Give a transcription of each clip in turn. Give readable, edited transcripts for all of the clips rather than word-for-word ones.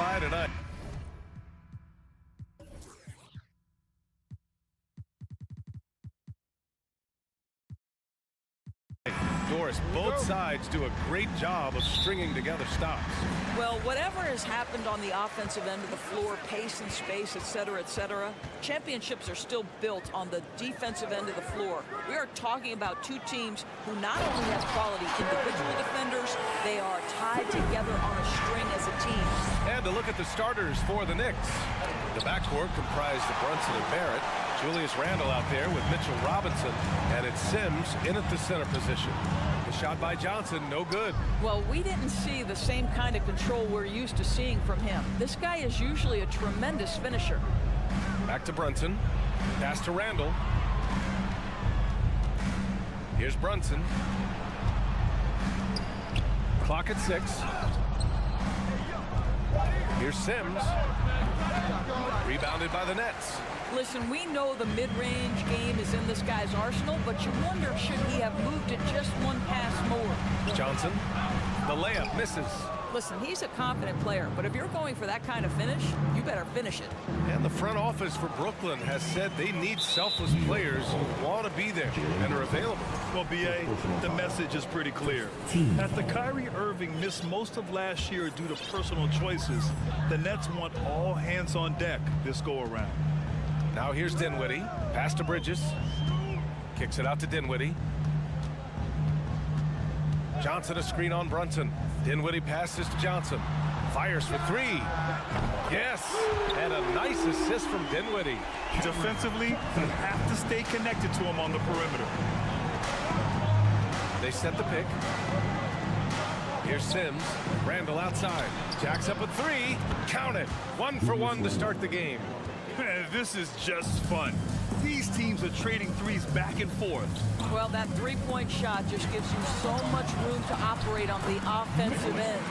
by tonight. Doris, both sides do a great job of stringing together stops. Well, whatever has happened on the offensive end of the floor, pace and space, etc., championships are still built on the defensive end of the floor. We are talking about two teams who not only have quality individual defenders, they are tied together on a string as a team. And to look at the starters for the Knicks. The backcourt comprised of Brunson and Barrett. Julius Randle out there with Mitchell Robinson, and it's Sims in at the center position. The shot by Johnson, no good. Well, we didn't see the same kind of control we're used to seeing from him. This guy is usually a tremendous finisher. Back to Brunson. Pass to Randle. Here's Brunson. Clock at 6. Here's Sims. Rebounded by the Nets. Listen, we know the mid-range game is in this guy's arsenal, but you wonder, should he have moved it just one pass more? Johnson, the layup misses. Listen, he's a confident player, but if you're going for that kind of finish, you better finish it. And the front office for Brooklyn has said they need selfless players who want to be there and are available. Well, B.A., the message is pretty clear. After Kyrie Irving missed most of last year due to personal choices, the Nets want all hands on deck this go-around. Now here's Dinwiddie. Pass to Bridges. Kicks it out to Dinwiddie. Johnson a screen on Brunson. Dinwiddie passes to Johnson. Fires for 3. Yes! And a nice assist from Dinwiddie. Defensively, you have to stay connected to him on the perimeter. They set the pick. Here's Sims. Randle outside. Jacks up a 3. Count it. 1 for 1 to start the game. Man, this is just fun. These teams are trading threes back and forth. Well, that three-point shot just gives you so much room to operate on the offensive end.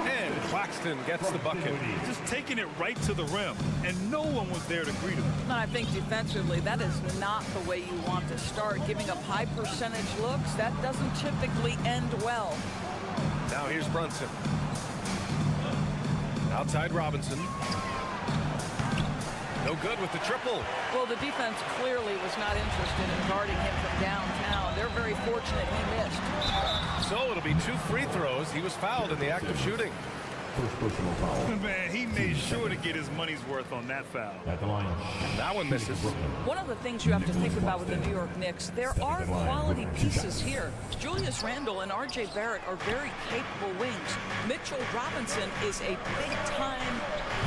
And Claxton gets the bucket. Just taking it right to the rim, and no one was there to greet him. And I think defensively, that is not the way you want to start. Giving up high percentage looks, that doesn't typically end well. Now here's Brunson. Outside Robinson. No good with the triple. Well, the defense clearly was not interested in guarding him from downtown. They're very fortunate he missed. So it'll be 2 free throws. He was fouled in the act of shooting. Man, he made sure to get his money's worth on that foul. That one misses. One of the things you have to think about with the New York Knicks, there are quality pieces here. Julius Randle and R.J. Barrett are very capable wings. Mitchell Robinson is a big-time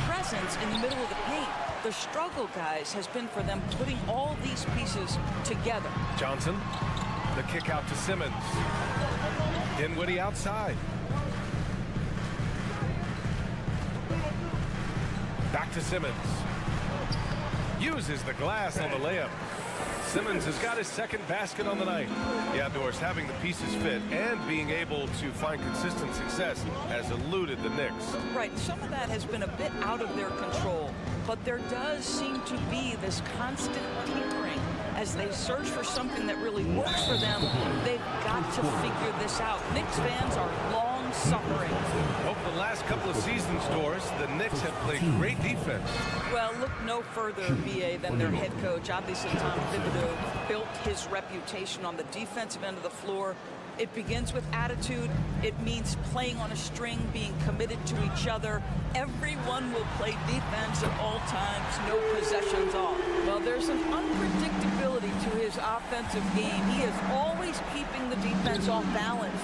presence in the middle of the paint. The struggle, guys, has been for them putting all these pieces together. Johnson, the kick out to Simmons. Dinwiddie outside. Back to Simmons. Uses the glass on the layup. Simmons has got his second basket on the night. Yeah, Doris, having the pieces fit and being able to find consistent success has eluded the Knicks. Right, some of that has been a bit out of their control, but there does seem to be this constant tinkering. As they search for something that really works for them, they've got to figure this out. Knicks fans are long-suffering. Over the last couple of seasons, Doris, the Knicks have played great defense. Well, look no further, BA, than their head coach. Obviously, Tom Thibodeau built his reputation on the defensive end of the floor. It begins with attitude. It means playing on a string, being committed to each other. Everyone will play defense at all times, no possessions off. Well, there's an unpredictability to his offensive game. He is always keeping the defense off balance.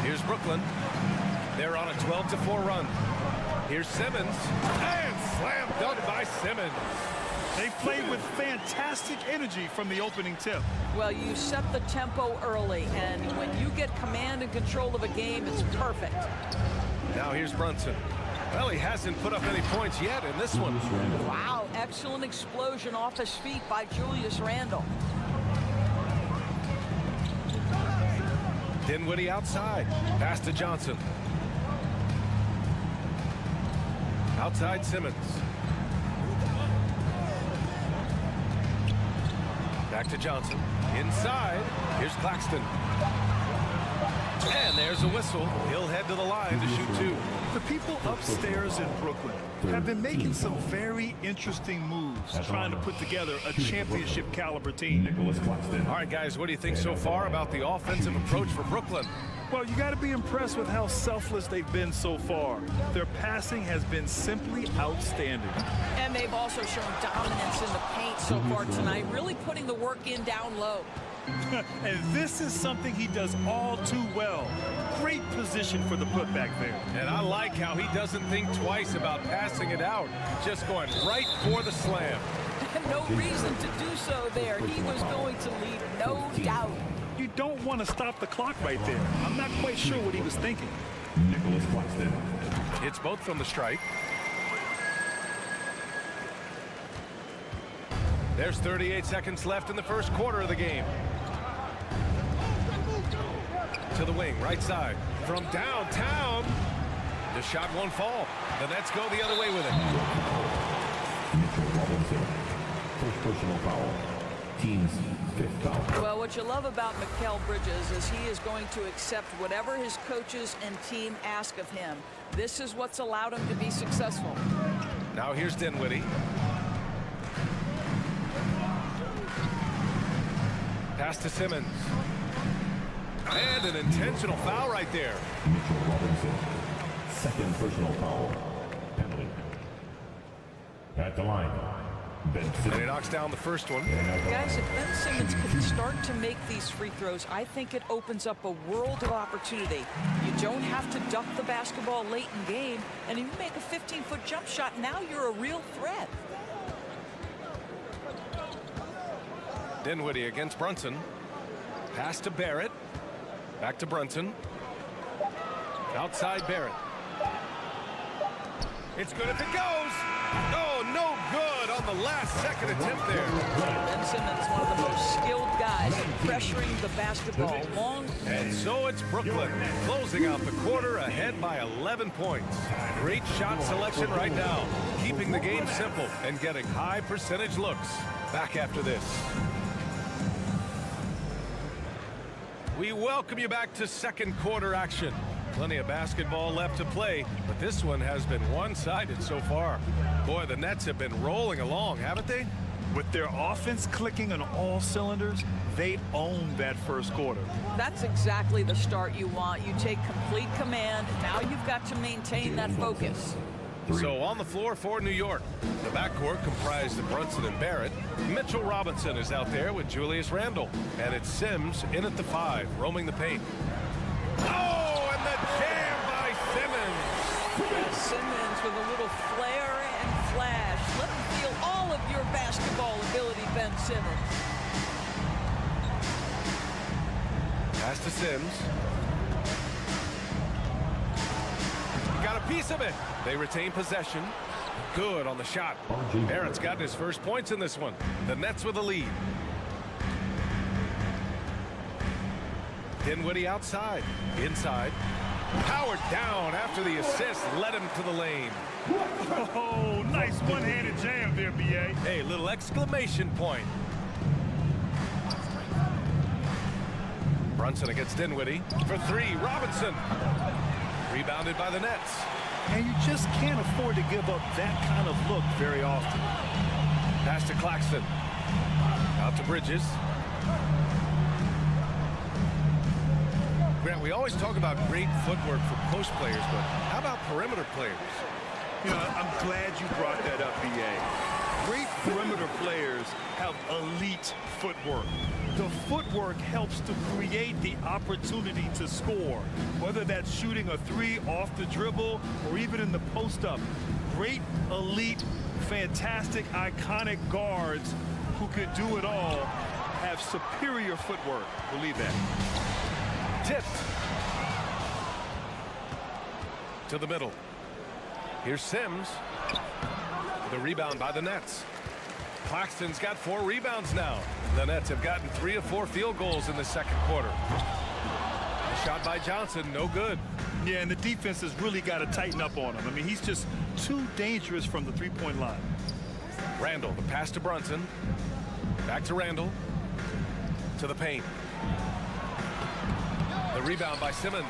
Here's Brooklyn. They're on a 12-4 run. Here's Simmons. And slam dunk by Simmons. They played with fantastic energy from the opening tip. Well, you set the tempo early, and when you get command and control of a game, it's perfect. Now here's Brunson. Well, he hasn't put up any points yet in this one. Wow, excellent explosion off his feet by Julius Randle. Dinwiddie outside. Pass to Johnson. Outside Simmons. Back to Johnson. Inside. Here's Claxton. And there's a whistle. He'll head to the line to shoot 2. The people upstairs in Brooklyn have been making some very interesting moves trying to put together a championship caliber team. All right, guys, what do you think so far about the offensive approach for Brooklyn? Well, you got to be impressed with how selfless they've been so far. Their passing has been simply outstanding. And they've also shown dominance in the paint so far tonight, really putting the work in down low. And this is something he does all too well. Great position for the putback there. And I like how he doesn't think twice about passing it out, just going right for the slam. No reason to do so there. He was going to lead, no doubt. You don't want to stop the clock right there. I'm not quite sure what he was thinking. It's both from the stripe. There's 38 seconds left in the first quarter of the game. To the wing, right side. From downtown. The shot won't fall. The Nets go the other way with it. First personal foul. Team's 5th foul. Well, what you love about Mikal Bridges is he is going to accept whatever his coaches and team ask of him. This is what's allowed him to be successful. Now here's Dinwiddie. Pass to Simmons. And an intentional foul right there. Mitchell Robinson. 2nd personal foul. Penalty. At the line. Ben And Simmons. he knocks down the first one. Guys, if Ben Simmons can start to make these free throws, I think it opens up a world of opportunity. You don't have to duck the basketball late in game, and if you make a 15-foot jump shot, now you're a real threat. Dinwiddie against Brunson. Pass to Barrett. Back to Brunson. Outside Barrett. It's good if it goes. Oh, no good on the last second attempt there. Ben Simmons, one of the most skilled guys in pressuring the basketball. Long. And so it's Brooklyn closing out the quarter ahead by 11 points. Great shot selection right now, keeping the game simple and getting high percentage looks. Back after this. We welcome you back to second quarter action. Plenty of basketball left to play, but this one has been one-sided so far. Boy, the Nets have been rolling along, haven't they? With their offense clicking on all cylinders, they own that first quarter. That's exactly the start you want. You take complete command. Now you've got to maintain that focus. So on the floor for New York, the backcourt comprised of Brunson and Barrett. Mitchell Robinson is out there with Julius Randle. And it's Sims in at the 5, roaming the paint. Oh, and the jam by Simmons. Simmons with a little flair and flash. Let him feel all of your basketball ability, Ben Simmons. Pass to Sims. He got a piece of it. They retain possession. Good on the shot. Barrett's gotten his first points in this one. The Nets with a lead. Dinwiddie outside. Inside. Powered down after the assist led him to the lane. Oh, nice one-handed jam there, B.A. Hey, little exclamation point. Brunson against Dinwiddie for 3. Robinson. Rebounded by the Nets. And you just can't afford to give up that kind of look very often. Pass to Claxton. Out to Bridges. Grant, we always talk about great footwork for post players, but how about perimeter players? You know, I'm glad you brought that up, B.A. Great perimeter players have elite footwork. The footwork helps to create the opportunity to score, whether that's shooting a 3 off the dribble or even in the post-up. Great, elite, fantastic, iconic guards who can do it all have superior footwork. Believe that. Tipped. To the middle. Here's Sims. The rebound by the Nets. Claxton's got 4 rebounds now. The Nets have gotten 3 of 4 field goals in the second quarter. The shot by Johnson, no good. Yeah, and the defense has really got to tighten up on him. I mean, he's just too dangerous from the three-point line. Randle, the pass to Brunson. Back to Randle. To the paint. The rebound by Simmons.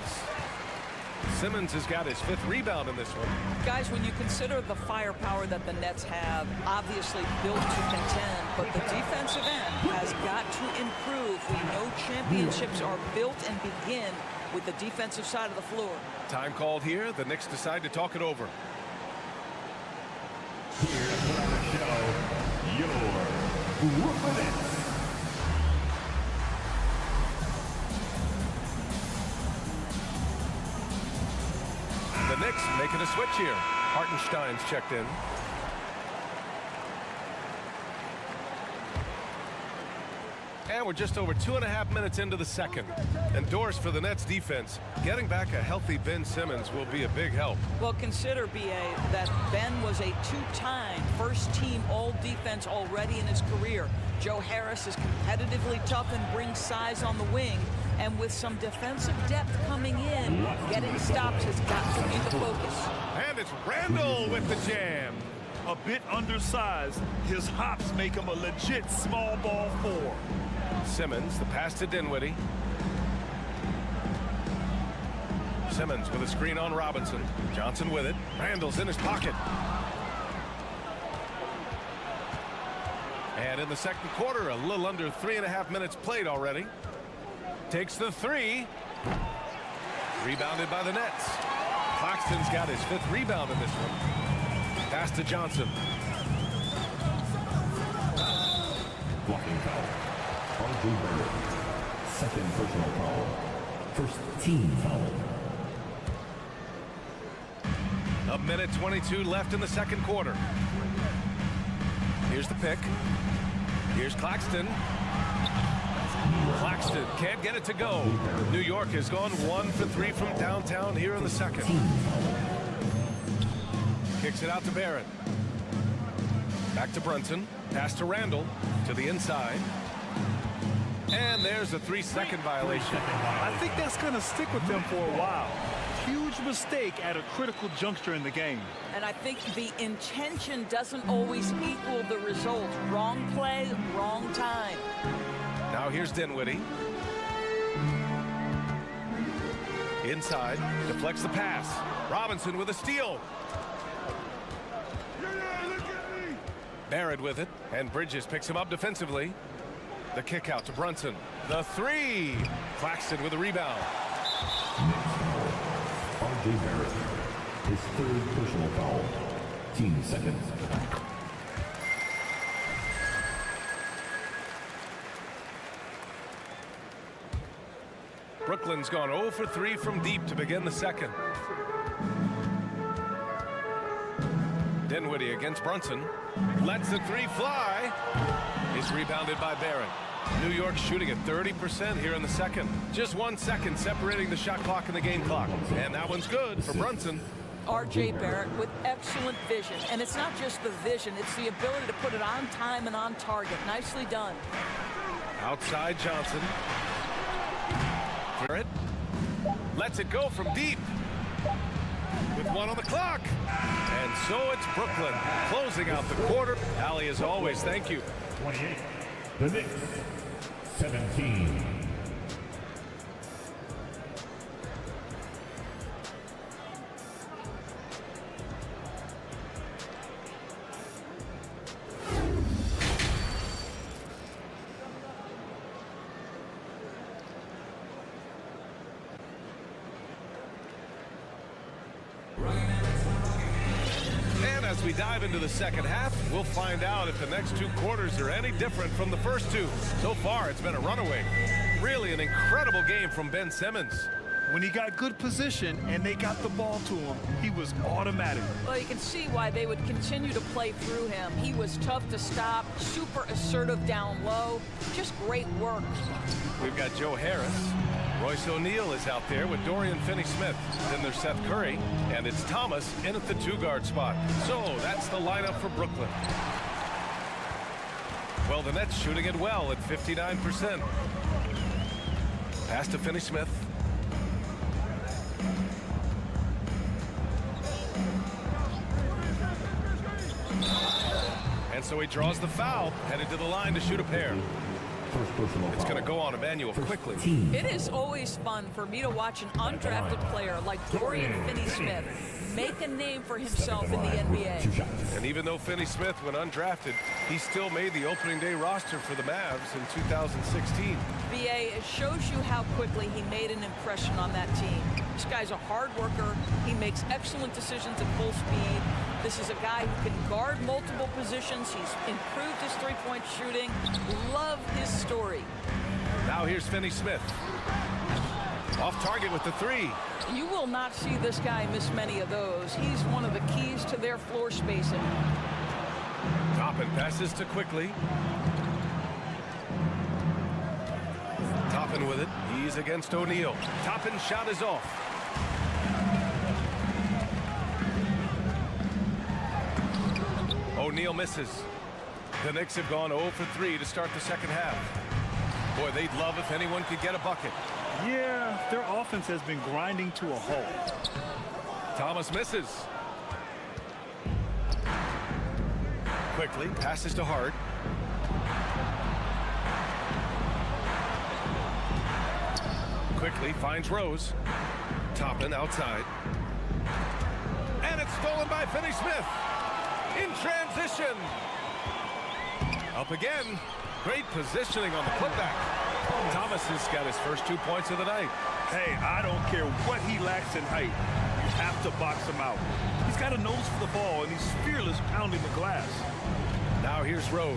Simmons has got his 5th rebound in this one. Guys, when you consider the firepower that the Nets have, obviously built to contend, but the defensive end has got to improve. We know championships are built and begin with the defensive side of the floor. Time called here. The Knicks decide to talk it over. Here to put on the show, your Brooklyn Nets. The Knicks making a switch here. Hartenstein's checked in. And we're just over 2.5 minutes into the second. And doors for the Nets defense. Getting back a healthy Ben Simmons will be a big help. Well, consider, B.A., that Ben was a 2-time first-team all-defense already in his career. Joe Harris is competitively tough and brings size on the wing. And with some defensive depth coming in, getting stops has got to be the focus. And it's Randall with the jam. A bit undersized, his hops make him a legit small ball 4. Simmons, the pass to Dinwiddie. Simmons with a screen on Robinson. Johnson with it. Randall's in his pocket. And in the second quarter, a little under 3.5 minutes played already. Takes the 3. Rebounded by the Nets. Claxton's got his 5th rebound in this one. Pass to Johnson. Blocking foul. R.J. Barrett. 2nd personal foul. 1st team foul. A minute 22 left in the second quarter. Here's the pick. Here's Claxton. Claxton can't get it to go. New York has gone 1 for 3 from downtown here in the second. Kicks it out to Barrett. Back to Brunson. Pass to Randall. To the inside. And there's a 3-second violation. I think that's going to stick with them for a while. Huge mistake at a critical juncture in the game. And I think the intention doesn't always equal the result. Wrong play, wrong time. Now here's Dinwiddie. Inside, deflects the pass. Robinson with a steal. Barrett with it, and Bridges picks him up defensively. The kick out to Brunson. The 3. Claxton with a rebound. R.J. Barrett. His 3rd personal foul. Team 2nd. Brooklyn's gone 0 for 3 from deep to begin the second. Dinwiddie against Brunson. Lets the 3 fly. Is rebounded by Barrett. New York shooting at 30% here in the second. Just 1 second separating the shot clock and the game clock. And that one's good for Brunson. R.J. Barrett with excellent vision. And it's not just the vision, it's the ability to put it on time and on target. Nicely done. Outside Johnson. Barrett lets it go from deep. With 1 on the clock. And so it's Brooklyn closing out the quarter. Allie, as always, thank you. 28. The Knicks. 17. As we dive into the second half, we'll find out if the next 2 quarters are any different from the first 2. So far, it's been a runaway. Really an incredible game from Ben Simmons. When he got good position and they got the ball to him, he was automatic. Well, you can see why they would continue to play through him. He was tough to stop, super assertive down low. Just great work. We've got Joe Harris. Royce O'Neal is out there with Dorian Finney-Smith. Then there's Seth Curry, and it's Thomas in at the 2-guard spot. So that's the lineup for Brooklyn. Well, the Nets shooting it well at 59%. Pass to Finney-Smith. And so he draws the foul, headed to the line to shoot a pair. first personal It's foul. going to go on Emmanuel quickly. Team. It is always fun for me to watch an undrafted player like Dorian Finney-Smith make a name for himself in the NBA. Two shots. And even though Finney-Smith went undrafted, he still made the opening day roster for the Mavs in 2016. BA, it shows you how quickly he made an impression on that team. This guy's a hard worker. He makes excellent decisions at full speed. This is a guy who can guard multiple positions. He's improved his three-point shooting. Love his story. Now here's Finney-Smith. Off target with the three. You will not see this guy miss many of those. He's one of the keys to their floor spacing. Toppin passes to quickly. Toppin with it. He's against O'Neal. Toppin's shot is off. O'Neal misses. The Knicks have gone 0 for 3 to start the second half. Boy, they'd love if anyone could get a bucket. Yeah, their offense has been grinding to a halt. Thomas misses. Quickly passes to Hart. Quickly finds Rose. Toppin outside. And it's stolen by Finney-Smith. In transition. Up again. Great positioning on the putback. Thomas has got his first 2 points of the night. Hey, I don't care what he lacks in height. You have to box him out. He's got a nose for the ball, and he's fearless pounding the glass. Now here's Rose.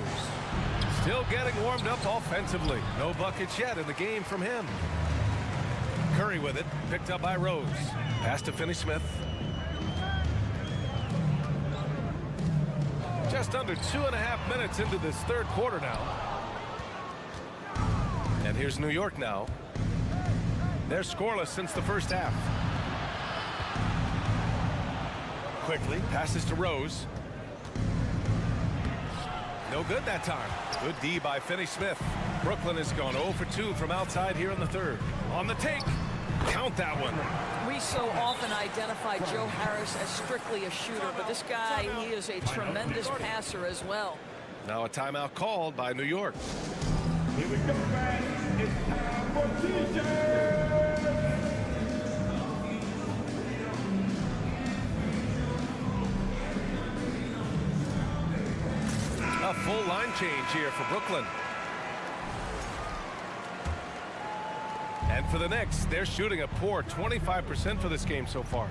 Still getting warmed up offensively. No buckets yet in the game from him. Curry with it. Picked up by Rose. Pass to Finney-Smith. Just under 2.5 minutes into this third quarter now. And here's New York now. They're scoreless since the first half. Quickly passes to Rose. No good that time. Good D by Finney-Smith. Brooklyn has gone 0 for 2 from outside here in the third. On the take. Count that one. We so often identify Joe Harris as strictly a shooter, but this guy, he is a tremendous passer as well. Now a timeout called by New York. Here we go, guys. It's time for A full line change here for Brooklyn. And for the Knicks, they're shooting a poor 25% for this game so far.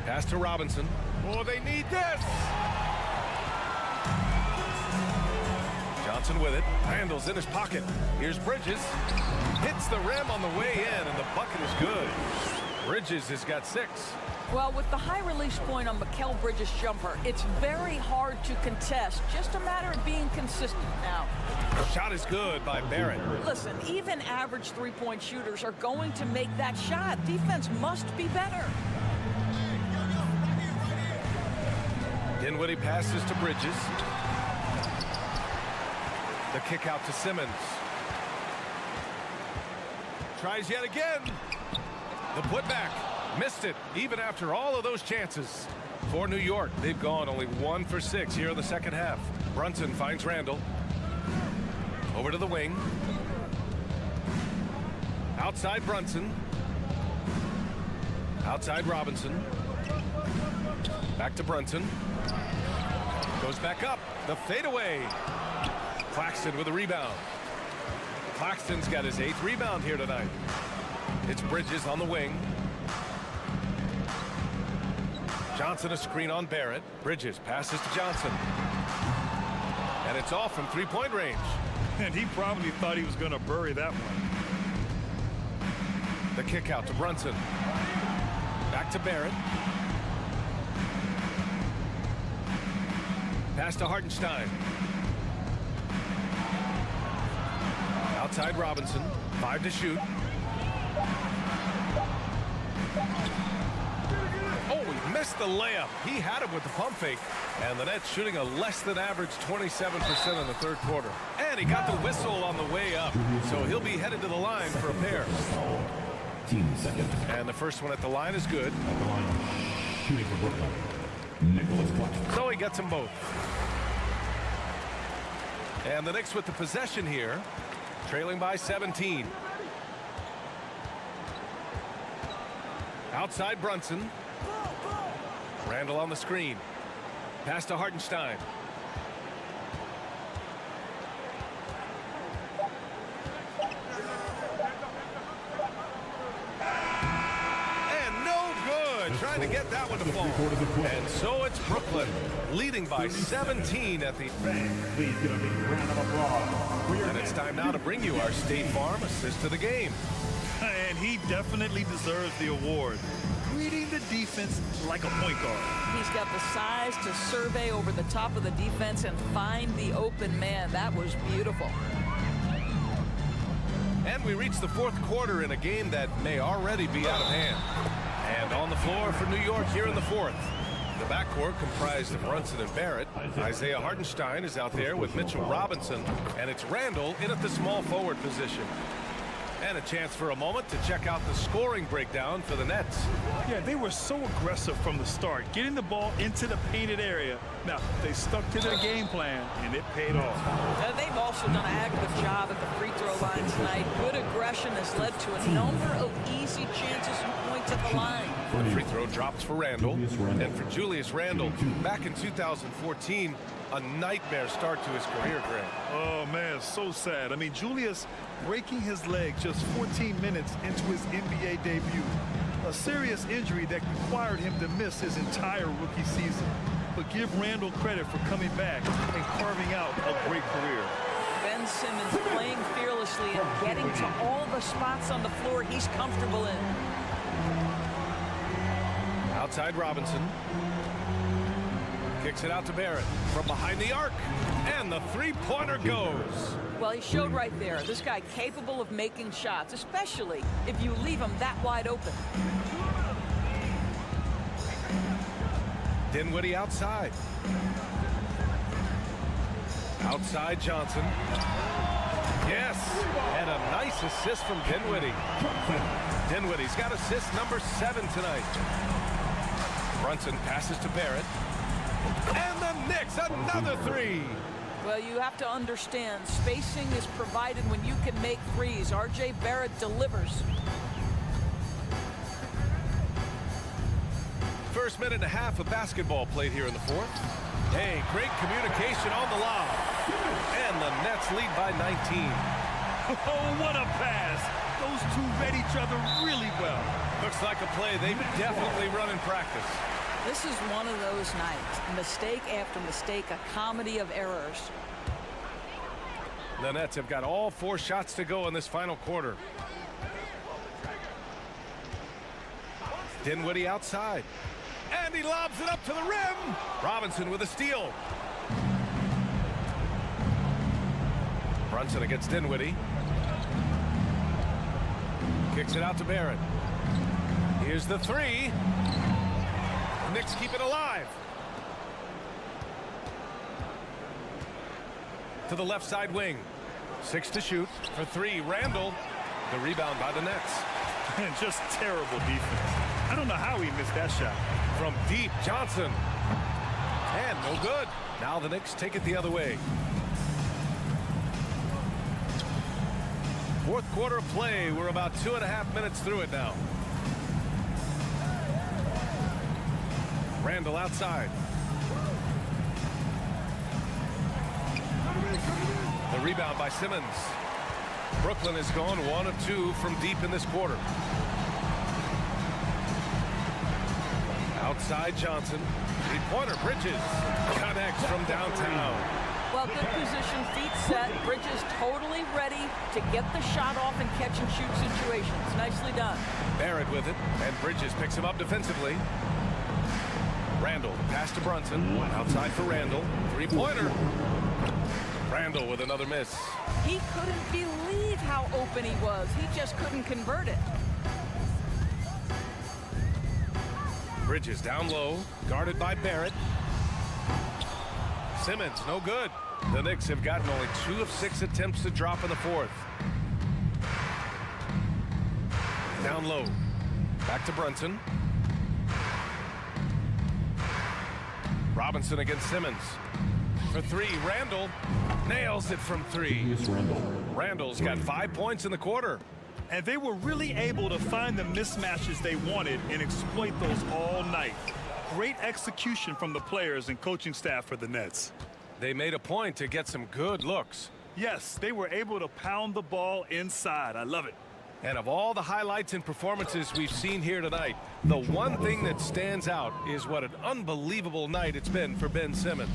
Pass to Robinson. Oh, they need this! Johnson with it. Randall's in his pocket. Here's Bridges. Hits the rim on the way in, and the bucket is good. Bridges has got 6. Well, with the high release point on Mikal Bridges' jumper, it's very hard to contest. Just a matter of being consistent now. Shot is good by Barrett. Listen, even average three-point shooters are going to make that shot. Defense must be better. Dinwiddie passes to Bridges. The kick out to Simmons. Tries yet again. The putback. Missed it, even after all of those chances. For New York, they've gone only 1 for 6 here in the second half. Brunson finds Randall. Over to the wing. Outside Brunson. Outside Robinson. Back to Brunson. Goes back up. The fadeaway. Claxton with a rebound. Claxton's got his 8th rebound here tonight. It's Bridges on the wing. Johnson a screen on Barrett. Bridges passes to Johnson. And it's off from three-point range. And he probably thought he was going to bury that one. The kick out to Brunson. Back to Barrett. Pass to Hartenstein. Outside Robinson. 5 to shoot. Oh, he missed the layup. He had it with the pump fake. And the Nets shooting a less than average 27% in the third quarter. And he got the whistle on the way up. So he'll be headed to the line for a pair. Team second. And the first one at the line is good. At the line, shooting for Brooklyn, Nicholas Claxton. So he gets them both. And the Knicks with the possession here, trailing by 17. Outside Brunson. Randall on the screen. Pass to Hartenstein. And no good. Trying to get that one to fall. And so it's Brooklyn leading by 17 at the... Please give a big round of applause. And it's time now to bring you our State Farm assist of the game. And he definitely deserves the award. Reading the defense like a point guard. He's got the size to survey over the top of the defense and find the open man. That was beautiful. And we reach the fourth quarter in a game that may already be out of hand. And on the floor for New York here in the fourth. The backcourt comprised of Brunson and Barrett. Isaiah Hartenstein is out there with Mitchell Robinson. And it's Randall in at the small forward position. And a chance for a moment to check out the scoring breakdown for the Nets. Yeah, they were so aggressive from the start, getting the ball into the painted area. Now, they stuck to their game plan, and it paid off. They've also done a heck of a job at the free throw line tonight. Good aggression has led to a number of easy chances and points at the line. The free throw drops for Randall. And for Julius Randall, back in 2014, a nightmare start to his career, Greg. Oh, man, so sad. I mean, Julius breaking his leg just 14 minutes into his NBA debut. A serious injury that required him to miss his entire rookie season. But give Randall credit for coming back and carving out a great career. Ben Simmons playing fearlessly and getting to all the spots on the floor he's comfortable in. Outside Robinson. Kicks it out to Barrett from behind the arc. And the three-pointer goes. Well, he showed right there. This guy capable of making shots, especially if you leave him that wide open. Dinwiddie outside. Outside Johnson. Yes, and a nice assist from Dinwiddie. Dinwiddie's got assist number 7 tonight. Brunson passes to Barrett. And the Knicks, another three. Well, you have to understand, spacing is provided when you can make threes. R.J. Barrett delivers. First minute and a half of basketball played here in the fourth. Hey, great communication on the lob. And the Nets lead by 19. Oh, what a pass. Those two read each other really well. Looks like a play they've definitely run in practice. This is one of those nights. Mistake after mistake, a comedy of errors. The Nets have got all 4 shots to go in this final quarter. Dinwiddie outside. And he lobs it up to the rim. Robinson with a steal. Brunson against Dinwiddie. Kicks it out to Barrett. Here's the three. Knicks keep it alive. To the left side wing. 6 to shoot for 3. Randall. The rebound by the Nets. And just terrible defense. I don't know how he missed that shot. From deep, Johnson. And no good. Now the Knicks take it the other way. Fourth quarter of play. We're about 2.5 minutes through it now. Randall outside. The rebound by Simmons. Brooklyn has gone 1 of 2 from deep in this quarter. Outside Johnson. Three-pointer Bridges. Connects from downtown. Well, good position, feet set. Bridges totally ready to get the shot off in catch-and-shoot situations. Nicely done. Barrett with it, and Bridges picks him up defensively. Randall, pass to Brunson. Outside for Randall. Three-pointer. Randall with another miss. He couldn't believe how open he was. He just couldn't convert it. Bridges down low, guarded by Barrett. Simmons, no good. The Knicks have gotten only 2 of 6 attempts to drop in the fourth. Down low. Back to Brunson. Robinson against Simmons. For 3, Randall. Nails it from three. Julius Randle. Randall's got 5 points in the quarter. And they were really able to find the mismatches they wanted and exploit those all night. Great execution from the players and coaching staff for the Nets. They made a point to get some good looks. Yes, they were able to pound the ball inside. I love it. And of all the highlights and performances we've seen here tonight, the one thing that stands out is what an unbelievable night it's been for Ben Simmons.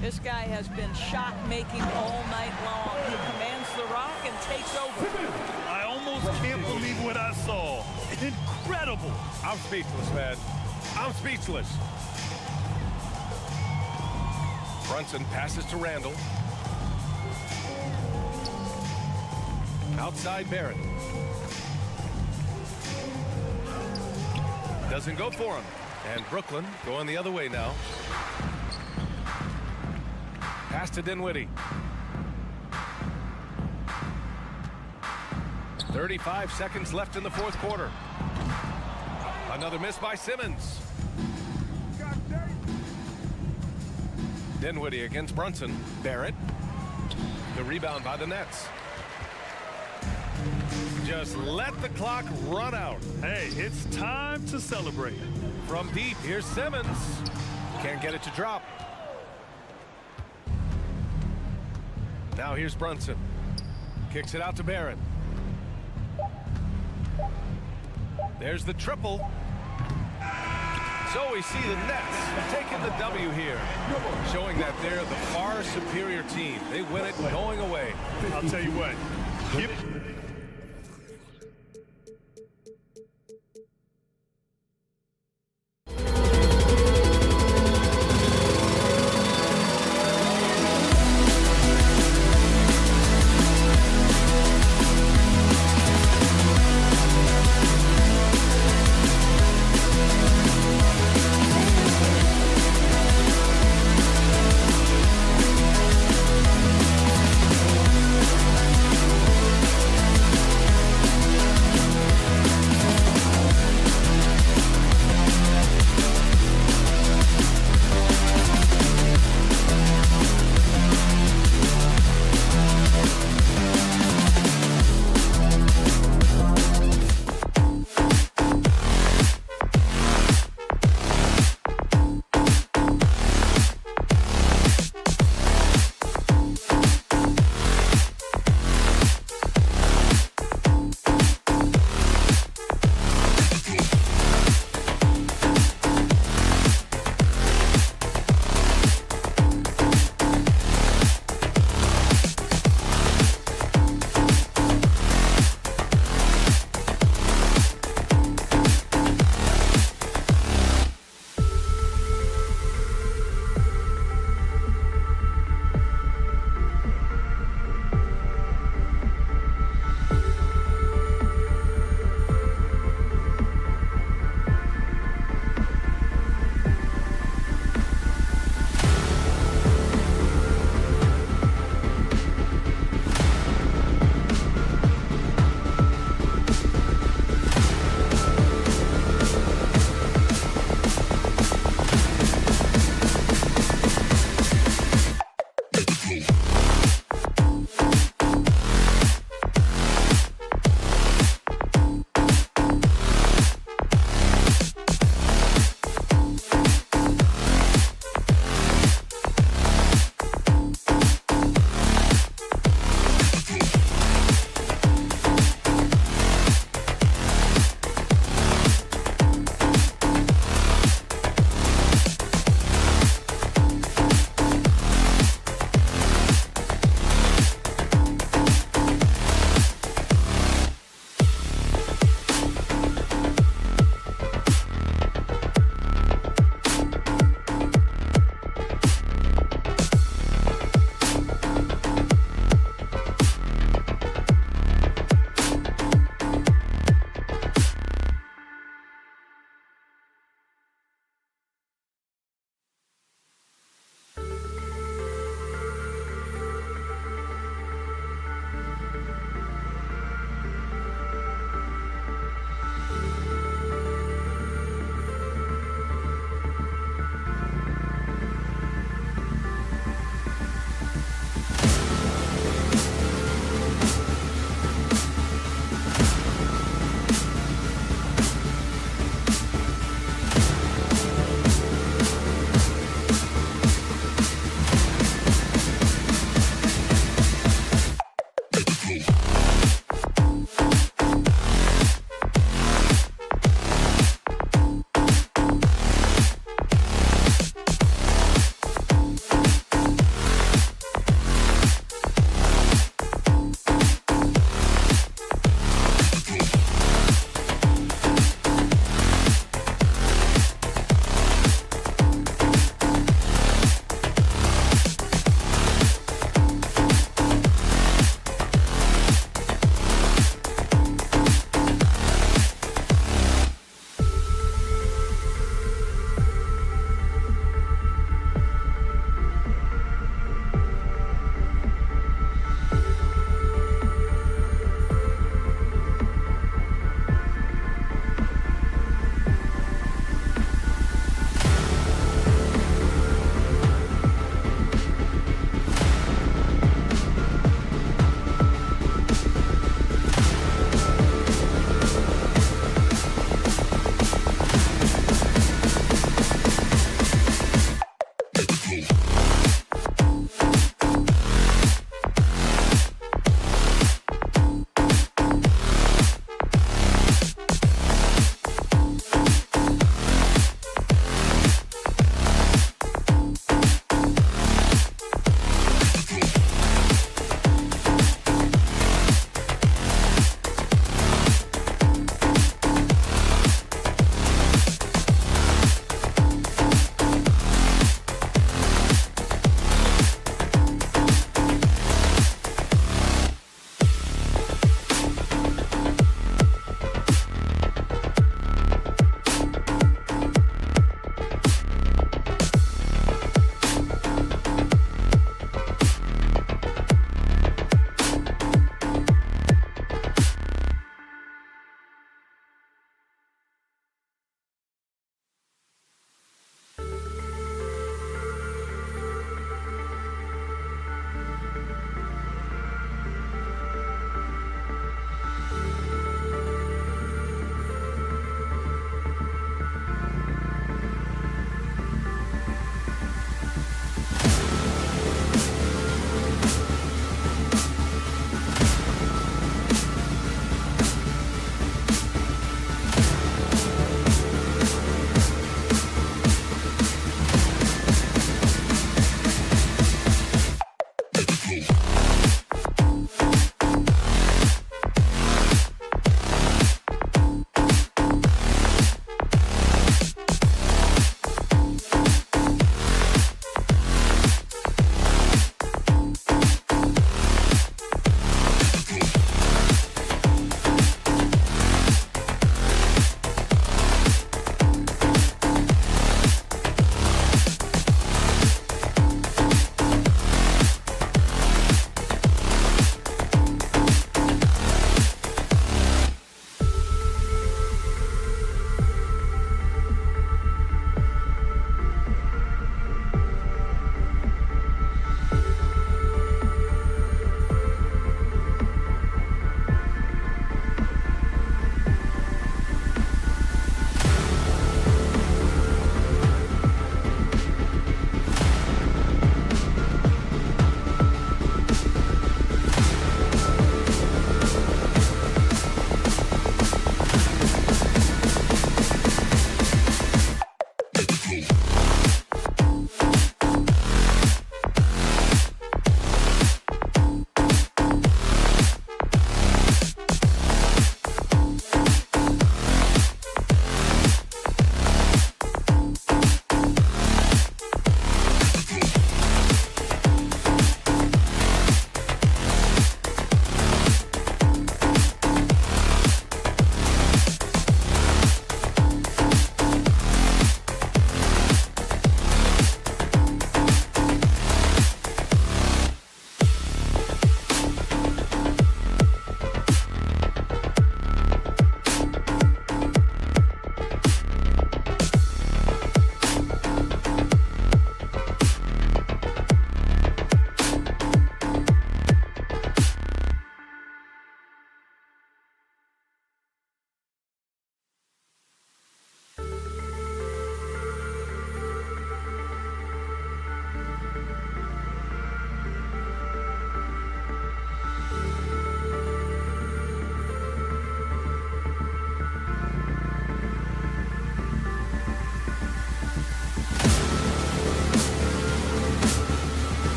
This guy has been shot making all night long. He commands the rock and takes over. I almost can't believe what I saw. Incredible. I'm speechless, man. I'm speechless. Brunson passes to Randall. Outside Barrett. Doesn't go for him. And Brooklyn going the other way now. Pass to Dinwiddie. 35 seconds left in the fourth quarter. Another miss by Simmons. Dinwiddie against Brunson. Barrett. The rebound by the Nets. Just let the clock run out. Hey, it's time to celebrate. From deep, here's Simmons. Can't get it to drop. Now here's Brunson. Kicks it out to Barrett. There's the triple. So we see the Nets taking the W here, showing that they're the far superior team. They win it going away. I'll tell you what.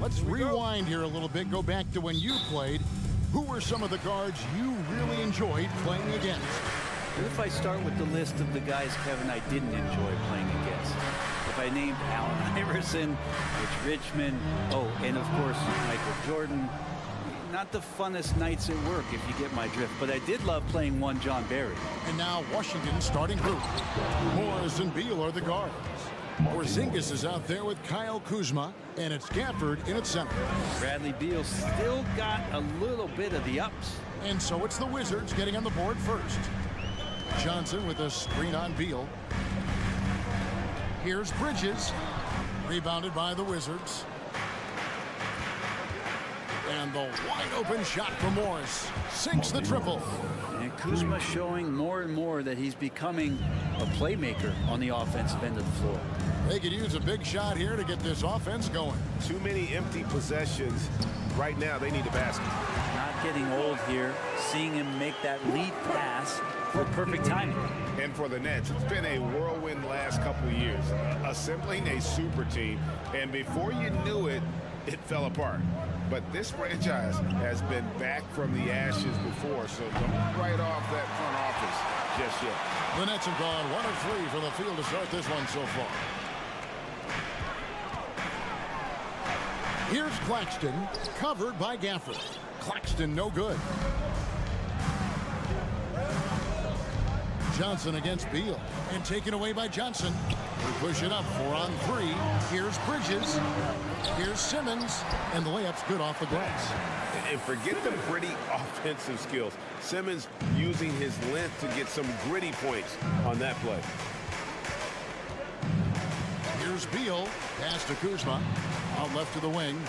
Let's rewind here a little bit, go back to when you played. Who were some of the guards you really enjoyed playing against? What if I start with the list of the guys, Kevin, I didn't enjoy playing against? If I named Allen Iverson, Rich Richmond, oh, and of course, Michael Jordan. Not the funnest nights at work, if you get my drift, but I did love playing one John Barry. And now Washington's starting group. Morris and Beal are the guards. Porzingis is out there with Kyle Kuzma, and it's Gafford in at center. Bradley Beal still got a little bit of the ups. And so it's the Wizards getting on the board first. Johnson with a screen on Beal. Here's Bridges, rebounded by the Wizards. And the wide open shot from Morris sinks the triple. And Kuzma showing more and more that he's becoming a playmaker on the offensive end of the floor. They could use a big shot here to get this offense going. Too many empty possessions. Right now, they need a basket. Not getting old here, seeing him make that lead pass for perfect timing. And for the Nets, it's been a whirlwind last couple of years. Assembling a super team, and before you knew it, it fell apart. But this franchise has been back from the ashes before, so don't write off that front office just yet. The Nets have gone 1 of 3 from the field to start this one so far. Here's Claxton, covered by Gafford. Claxton no good. Johnson against Beal, and taken away by Johnson. We push it up 4 on 3. Here's Bridges. Here's Simmons, and the layup's good off the glass. And forget the gritty offensive skills. Simmons using his length to get some gritty points on that play. Here's Beal, pass to Kuzma, out left to the wing.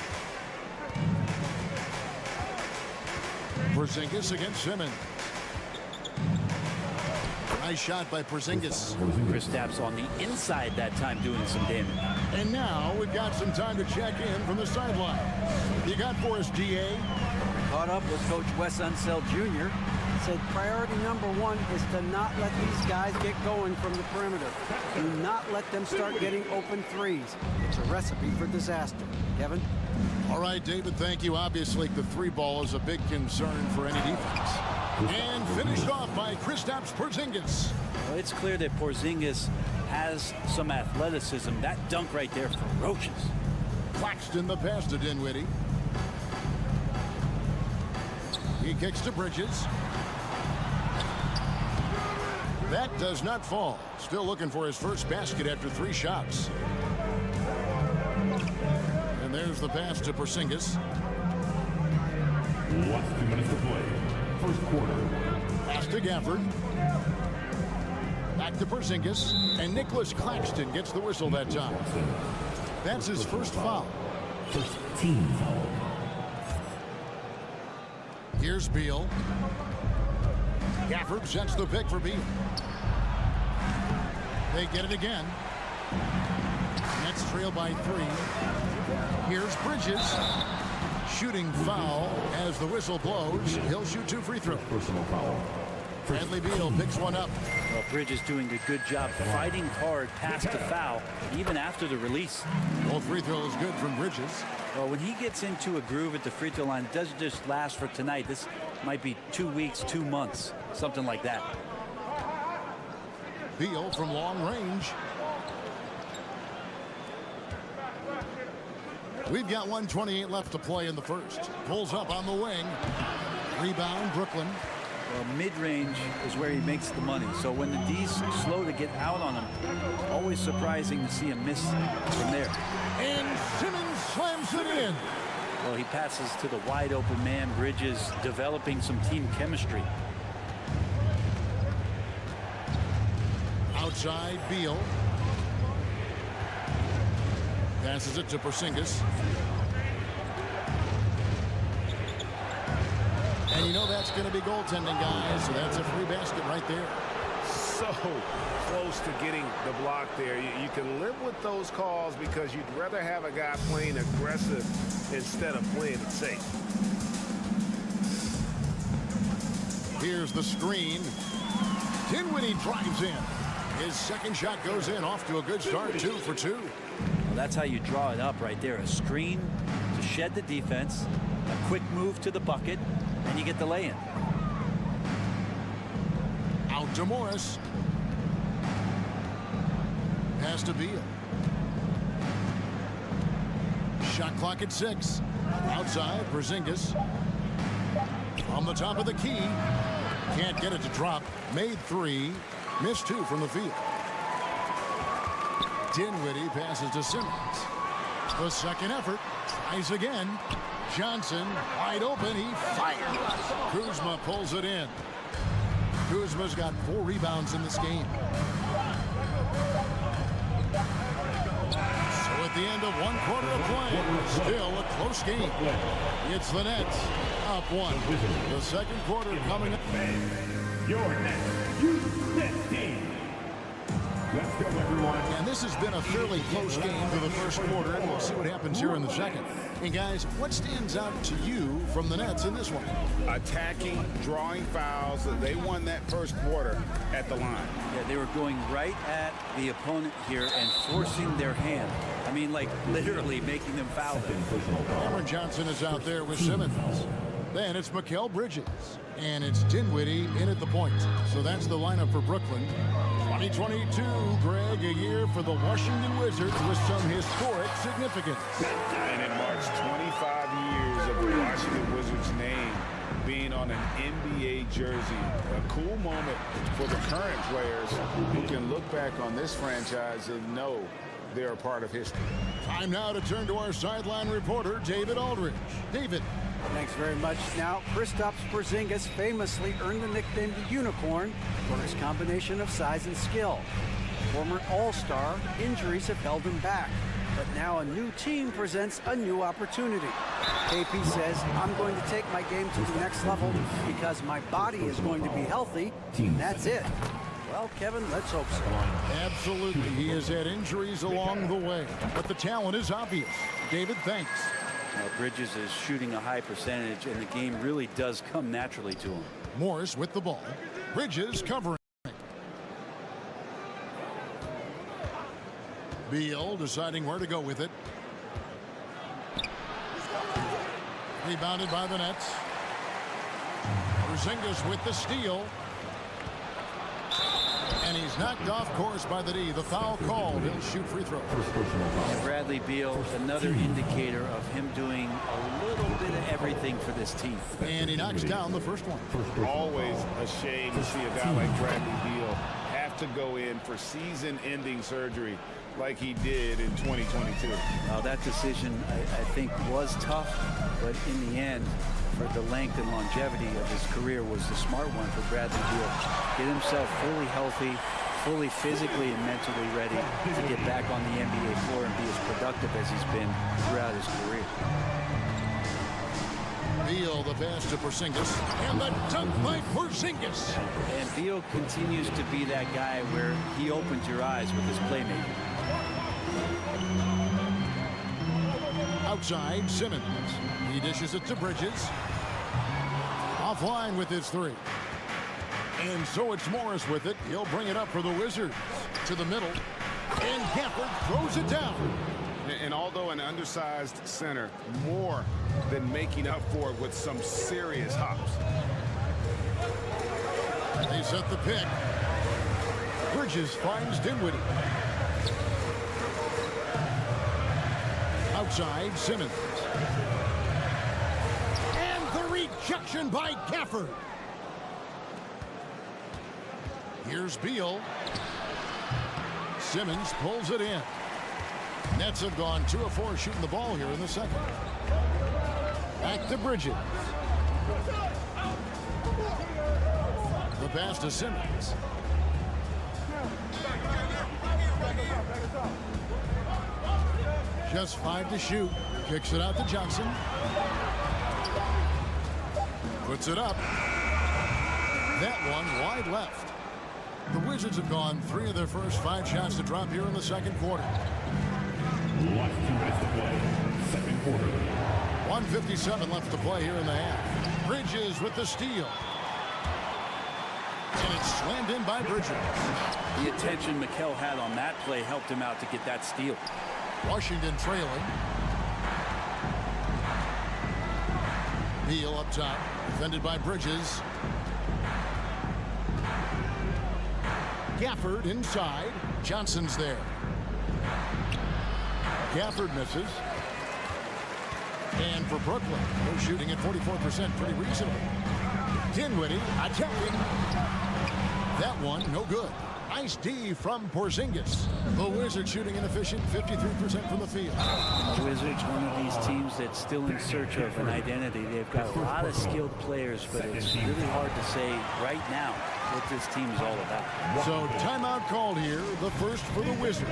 Porzingis against Simmons. Nice shot by Porzingis. Kristaps on the inside that time doing some damage. And now we've got some time to check in from the sideline. You got for us, DA? Caught up with Coach Wes Unseld Jr. Said priority number 1 is to not let these guys get going from the perimeter. Do not let them start getting open threes. It's a recipe for disaster. Kevin? All right, David, thank you. Obviously, the 3-ball is a big concern for any defense. And finished off by Kristaps Porzingis. Well, it's clear that Porzingis has some athleticism. That dunk right there, ferocious. Claxton the pass to Dinwiddie. He kicks to Bridges. That does not fall. Still looking for his first basket after 3 shots. And there's the pass to Porzingis. Last 2 minutes to play. First quarter. Pass to Gafford. Back to Porzingis. And Nicholas Claxton gets the whistle that time. That's his first foul. First team foul. Here's Beal. Gafford sets the pick for Beal. They get it again. Nets trail by 3. Here's Bridges. Shooting foul as the whistle blows. He'll shoot 2 free throws. Personal foul. Bradley Beal picks one up. Well, Bridges doing a good job fighting hard past the foul, even after the release. Both free throws good from Bridges. Well, when he gets into a groove at the free throw line, it doesn't just last for tonight. This might be 2 weeks, 2 months, something like that. Beal from long range. We've got 1:28 left to play in the first. Pulls up on the wing. Rebound, Brooklyn. Well, mid-range is where he makes the money. So when the D's slow to get out on him, always surprising to see him miss from there. And Simmons slams it in. Well, he passes to the wide open man. Bridges developing some team chemistry. Outside, Beal. Passes it to Porzingis. And you know that's going to be goaltending, guys. So that's a free basket right there. So close to getting the block there. You can live with those calls because you'd rather have a guy playing aggressive instead of playing it safe. Here's the screen. Dinwiddie drives in. His second shot goes in, off to a good start, 2 for 2. Well, that's how you draw it up right there. A screen to shed the defense, a quick move to the bucket, and you get the lay-in. Out to Morris. Pass to Beal. Shot clock at 6. Outside, Porzingis. On the top of the key. Can't get it to drop. Made 3. Missed 2 from the field. Dinwiddie passes to Simmons. The second effort. Tries again. Johnson wide open. He fires. Kuzma pulls it in. Kuzma's got 4 rebounds in this game. So at the end of 1 quarter of play, still a close game. It's the Nets up 1. The second quarter coming up. Your next Nets team. Let's go, everyone. And this has been a fairly close game for the first quarter, and we'll see what happens here in the second. And guys, what stands out to you from the Nets in this one? Attacking, drawing fouls. They won that first quarter at the line. Yeah, they were going right at the opponent here and forcing their hand. I mean, like literally making them foul them. Cameron Johnson is out there with Simmons. Then it's Mikal Bridges. And it's Dinwiddie in at the point. So that's the lineup for Brooklyn. 2022, Greg, a year for the Washington Wizards with some historic significance. And it marks 25 years of the Washington Wizards name being on an NBA jersey. A cool moment for the current players who can look back on this franchise and know they're a part of history. Time now to turn to our sideline reporter, David Aldridge. David. Thanks very much. Now, Kristaps Porzingis famously earned the nickname the Unicorn for his combination of size and skill. Former All-Star, injuries have held him back. But now a new team presents a new opportunity. KP says, I'm going to take my game to the next level because my body is going to be healthy. And that's it. Well, Kevin, let's hope so. Absolutely. He has had injuries along the way, but the talent is obvious. David, thanks. Bridges is shooting a high percentage, and the game really does come naturally to him. Morris with the ball. Bridges covering. Beal deciding where to go with it. Rebounded by the Nets. Porzingis with the steal. And he's knocked off course by the D. The foul called. He'll shoot free throws. And Bradley Beal, another indicator of him doing a little bit of everything for this team. And he knocks down the first one. Always a shame to see a guy like Bradley Beal have to go in for season-ending surgery like he did in 2022. Now that decision, I think, was tough, but in the end, for the length and longevity of his career, was the smart one for Bradley Beal. Get himself fully healthy, fully physically and mentally ready to get back on the NBA floor and be as productive as he's been throughout his career. Beal, the pass to Porzingis, and the dunk by Porzingis. And Beal continues to be that guy where he opens your eyes with his playmaking. Outside, Simmons. He dishes it to Bridges. Offline with his 3. And so it's Morris with it. He'll bring it up for the Wizards. To the middle. And Gafford throws it down. And although an undersized center, more than making up for it with some serious hops. They set the pick. Bridges finds Dinwiddie. Outside, Simmons. And the rejection by Gafford. Here's Beal. Simmons pulls it in. Nets have gone 2 of 4 shooting the ball here in the second. Back to Bridges. The pass to Simmons. Just 5 to shoot. Kicks it out to Johnson. Puts it up. That one wide left. The Wizards have gone 3 of their first 5 shots to drop here in the second quarter. Last 2 minutes to play. Second quarter. 1:57 left to play here in the half. Bridges with the steal. And it's slammed in by Bridges. The attention Mikal had on that play helped him out to get that steal. Washington trailing. Beal up top, defended by Bridges. Gafford inside. Johnson's there. Gafford misses. And for Brooklyn, they're shooting at 44%, pretty reasonable. Dinwiddie attacking. That one, no good. Nice D from Porzingis. The Wizards shooting an efficient 53% from the field. The Wizards, one of these teams that's still in search of an identity. They've got a lot of skilled players, but it's really hard to say right now what this team is all about. So timeout called here, the first for the Wizards.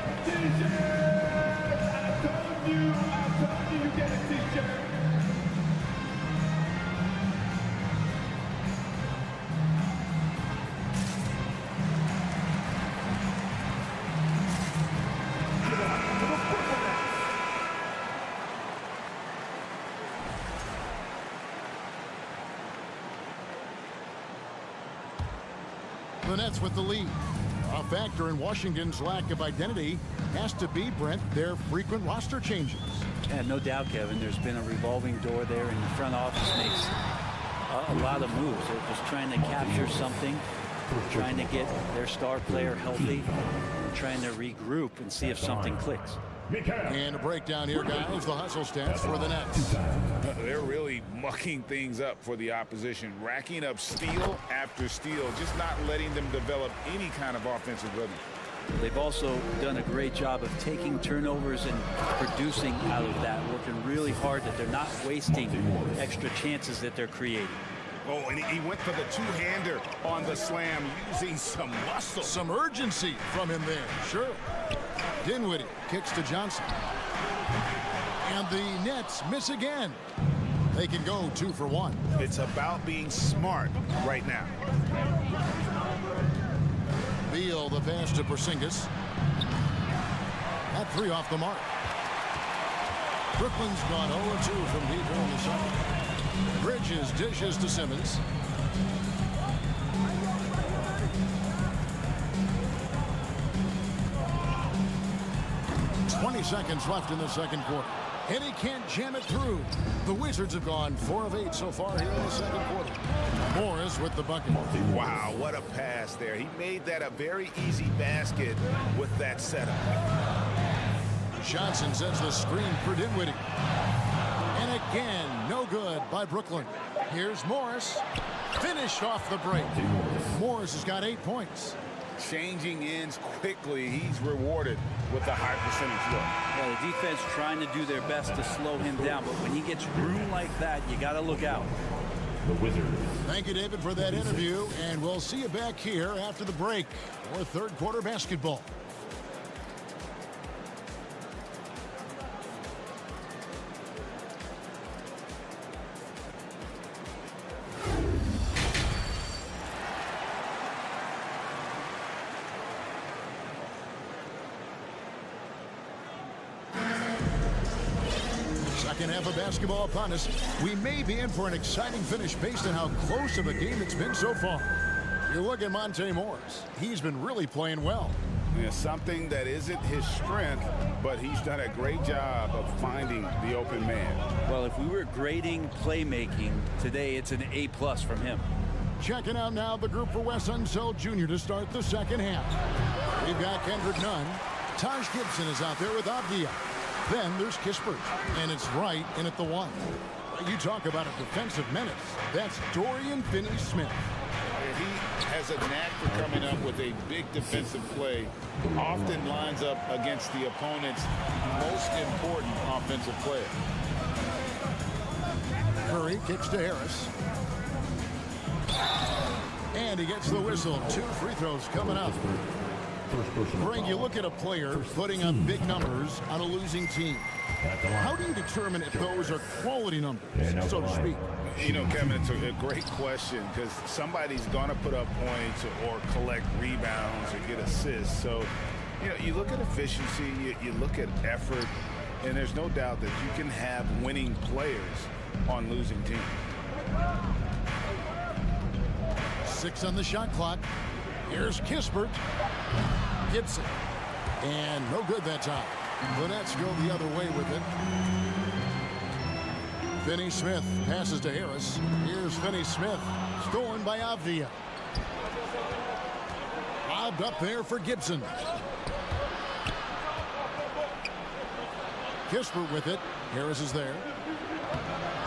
The Nets with the lead. A factor in Washington's lack of identity has to be, Brent, their frequent roster changes. Yeah, no doubt, Kevin. There's been a revolving door there, and the front office makes a lot of moves. They're just trying to capture something, trying to get their star player healthy, and trying to regroup and see if something clicks. And a breakdown here, guys. The hustle stats for the Nets. They're really mucking things up for the opposition, racking up steal after steal, just not letting them develop any kind of offensive rhythm. They've also done a great job of taking turnovers and producing out of that, working really hard that they're not wasting extra chances that they're creating. Oh, and he went for the two-hander on the slam, using some muscle. Some urgency from him there, sure. Dinwiddie kicks to Johnson. And the Nets miss again. They can go 2 for 1. It's about being smart right now. Beal the pass to Porzingis. That 3 off the mark. Brooklyn's gone 0-2 from deep here in the second. Bridges dishes to Simmons. Seconds left in the second quarter. And he can't jam it through. The Wizards have gone 4 of 8 so far here in the second quarter. Morris with the bucket. Wow, what a pass there. He made that a very easy basket with that setup. Johnson sets the screen for Dinwiddie. And again, no good by Brooklyn. Here's Morris. Finished off the break. Morris has got 8 points. Changing ends quickly. He's rewarded with a high percentage look. Yeah, the defense trying to do their best to slow him down, but when he gets room like that, you got to look out. The Wizards. Thank you, David, for that interview, and we'll see you back here after the break for third quarter basketball. Second half of basketball upon us. We may be in for an exciting finish based on how close of a game it's been so far. You look at Monte Morris. He's been really playing well. Yeah, something that isn't his strength, but he's done a great job of finding the open man. Well, if we were grading playmaking today, it's an A+ from him. Checking out now the group for Wes Unseld Jr. to start the second half. We've got Kendrick Nunn. Taj Gibson is out there with Avdia. Then there's Kispert, and it's right in at the 1. You talk about a defensive menace. That's Dorian Finney-Smith. He has a knack for coming up with a big defensive play. Often lines up against the opponent's most important offensive player. Curry kicks to Harris. And he gets the whistle. 2 free throws coming up. Greg, you look at a player putting up big numbers on a losing team. How do you determine if those are quality numbers, so to speak? You know, Kevin, it's a great question because somebody's going to put up points or collect rebounds or get assists. So, you know, you look at efficiency, you look at effort, and there's no doubt that you can have winning players on losing teams. 6 on the shot clock. Here's Kispert. Gibson. And no good that time. The Nets go the other way with it. Finney Smith passes to Harris. Here's Finney Smith, stolen by Avdia. Lobbed up there for Gibson. Kispert with it. Harris is there.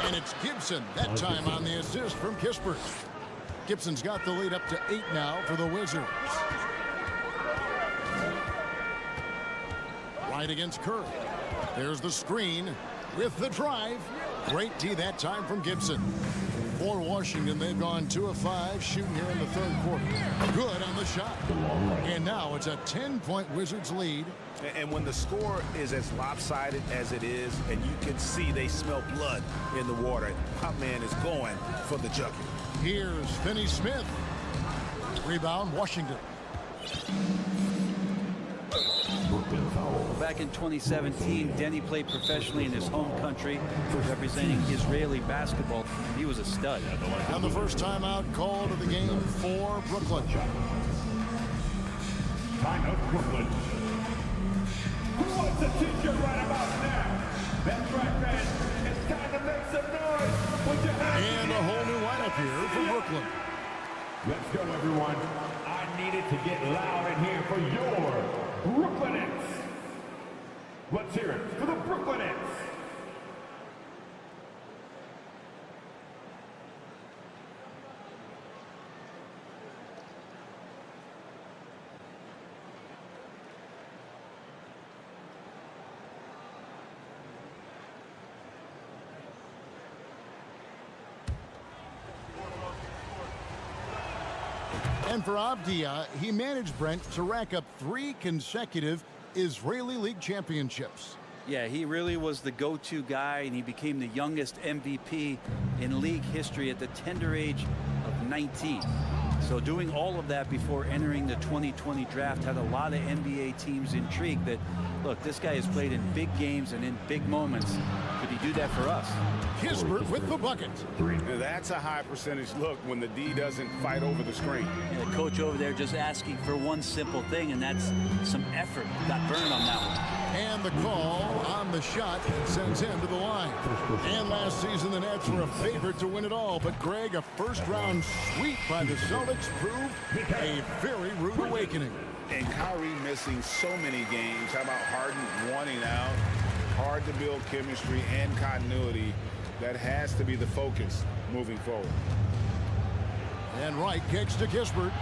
And it's Gibson, that time on the assist from Kispert. Gibson's got the lead up to 8 now for the Wizards. Right against Curry. There's the screen with the drive. Great D that time from Gibson. For Washington, they've gone 2 of 5 shooting here in the third quarter. Good on the shot. And now it's a 10-point Wizards lead. And when the score is as lopsided as it is, and you can see they smell blood in the water, my man is going for the jugular. Here's Finney Smith. Rebound, Washington. Back in 2017, Denny played professionally in his home country, representing Israeli basketball. He was a stud. And the first timeout called of the game for Brooklyn. Timeout, Brooklyn. Who wants a t-shirt right about now? That's right, fans. It's time to make some noise. Put your hands And a whole new lineup here for Brooklyn. Let's go, everyone. I needed to get loud in here for your Brooklyn Nets. Let's hear it for the Brooklyn Nets. And for Avdia, he managed Brent to rack up 3 consecutive Israeli League championships. Yeah, he really was the go-to guy, and he became the youngest MVP in league history at the tender age of 19. So doing all of that before entering the 2020 draft had a lot of NBA teams intrigued that, look, this guy has played in big games and in big moments. Could he do that for us? Kispert with the bucket. Now, that's a high percentage look when the D doesn't fight over the screen. And the coach over there just asking for one simple thing, and that's some effort. Got burned on that one. And the call on the shot sends him to the line. And last season, the Nets were a favorite to win it all. But, Greg, a first-round sweep by the Celtics proved a very rude awakening. And Kyrie missing so many games. How about Harden wanting out? Hard to build chemistry and continuity. That has to be the focus moving forward. And Wright kicks to Kispert.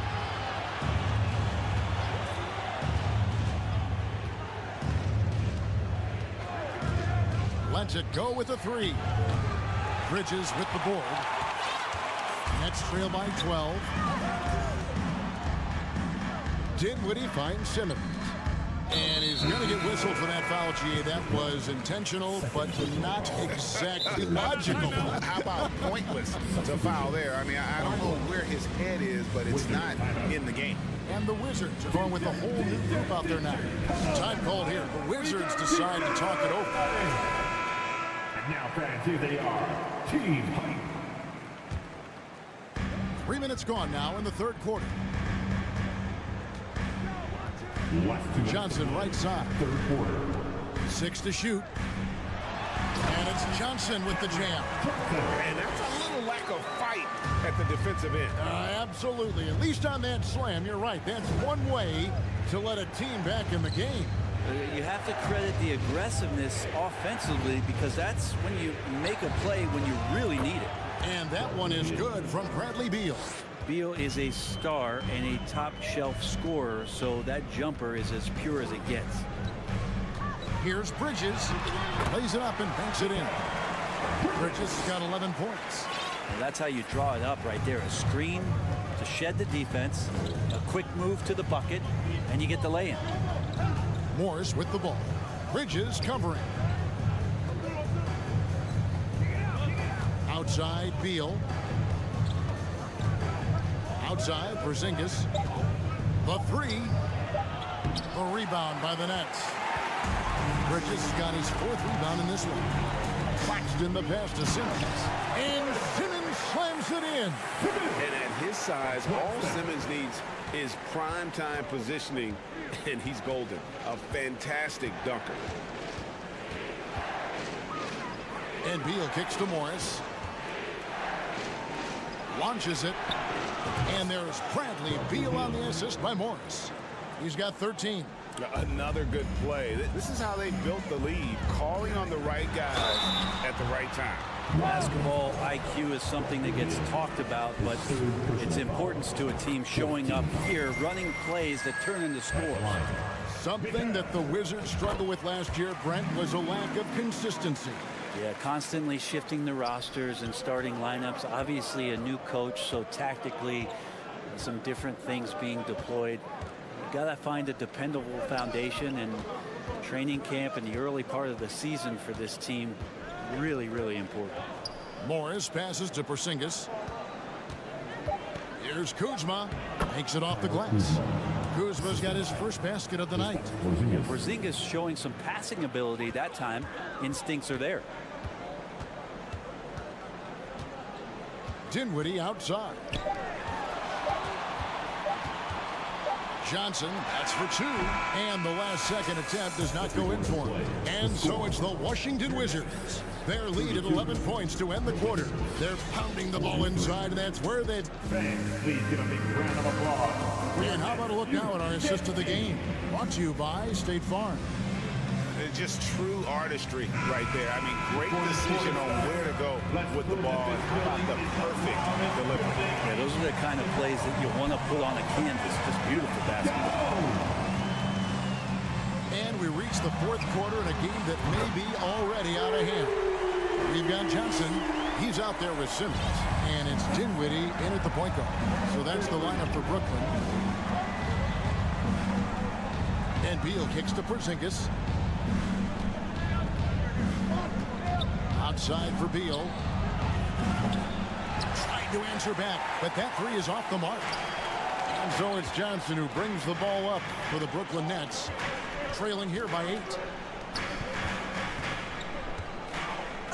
Lets it go with a 3. Bridges with the board. Nets trail by 12. Dinwiddie finds Simmons. And he's going to get whistled for that foul, GA. That was intentional, but not exactly logical. How about pointless to foul there? I mean, I don't know where his head is, but it's not in the game. And the Wizards are going with a whole new group out there now. Time called here. The Wizards decide to talk it over. And now, fans, here they are. Team Hype. 3 minutes gone now in the third quarter. Johnson right side. Third quarter. 6 to shoot. And it's Johnson with the jam. And that's a little lack of fight at the defensive end. Absolutely. At least on that slam, you're right. That's one way to let a team back in the game. You have to credit the aggressiveness offensively, because that's when you make a play when you really need it. And that one is good from Bradley Beal. Beal is a star and a top-shelf scorer, so that jumper is as pure as it gets. Here's Bridges. Lays it up and banks it in. Bridges has got 11 points. Well, that's how you draw it up right there. A screen to shed the defense, a quick move to the bucket, and you get the lay-in. Morris with the ball. Bridges covering. Outside, Beal. Outside, Porzingis. The 3. The rebound by the Nets. Bridges has got his 4th rebound in this one. Claxton the pass to Simmons. And Simmons slams it in. And at his size, all Simmons needs is prime-time positioning, and he's golden. A fantastic dunker. And Beal kicks to Morris. Launches it. And there's Bradley Beal on the assist by Morris. He's got 13. Another good play. This is how they built the lead, calling on the right guys at the right time. Basketball IQ is something that gets talked about, but its importance to a team showing up here, running plays that turn into scores. Something that the Wizards struggled with last year, Brent, was a lack of consistency. Yeah, constantly shifting the rosters and starting lineups. Obviously a new coach, so tactically some different things being deployed. You gotta find a dependable foundation, and training camp in the early part of the season for this team really, really important. Morris passes to Porzingis. Here's Kuzma. Makes it off the glass. Kuzma's got his first basket of the night. Porzingis showing some passing ability that time. Instincts are there. Dinwiddie outside. Johnson, that's for two. And the last second attempt does not go in for him. And so it's the Washington Wizards. Their lead at 11 points to end the quarter. They're pounding the ball inside, and that's where they... Fans, please give a big round of applause. And how about a look now at our assist of the game? Brought to you by State Farm. It's just true artistry right there. I mean, great decision on where to go with the ball. And how about the perfect delivery? Yeah, those are the kind of plays that you want to put on a canvas. Just beautiful basketball. And we reach the fourth quarter in a game that may be already out of hand. We've got Johnson. He's out there with Simmons. And it's Dinwiddie in at the point guard. So that's the lineup for Brooklyn. And Beal kicks to Porzingis. Outside for Beal. Trying to answer back, but that three is off the mark. And so it's Johnson who brings the ball up for the Brooklyn Nets, trailing here by 8.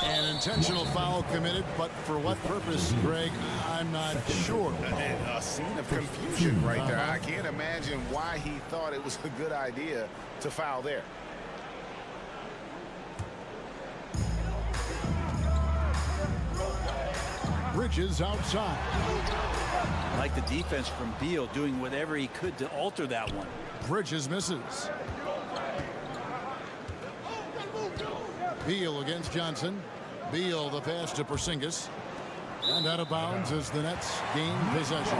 An intentional foul committed, but for what purpose, Greg, I'm not sure. A scene of confusion right there. I can't imagine why he thought it was a good idea to foul there. Bridges outside. I like the defense from Beal, doing whatever he could to alter that one. Bridges misses. Beal against Johnson. Beal the pass to Porzingis. And out of bounds as the Nets gain possession.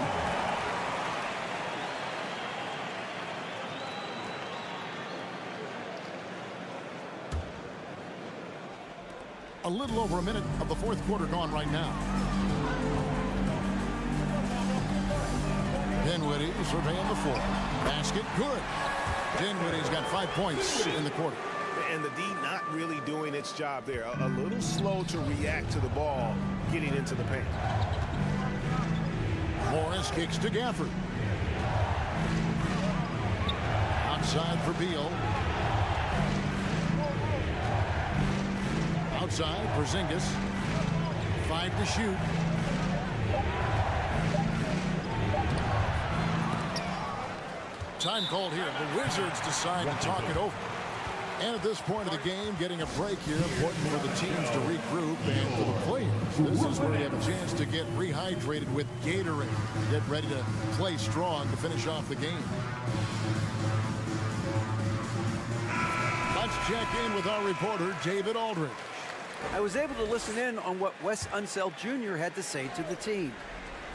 A little over a minute of the fourth quarter gone right now. Dinwiddie surveying the floor. Basket good. Dinwiddie's got 5 points in the quarter. And the D not really doing its job there. A little slow to react to the ball getting into the paint. Morris kicks to Gafford. Outside for Beal. Outside, Porzingis. 5 to shoot. Time called here. The Wizards decide to talk it over. And at this point of the game, getting a break here, important for the teams to regroup, and for the players, this is where you have a chance to get rehydrated with Gatorade. Get ready to play strong to finish off the game. Let's check in with our reporter, David Aldridge. I was able to listen in on what Wes Unseld Jr. had to say to the team.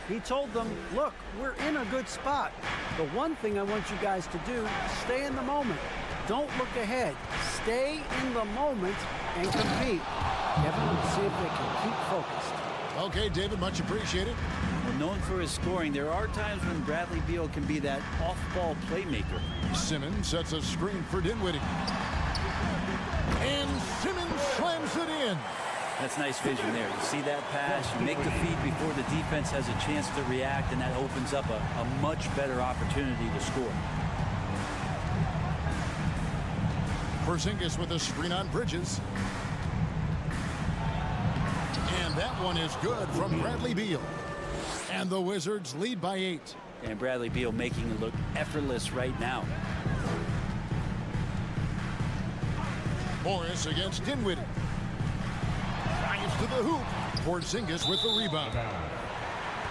He told them, look, we're in a good spot. The one thing I want you guys to do, stay in the moment. Don't look ahead. Stay in the moment and compete. Kevin, let's see if they can keep focused. Okay, David, much appreciated. Well, known for his scoring, there are times when Bradley Beal can be that off-ball playmaker. Simmons sets a screen for Dinwiddie. And Simmons slams it in. That's nice vision there. You see that pass, you make the feed before the defense has a chance to react, and that opens up a much better opportunity to score. Porzingis with a screen on Bridges. And that one is good from Bradley Beal. And the Wizards lead by 8. And Bradley Beal making it look effortless right now. Morris against Dinwiddie. the hoop. Porzingis with the rebound.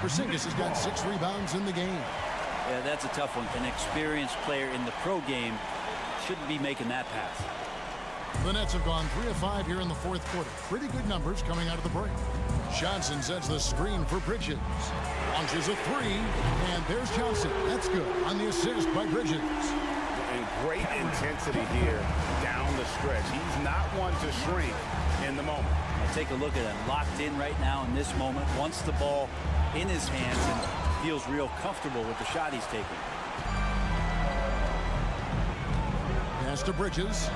Porzingis has got 6 rebounds in the game. Yeah, that's a tough one. An experienced player in the pro game shouldn't be making that pass. The Nets have gone 3 of 5 here in the fourth quarter. Pretty good numbers coming out of the break. Johnson sets the screen for Bridges. Launches a 3, and there's Johnson. That's good on the assist by Bridges. And great intensity here down the stretch. He's not one to shrink in the moment. Now take a look at him. Locked in right now in this moment. Wants the ball in his hands and feels real comfortable with the shot he's taking. Pass to Bridges.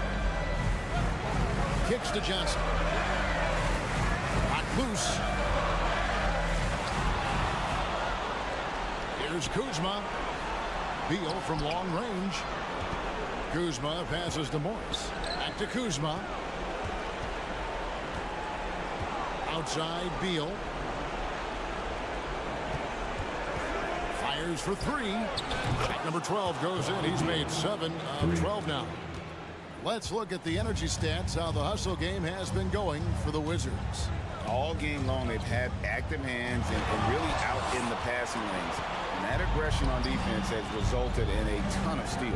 Kicks to Johnson. Not loose. Here's Kuzma. Beal from long range. Kuzma passes to Morris. Back to Kuzma. Outside Beal. Fires for 3. Shot number 12 goes in. He's made 7 of 12 now. Let's look at the energy stats, how the hustle game has been going for the Wizards. All game long, they've had active hands and really out in the passing lanes. And that aggression on defense has resulted in a ton of steals.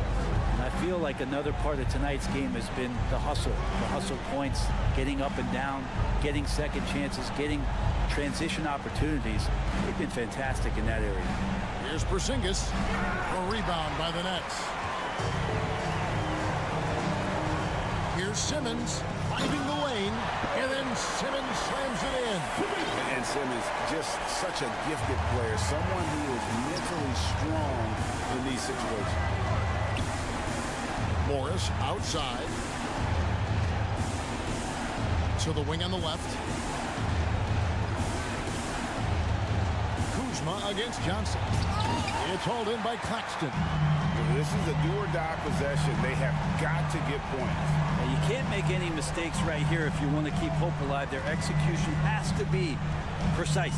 And I feel like another part of tonight's game has been the hustle. The hustle points, getting up and down, getting second chances, getting transition opportunities. They've been fantastic in that area. Here's Porzingis. A rebound by the Nets. Here's Simmons finding the lane, and then Simmons slams it in. And Simmons, just such a gifted player, someone who is mentally strong in these situations. Morris outside. To the wing on the left. Kuzma against Johnson. It's hauled in by Claxton. This is a do-or-die possession. They have got to get points. Now, you can't make any mistakes right here if you want to keep hope alive. Their execution has to be precise.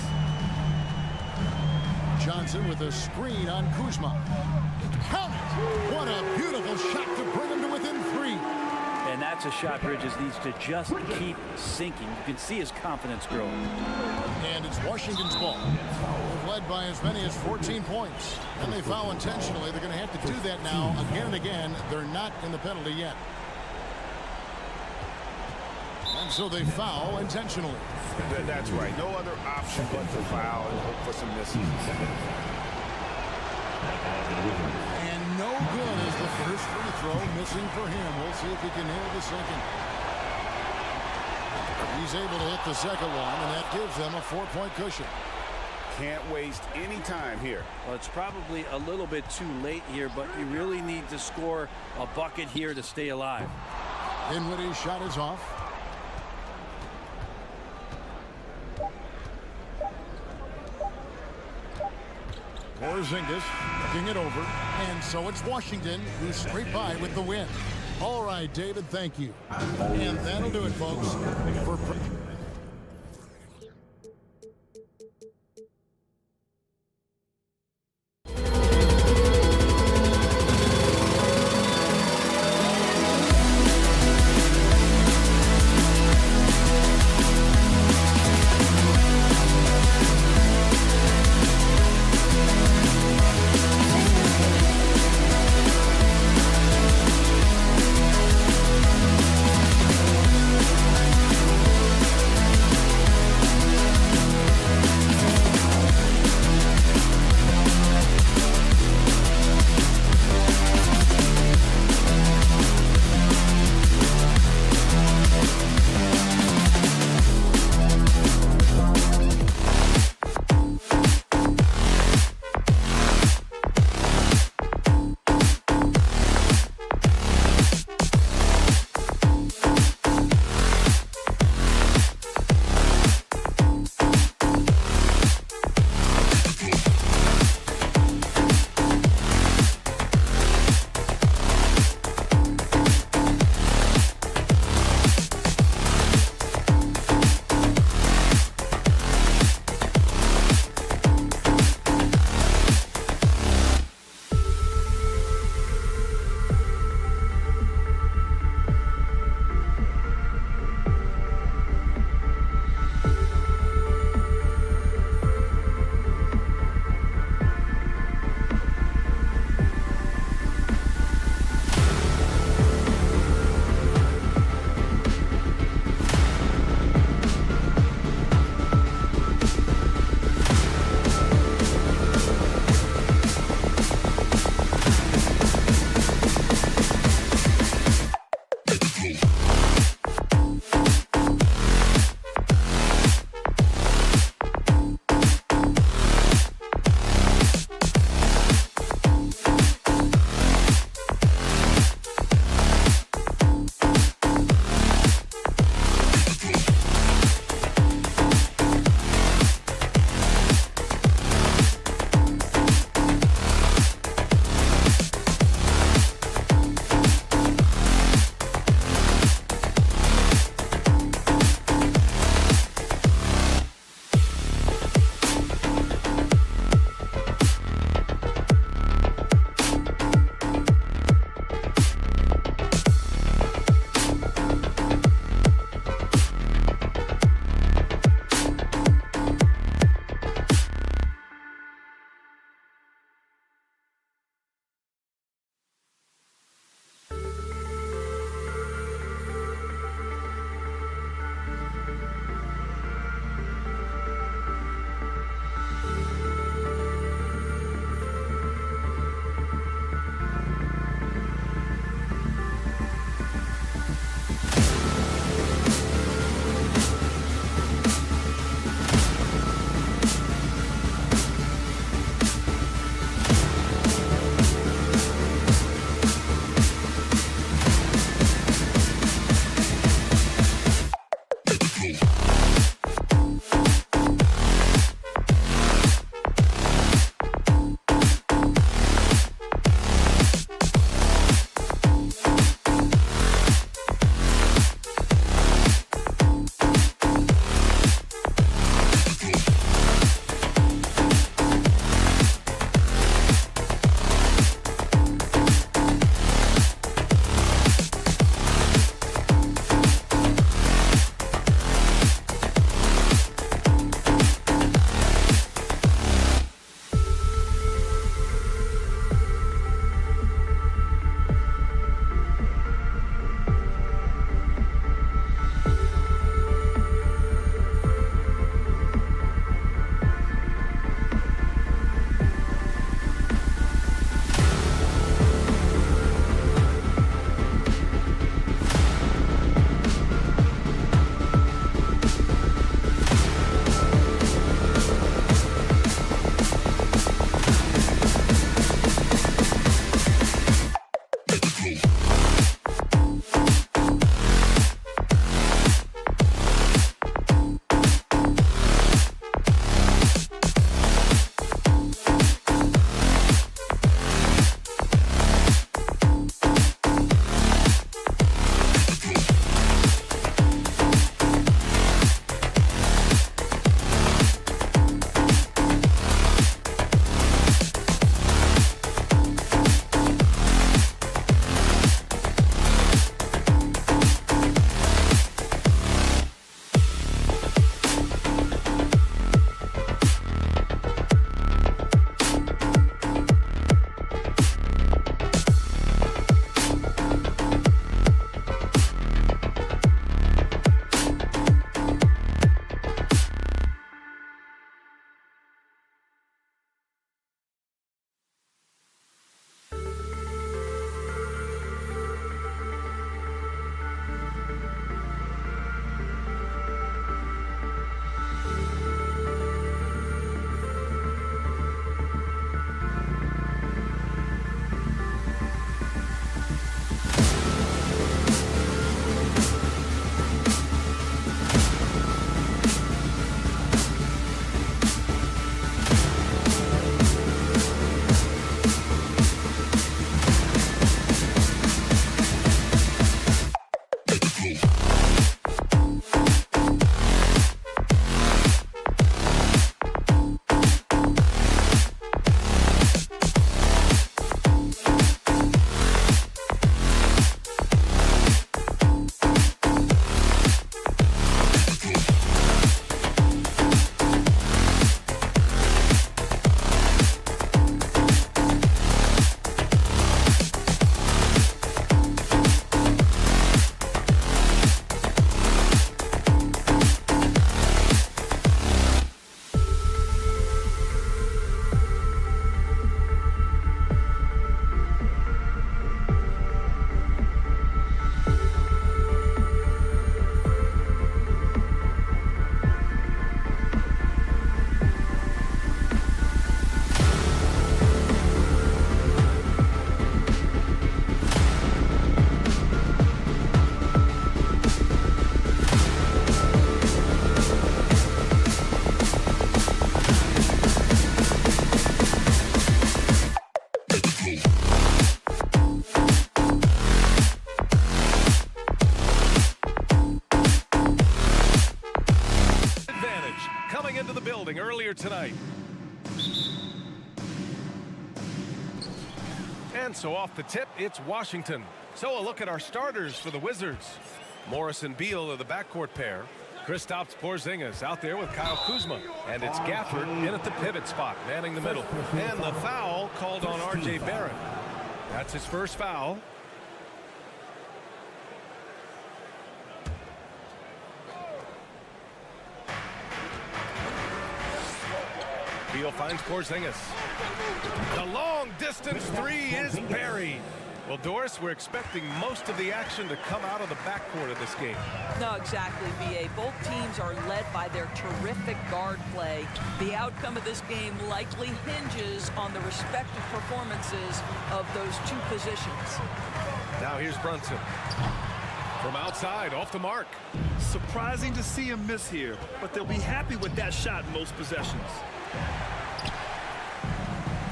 Johnson with a screen on Kuzma. Count it! What a beautiful shot to bring him to within 3. And that's a shot Bridges needs to just keep sinking. You can see his confidence grow. And it's Washington's ball. They've led by as many as 14 points. And they foul intentionally. They're going to have to do that now again and again. They're not in the penalty yet. And so they foul intentionally. That's right. No other option but to foul and hope for some misses. And no good is the first free throw missing for him. We'll see if he can nail the second. He's able to hit the second one, and that gives them a 4-point cushion. Can't waste any time here. Well, it's probably a little bit too late here, but you really need to score a bucket here to stay alive. Dinwiddie's shot is off. Porzingis looking it over, and so it's Washington who's straight by with the win. All right, David, thank you. And that'll do it, folks. For Advantage coming into the building earlier tonight. And so off the tip, it's Washington. So a look at our starters for the Wizards. Morris and Beal are the backcourt pair. Kristaps Porzingis out there with Kyle Kuzma. And it's Gafford in at the pivot spot, manning the middle. And the foul called on R.J. Barrett. That's his first foul. Beal finds Porzingis. The long distance three is buried. Well, Doris, we're expecting most of the action to come out of the backcourt of this game. No, exactly, B.A. Both teams are led by their terrific guard play. The outcome of this game likely hinges on the respective performances of those two positions. Now here's Brunson. From outside, off the mark. Surprising to see him miss here, but they'll be happy with that shot in most possessions.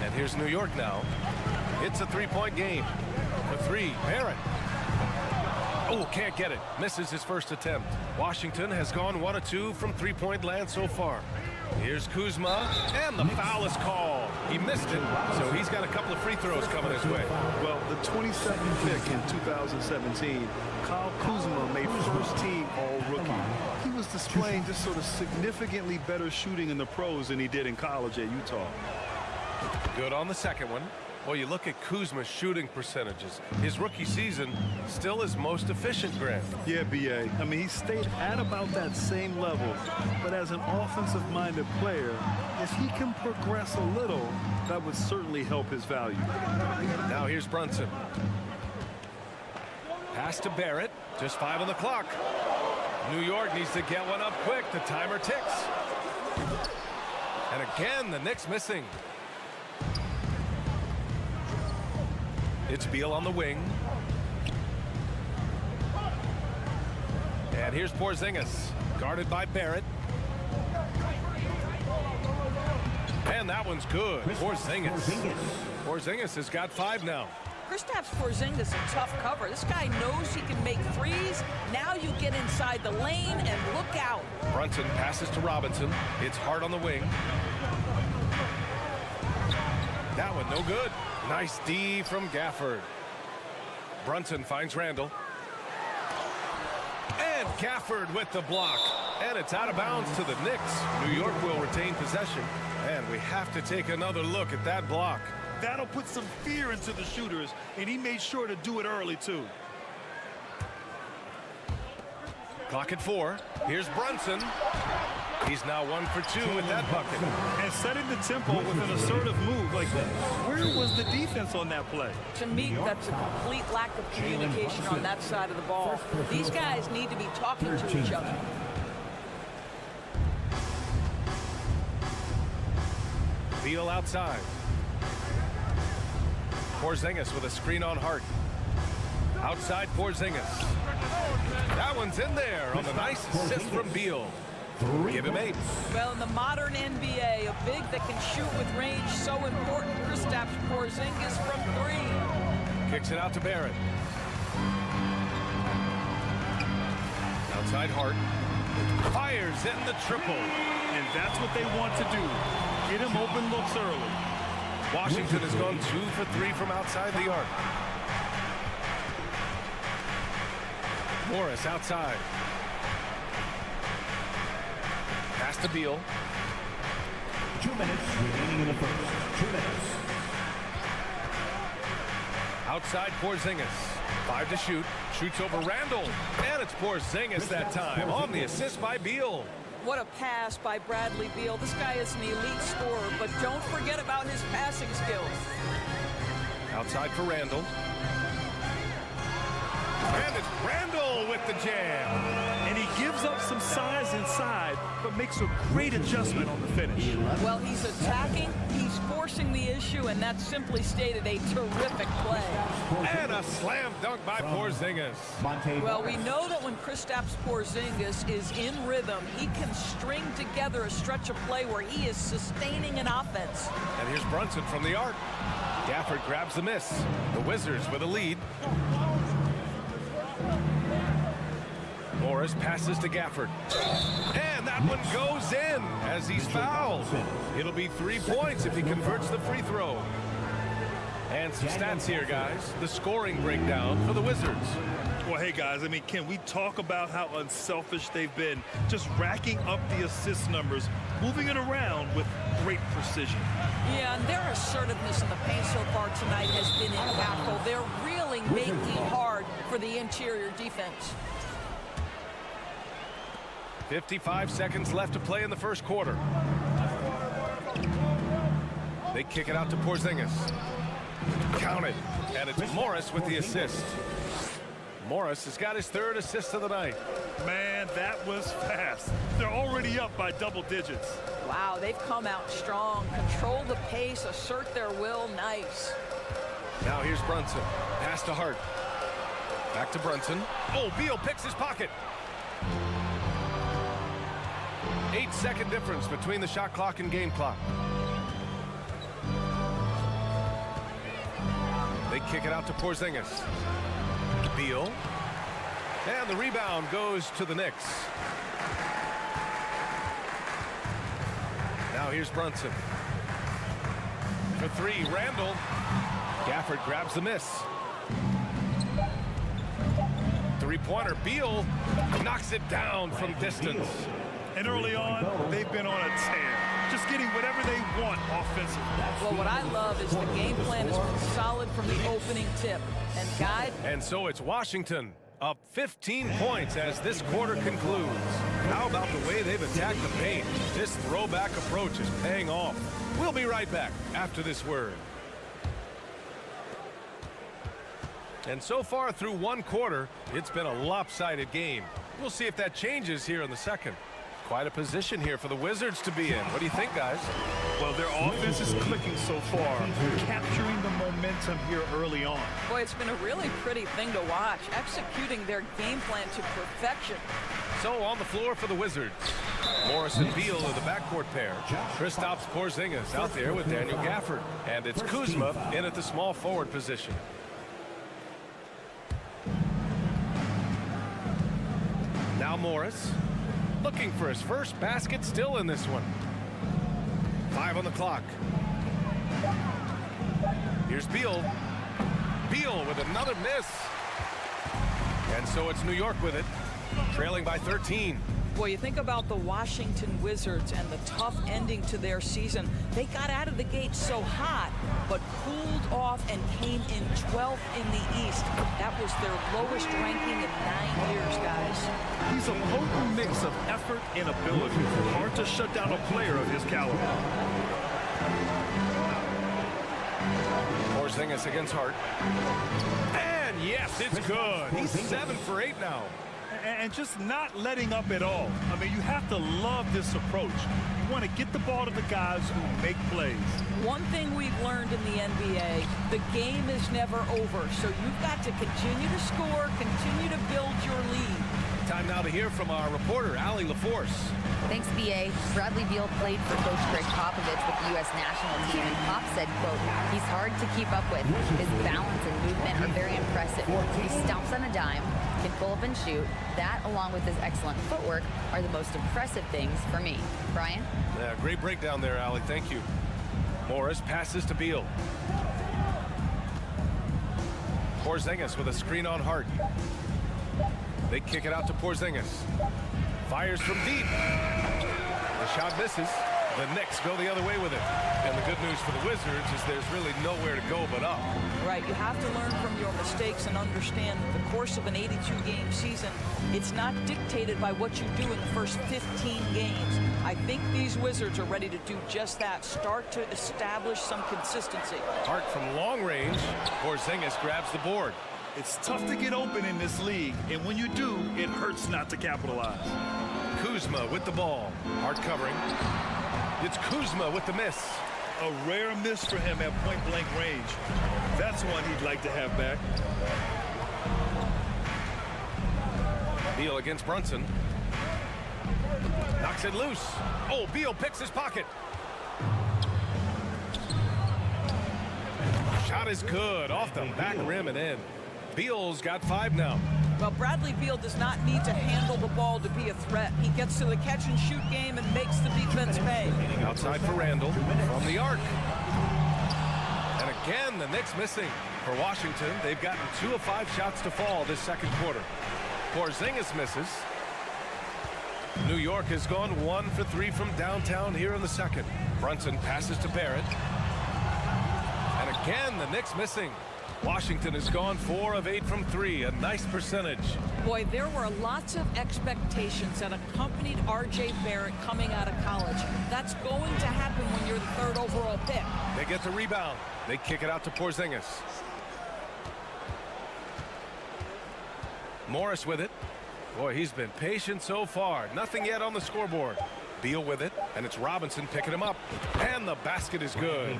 And here's New York now. It's a three-point game. For three, Barrett. Oh, can't get it. Misses his first attempt. Washington has gone 1 of 2 from three-point land so far. Here's Kuzma, and the foul is called. He missed it, so he's got a couple of free throws coming his way. Well, the 22nd pick in 2017, Kyle Kuzma made first-team All-Rookie. He was displaying just sort of significantly better shooting in the pros than he did in college at Utah. Good on the second one. Well, you look at Kuzma's shooting percentages. His rookie season still his most efficient, Grant. Yeah, B.A. I mean, he stayed at about that same level. But as an offensive-minded player, if he can progress a little, that would certainly help his value. Now here's Brunson. Pass to Barrett. Just 5 on the clock. New York needs to get one up quick. The timer ticks. And again, the Knicks missing. It's Beal on the wing. And here's Porzingis, guarded by Barrett. And that one's good. Porzingis has got 5 now. Kristaps Porzingis a tough cover. This guy knows he can make threes. Now you get inside the lane and look out. Brunson passes to Robinson. It's hard on the wing. That one no good. Nice D from Gafford. Brunson finds Randall. And Gafford with the block. And it's out of bounds to the Knicks. New York will retain possession. And we have to take another look at that block. That'll put some fear into the shooters, and he made sure to do it early, too. Clock at 4. Here's Brunson. He's now 1 for 2 with that bucket. And setting the tempo with an assertive move like that. Where was the defense on that play? To me, that's a complete lack of communication on that side of the ball. These guys need to be talking to each other. Beal outside. Porzingis with a screen on Hart. Outside Porzingis. That one's in there on the nice assist from Beal. Give him 8. Well, in the modern NBA, a big that can shoot with range so important. Kristaps Porzingis from 3. Kicks it out to Barrett. Outside Hart. Fires in the triple. And that's what they want to do. Get him open looks early. Washington has gone 2 for 3 from outside the arc. Morris outside. Pass to Beal. 2 minutes remaining in the first. 2 minutes. Outside Porzingis. 5 to shoot. Shoots over Randall. And it's Porzingis that time on the assist by Beal. What a pass by Bradley Beal. This guy is an elite scorer, but don't forget about his passing skills. Outside for Randall. And it's Randall with the jam. And he gives up some size inside, but makes a great adjustment on the finish. Well, he's attacking, he's forcing the issue, and that's simply stated a terrific play. And a slam dunk by Porzingis. Well, we know that when Kristaps Porzingis is in rhythm, he can string together a stretch of play where he is sustaining an offense. And here's Brunson from the arc. Gafford grabs the miss. The Wizards with a lead. Morris passes to Gafford. And that one goes in as he's fouled. It'll be 3 points if he converts the free throw. And some stats here, guys. The scoring breakdown for the Wizards. Well, hey, guys, I mean, can we talk about how unselfish they've been? Just racking up the assist numbers, moving it around with great precision. Yeah, and their assertiveness in the paint so far tonight has been impactful. They're really making it hard for the interior defense. 55 seconds left to play in the first quarter. They kick it out to Porzingis. Count it. And it's Morris with the assist. Morris has got his 3rd assist of the night. Man, that was fast. They're already up by double digits. Wow, they've come out strong. Control the pace, assert their will. Nice. Now here's Brunson. Pass to Hart. Back to Brunson. Oh, Beal picks his pocket. 8-second difference between the shot clock and game clock. They kick it out to Porzingis. Beal. And the rebound goes to the Knicks. Now here's Brunson. For 3, Randall. Gafford grabs the miss. 3-pointer. Beal knocks it down from distance. And early on, they've been on a tear, just getting whatever they want offensively. Well, what I love is the game plan has been solid from the opening tip. And guide. And so it's Washington up 15 points as this quarter concludes. How about the way they've attacked the paint? This throwback approach is paying off. We'll be right back after this word. And so far through 1 quarter, it's been a lopsided game. We'll see if that changes here in the second. Quite a position here for the Wizards to be in. What do you think, guys? Well, their offense is clicking so far, capturing the momentum here early on. Boy, it's been a really pretty thing to watch, executing their game plan to perfection. So on the floor for the Wizards, Morris and Beal are the backcourt pair. Kristaps Porzingis out there with Daniel Gafford. And it's Kuzma in at the small forward position. Now Morris. Looking for his first basket, still in this one. 5 on the clock. Here's Beal. Beal with another miss. And so it's New York with it, trailing by 13. Boy, you think about the Washington Wizards and the tough ending to their season. They got out of the gate so hot, but cooled off and came in 12th in the East. That was their lowest ranking in 9 years, guys. He's a potent mix of effort and ability. Hard to shut down a player of his caliber. Porzingis against Hart. And yes, it's good. He's 7 for 8 now. And just not letting up at all. I mean, you have to love this approach. You want to get the ball to the guys who make plays. One thing we've learned in the NBA, the game is never over. So you've got to continue to score, continue to build your lead. Time now to hear from our reporter, Allie LaForce. Thanks, B.A. Bradley Beal played for Coach Greg Popovich with the U.S. national team, and Pop said, quote, he's hard to keep up with. His balance and movement are very impressive. He stomps on a dime, can pull up and shoot. That, along with his excellent footwork, are the most impressive things for me. Brian? Yeah, great breakdown there, Allie. Thank you. Morris passes to Beal. Porzingis with a screen on Hart. They kick it out to Porzingis. Fires from deep. The shot misses. The Knicks go the other way with it. And the good news for the Wizards is there's really nowhere to go but up. Right, you have to learn from your mistakes and understand the course of an 82-game season. It's not dictated by what you do in the first 15 games. I think these Wizards are ready to do just that. Start to establish some consistency. Hart from long range. Porzingis grabs the board. It's tough to get open in this league, and when you do, it hurts not to capitalize. Kuzma with the ball. Hart covering. It's Kuzma with the miss. A rare miss for him at point-blank range. That's one he'd like to have back. Beal against Brunson. Knocks it loose. Oh, Beal picks his pocket. Shot is good. Off the back rim and in. Beal's got 5 now. Well, Bradley Beal does not need to handle the ball to be a threat. He gets to the catch-and-shoot game and makes the defense pay. Outside for Randall from the arc. And again, the Knicks missing. For Washington, they've gotten 2 of 5 shots to fall this second quarter. Porzingis misses. New York has gone 1 for 3 from downtown here in the second. Brunson passes to Barrett. And again, the Knicks missing. Washington has gone 4 of 8 from 3, a nice percentage. Boy, there were lots of expectations that accompanied R.J. Barrett coming out of college. That's going to happen when you're the 3rd overall pick. They get the rebound. They kick it out to Porzingis. Morris with it. Boy, he's been patient so far. Nothing yet on the scoreboard. Beal with it, and it's Robinson picking him up. And the basket is good.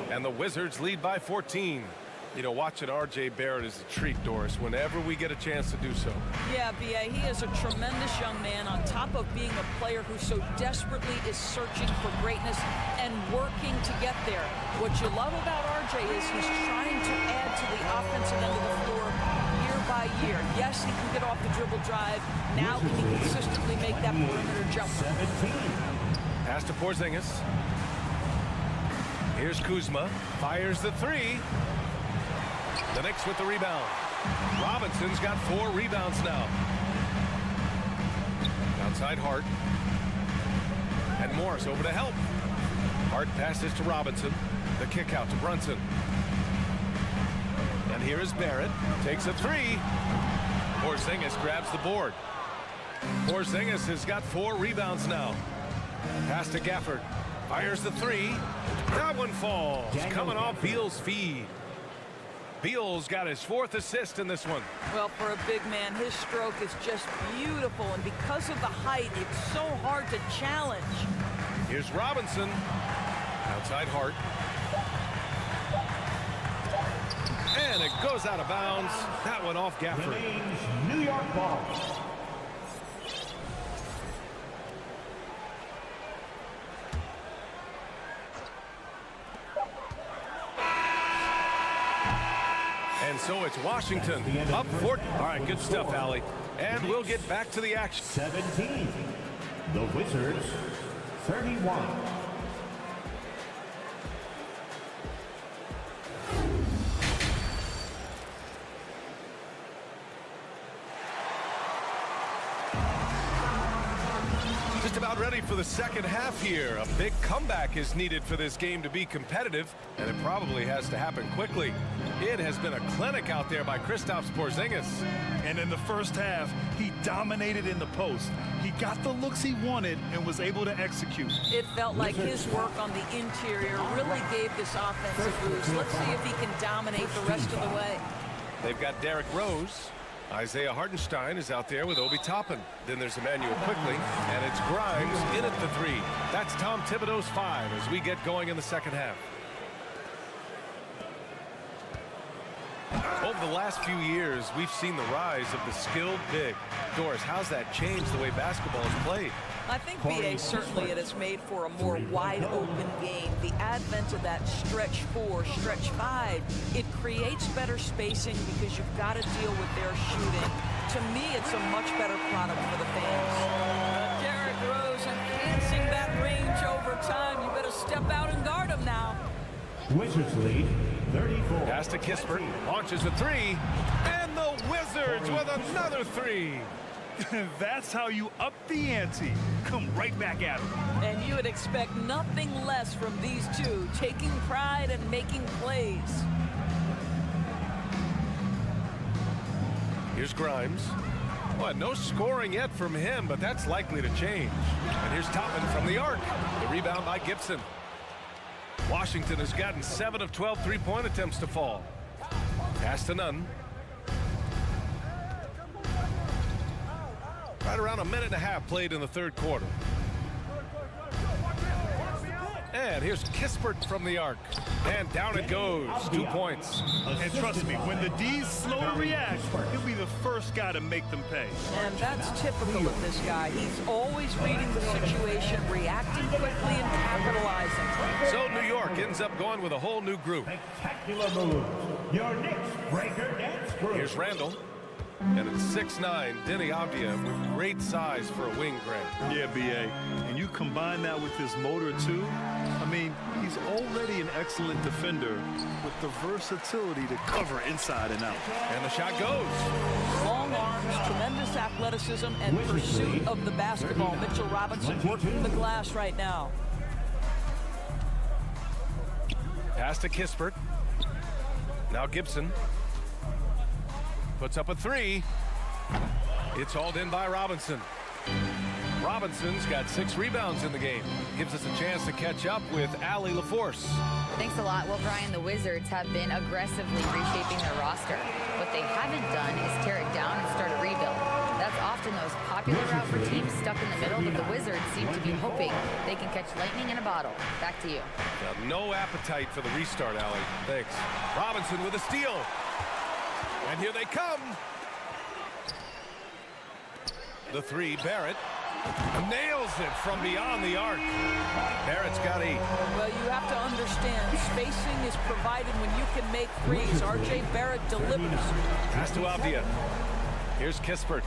And the Wizards lead by 14. You know, watching R.J. Barrett is a treat, Doris, whenever we get a chance to do so. Yeah, B.A., he is a tremendous young man on top of being a player who so desperately is searching for greatness and working to get there. What you love about R.J. is he's trying to add to the offensive end of the floor year by year. Yes, he can get off the dribble drive. Now can he consistently make that perimeter jump? Pass to Porzingis. Here's Kuzma. Fires the 3. The Knicks with the rebound. Robinson's got 4 rebounds now. Outside Hart. And Morris over to help. Hart passes to Robinson. The kick out to Brunson. And here is Barrett. Takes a 3. Porzingis grabs the board. Porzingis has got 4 rebounds now. Pass to Gafford. Fires the 3. That one falls. Coming off Beal's feed. Beal's got his 4th assist in this one. Well, for a big man, his stroke is just beautiful, and because of the height, it's so hard to challenge. Here's Robinson. Outside Hart. And it goes out of bounds. That one off Gafford. New York ball. And so it's Washington up 4. All right, good stuff, Allie. And we'll get back to the action. 17. The Wizards, 31. Just about ready for the second half here. A big comeback is needed for this game to be competitive, and it probably has to happen quickly. It has been a clinic out there by Kristaps Porzingis. And in the first half, he dominated in the post. He got the looks he wanted and was able to execute. It felt like his work on the interior really gave this offense a boost. Let's see if he can dominate the rest of the way. They've got Derrick Rose. Isaiah Hartenstein is out there with Obi Toppin. Then there's Emmanuel Quickly, and it's Grimes in at the 3. That's Tom Thibodeau's 5 as we get going in the second half. Over the last few years, we've seen the rise of the skilled big. Doris, how's that changed the way basketball is played? I think, B.A., certainly it has made for a more wide-open game. The advent of that stretch 4, stretch 5, it creates better spacing because you've got to deal with their shooting. To me, it's a much better product for the fans. Derrick Rose enhancing that range over time. You better step out and guard him now. Wizards lead, 34. Pass to Kispert, launches a 3, and the Wizards with another 3. That's how you up the ante. Come right back at him. And you would expect nothing less from these two, taking pride and making plays. Here's Grimes. Well, no scoring yet from him, but that's likely to change. And here's Toppin from the arc. The rebound by Gibson. Washington has gotten 7 of 12 3-point attempts to fall. Pass to Nunn. Right around a minute and a half played in the third quarter. And here's Kispert from the arc. And down it goes. 2 points. And trust me, when the D's slow to react, he'll be the first guy to make them pay. And that's typical of this guy. He's always reading the situation, reacting quickly and capitalizing. So New York ends up going with a whole new group. Spectacular move. Your Knicks breaker dance group. Here's Randall. And it's 6'9", Denny Avdia with great size for a wing, Greg. Yeah, B.A. And you combine that with his motor, too. I mean, he's already an excellent defender with the versatility to cover inside and out. And the shot goes. Long arms, tremendous athleticism, and pursuit of the basketball. Mitchell Robinson working the glass right now. Pass to Kispert. Now Gibson. Puts up a 3. It's hauled in by Robinson. Robinson's got 6 rebounds in the game. Gives us a chance to catch up with Allie LaForce. Thanks a lot. Well, Brian, the Wizards have been aggressively reshaping their roster. What they haven't done is tear it down and start a rebuild. That's often the most popular route for teams stuck in the middle, but the Wizards seem to be hoping they can catch lightning in a bottle. Back to you. Got no appetite for the restart, Allie. Thanks. Robinson with a steal. And here they come. The 3, Barrett. Nails it from beyond the arc. Barrett's got 8. Well, you have to understand, spacing is provided when you can make threes. R.J. Barrett delivers. Pass to Avdia. Here's Kispert.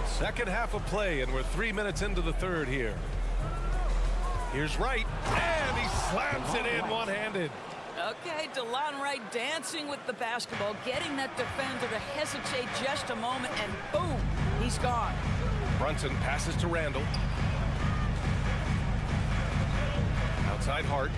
Second half of play, and we're 3 minutes into the third here. Here's Wright, and he slams it in one-handed. Okay, DeLon Wright dancing with the basketball, getting that defender to hesitate just a moment, and boom, he's gone. Brunson passes to Randall. Outside Hart.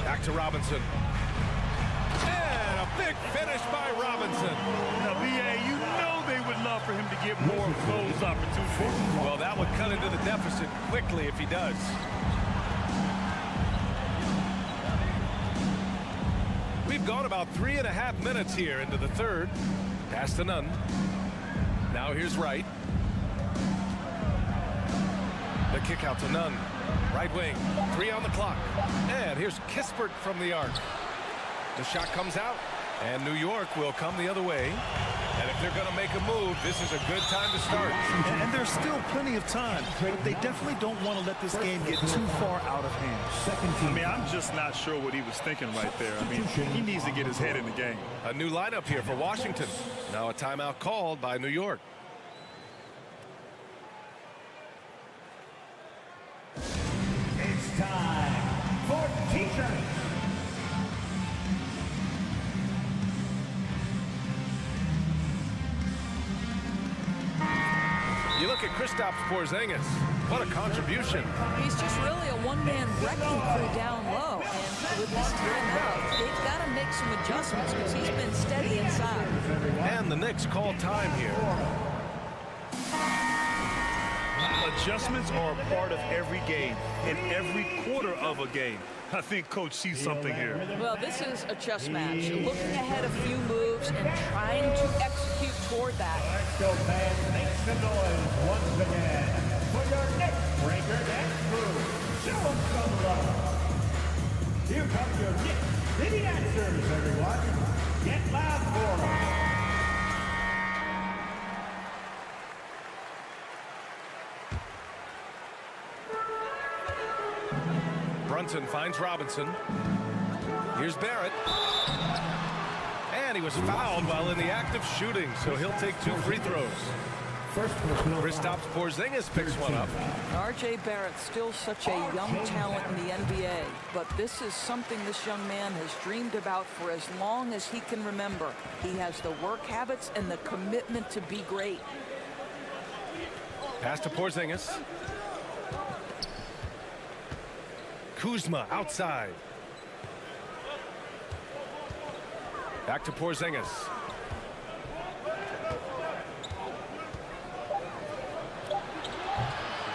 Back to Robinson. And a big finish by Robinson. Now, B.A., you know they would love for him to get more of those opportunities. Well, that would cut into the deficit quickly if he does. We've gone about 3.5 minutes here into the third. Pass to Nunn. Now here's Wright. The kick out to Nunn. Right wing. 3 on the clock. And here's Kispert from the arc. The shot comes out. And New York will come the other way. And if they're going to make a move, this is a good time to start. And there's still plenty of time, but they definitely don't want to let this game get too far out of hand. I mean, I'm just not sure what he was thinking right there. I mean, he needs to get his head in the game. A new lineup here for Washington. Now a timeout called by New York. It's time for T-shirts. You look at Kristaps Porzingis. What a contribution. He's just really a one-man wrecking crew down low. And with this timeout, they've got to make some adjustments because he's been steady inside. And the Knicks call time here. Adjustments are a part of every game and every quarter of a game. I think Coach sees something here. Well, this is a chess match. Looking ahead a few moves and trying to execute toward that. Let's go, fans. Make some noise once again for your Knicks breaker dance crew. Show them some love. Here come your Knicks City dancers, everyone. Get loud for them. Brunson finds Robinson. Here's Barrett. And he was fouled while in the act of shooting, so he'll take 2 free throws. Kristaps Porzingis picks one up. R.J. Barrett, still such a young talent in the NBA, but this is something this young man has dreamed about for as long as he can remember. He has the work habits and the commitment to be great. Pass to Porzingis. Kuzma outside. Back to Porzingis.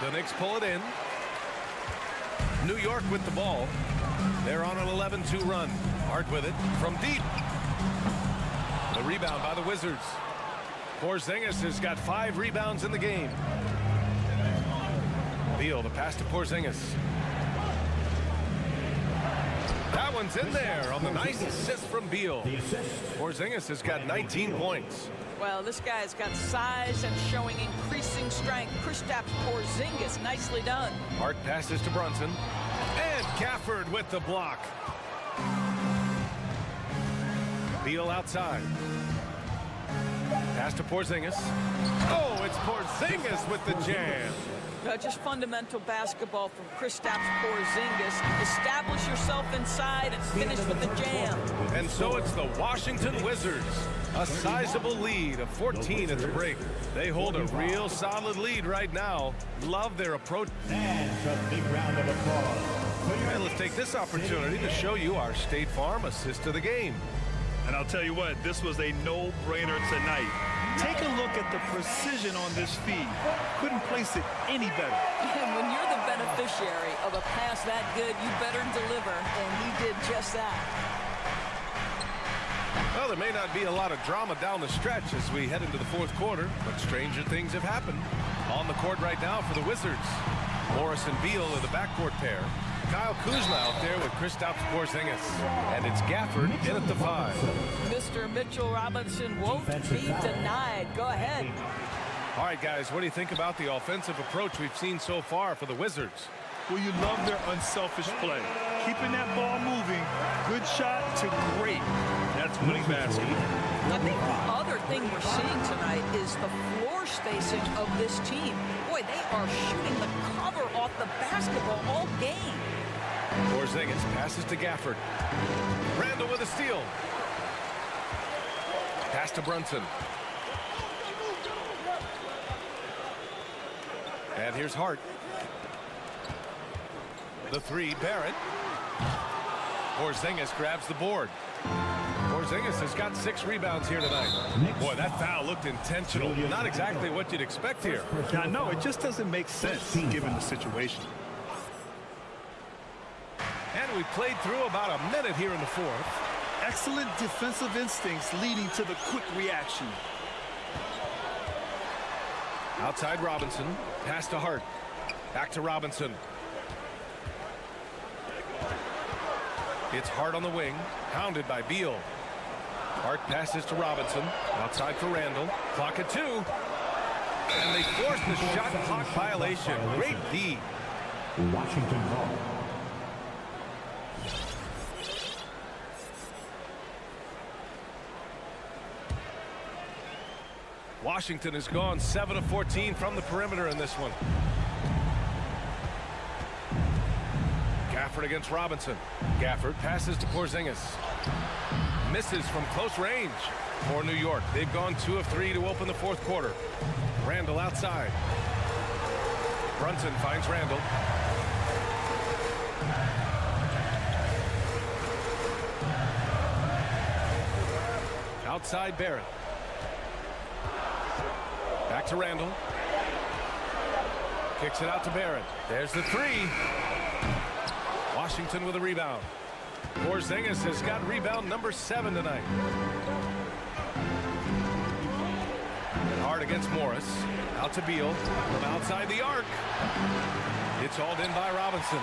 The Knicks pull it in. New York with the ball. They're on an 11-2 run. Hart with it from deep. The rebound by the Wizards. Porzingis has got 5 rebounds in the game. Beal, the pass to Porzingis. That one's in there on the nice assist from Beal. Porzingis has got 19 points. Well, this guy's got size and showing increasing strength. Kristaps Porzingis, nicely done. Hart passes to Brunson. And Gafford with the block. Beal outside. Pass to Porzingis. Oh, it's Porzingis with the jam. Just fundamental basketball from Kristaps Porzingis. Establish yourself inside and finish with the jam. And so it's the Washington Wizards. A sizable lead of 14 at the break. They hold a real solid lead right now. Love their approach. And a big round of applause. And let's take this opportunity to show you our State Farm assist of the game. And I'll tell you what, this was a no-brainer tonight. Take a look at the precision on this feed. Couldn't place it any better. And when you're the beneficiary of a pass that good, you better deliver, and he did just that. Well, there may not be a lot of drama down the stretch as we head into the fourth quarter, but stranger things have happened. On the court right now for the Wizards, Morris and Beal are the backcourt pair. Kyle Kuzma out there with Kristaps Porzingis. And it's Gafford in at the 5. Mr. Mitchell Robinson won't be denied. Go ahead. All right, guys, what do you think about the offensive approach we've seen so far for the Wizards? Well, you love their unselfish play. Keeping that ball moving, good shot to great. That's winning basketball. I think the other thing we're seeing tonight is the floor spacing of this team. Boy, they are shooting the cover off the basketball all game. Porzingis passes to Gafford. Randall with a steal. Pass to Brunson. And here's Hart. The 3, Barrett. Porzingis grabs the board. Porzingis has got 6 rebounds here tonight. Boy, that foul looked intentional. Not exactly what you'd expect here. I know, it just doesn't make sense given the situation. And we played through about a minute here in the fourth. Excellent defensive instincts leading to the quick reaction. Outside Robinson. Pass to Hart. Back to Robinson. It's Hart on the wing. Pounded by Beal. Hart passes to Robinson. Outside for Randall. Clock at 2. And they force the shot clock violation. Great D. Washington ball. Washington has gone 7 of 14 from the perimeter in this one. Gafford against Robinson. Gafford passes to Porzingis. Misses from close range for New York. They've gone 2 of 3 to open the fourth quarter. Randall outside. Brunson finds Randall. Outside Barrett. Back to Randall. Kicks it out to Barrett. There's the 3. Washington with a rebound. Porzingis has got rebound number 7 tonight. Hart against Morris. Out to Beal. From outside the arc. It's hauled in by Robinson.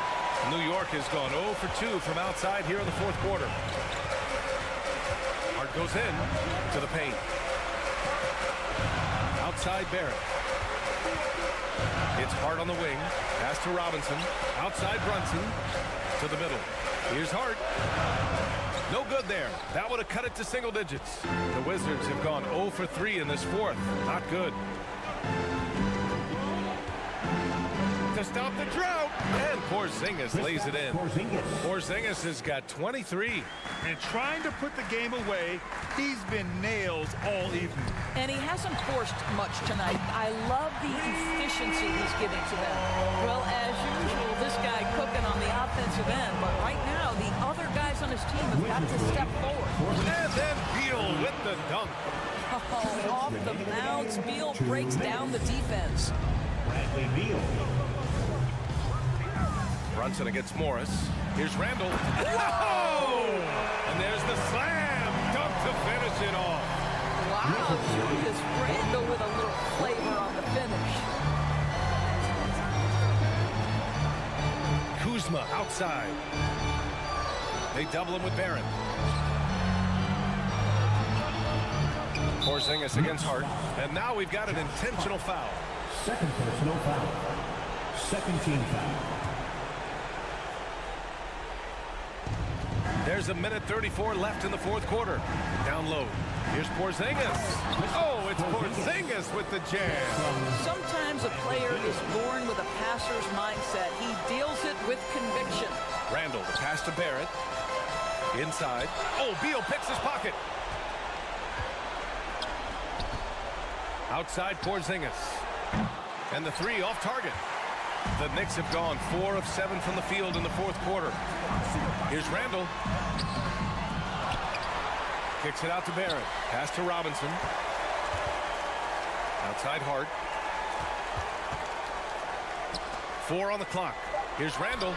New York has gone 0 for 2 from outside here in the fourth quarter. Hart goes in to the paint. Outside Barrett. It's Hart on the wing. Pass to Robinson. Outside Brunson. To the middle. Here's Hart. No good there. That would have cut it to single digits. The Wizards have gone 0 for 3 in this fourth. Not good. To stop the drought. And Porzingis lays it in. Porzingis has got 23. And trying to put the game away, he's been nails all evening. And he hasn't forced much tonight. I love the efficiency he's giving to them. Well, as usual, this guy cooking on the offensive end. But right now, the other guys on his team have got to step forward. And then Beal with the dunk. Oh, off the bounce, Beal breaks down the defense. Bradley Beal. Brunson against Morris. Here's Randall. Whoa! And there's the slam dunk to finish it off. Wow, Julius Randall with a little flavor on the finish. inside. They double him with Barrett. Porzingis against Hart. And now we've got an intentional foul. Second personal foul. Second team foul. There's a minute 34 left in the fourth quarter. Down low. Here's Porzingis. Oh, it's Porzingis with the jam. Sometimes a player is born with a passer's mindset. He deals it with conviction. Randall, the pass to Barrett. Inside. Oh, Beal picks his pocket. Outside Porzingis. And the three off target. The Knicks have gone 4 of 7 from the field in the fourth quarter. Here's Randall. Kicks it out to Barrett. Pass to Robinson. Outside Hart. 4 on the clock. Here's Randall.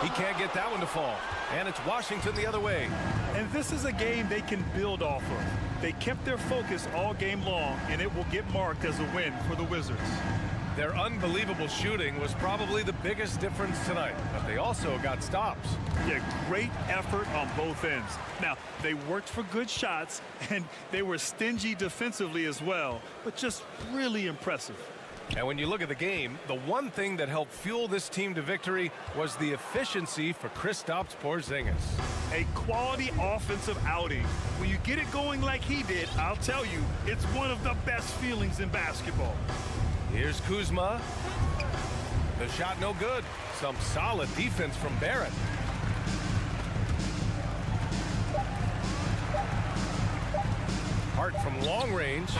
He can't get that one to fall. And it's Washington the other way. And this is a game they can build off of. They kept their focus all game long, and it will get marked as a win for the Wizards. Their unbelievable shooting was probably the biggest difference tonight, but they also got stops. Yeah, great effort on both ends. Now, they worked for good shots, and they were stingy defensively as well, but just really impressive. And when you look at the game, the one thing that helped fuel this team to victory was the efficiency for Kristaps Porzingis. A quality offensive outing. When you get it going like he did, I'll tell you, it's one of the best feelings in basketball. Here's Kuzma. The shot no good. Some solid defense from Barrett. Hart from long range.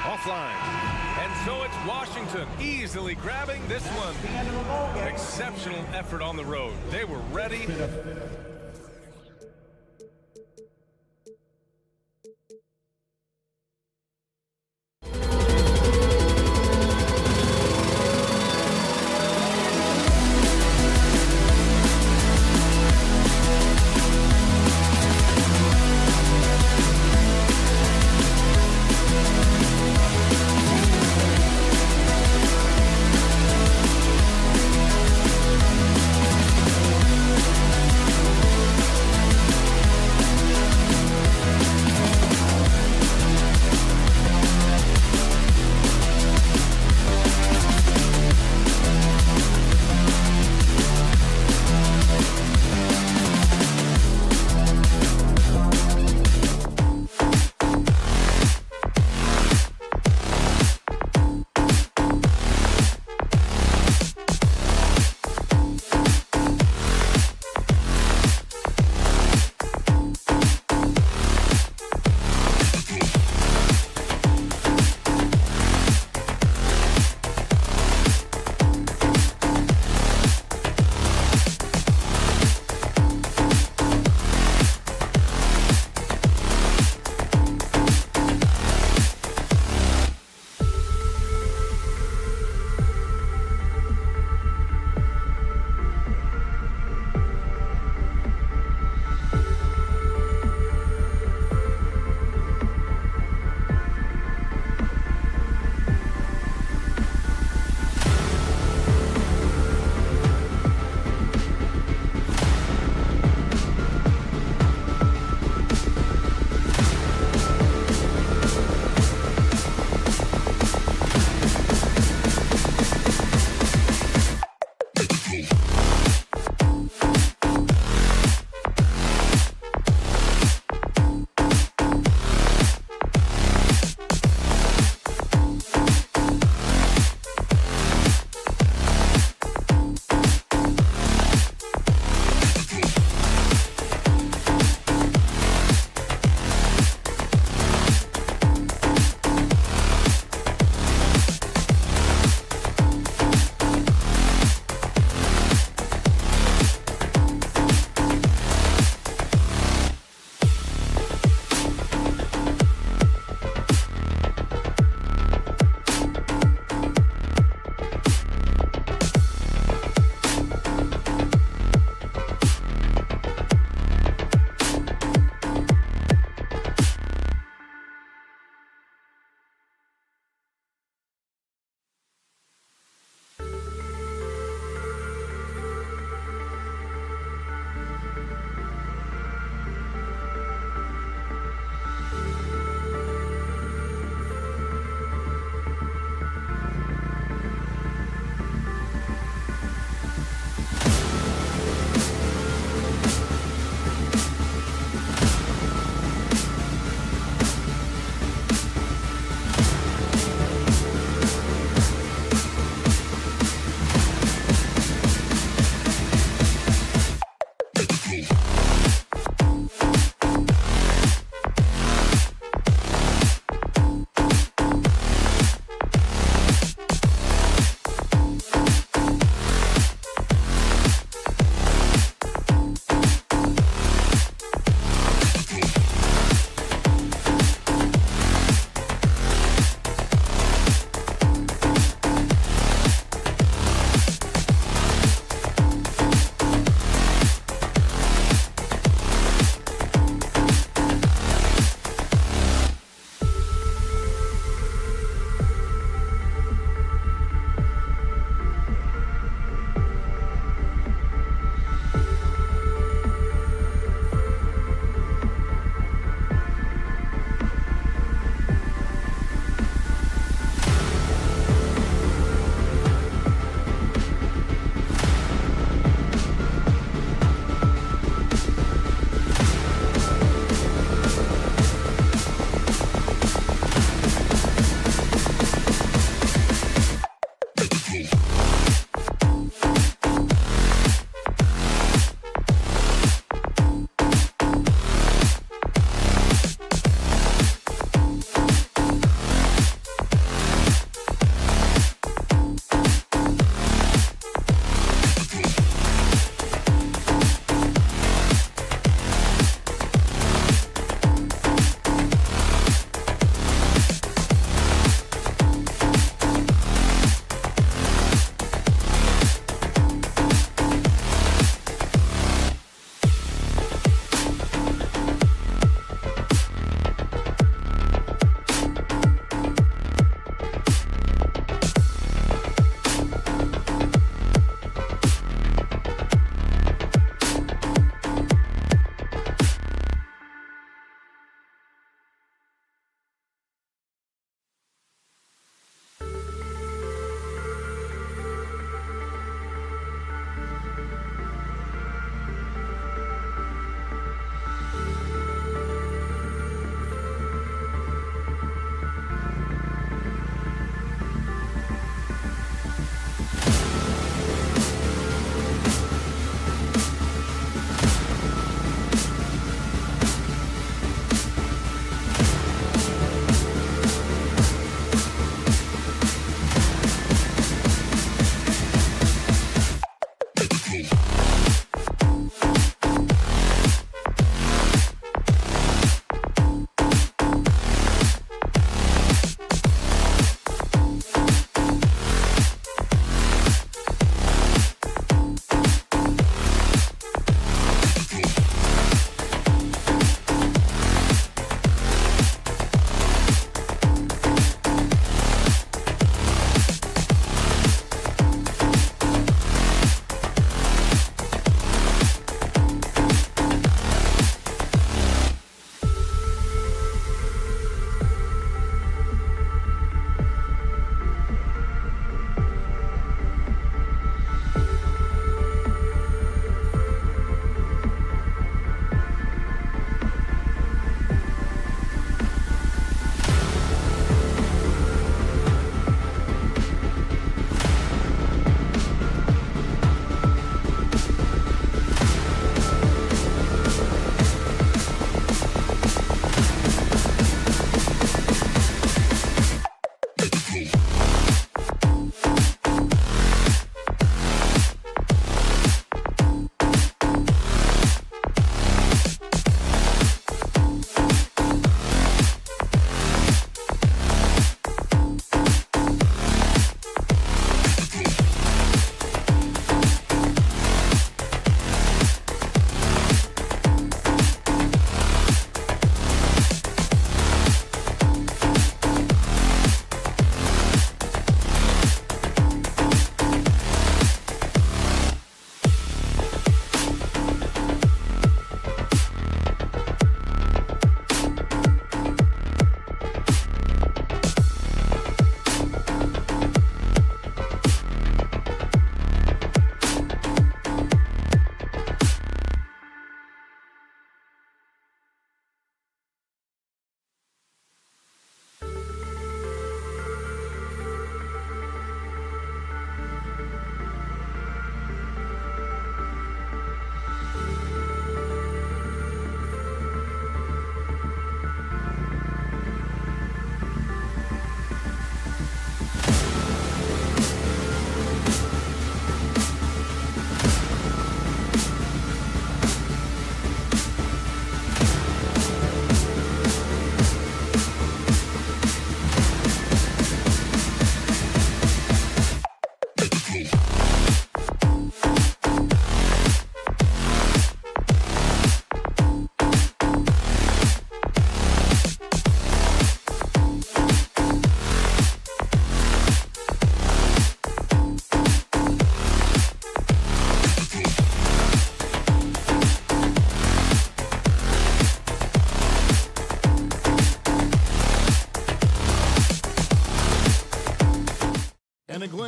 Offline. And so it's Washington easily grabbing this one. Exceptional effort on the road. They were ready.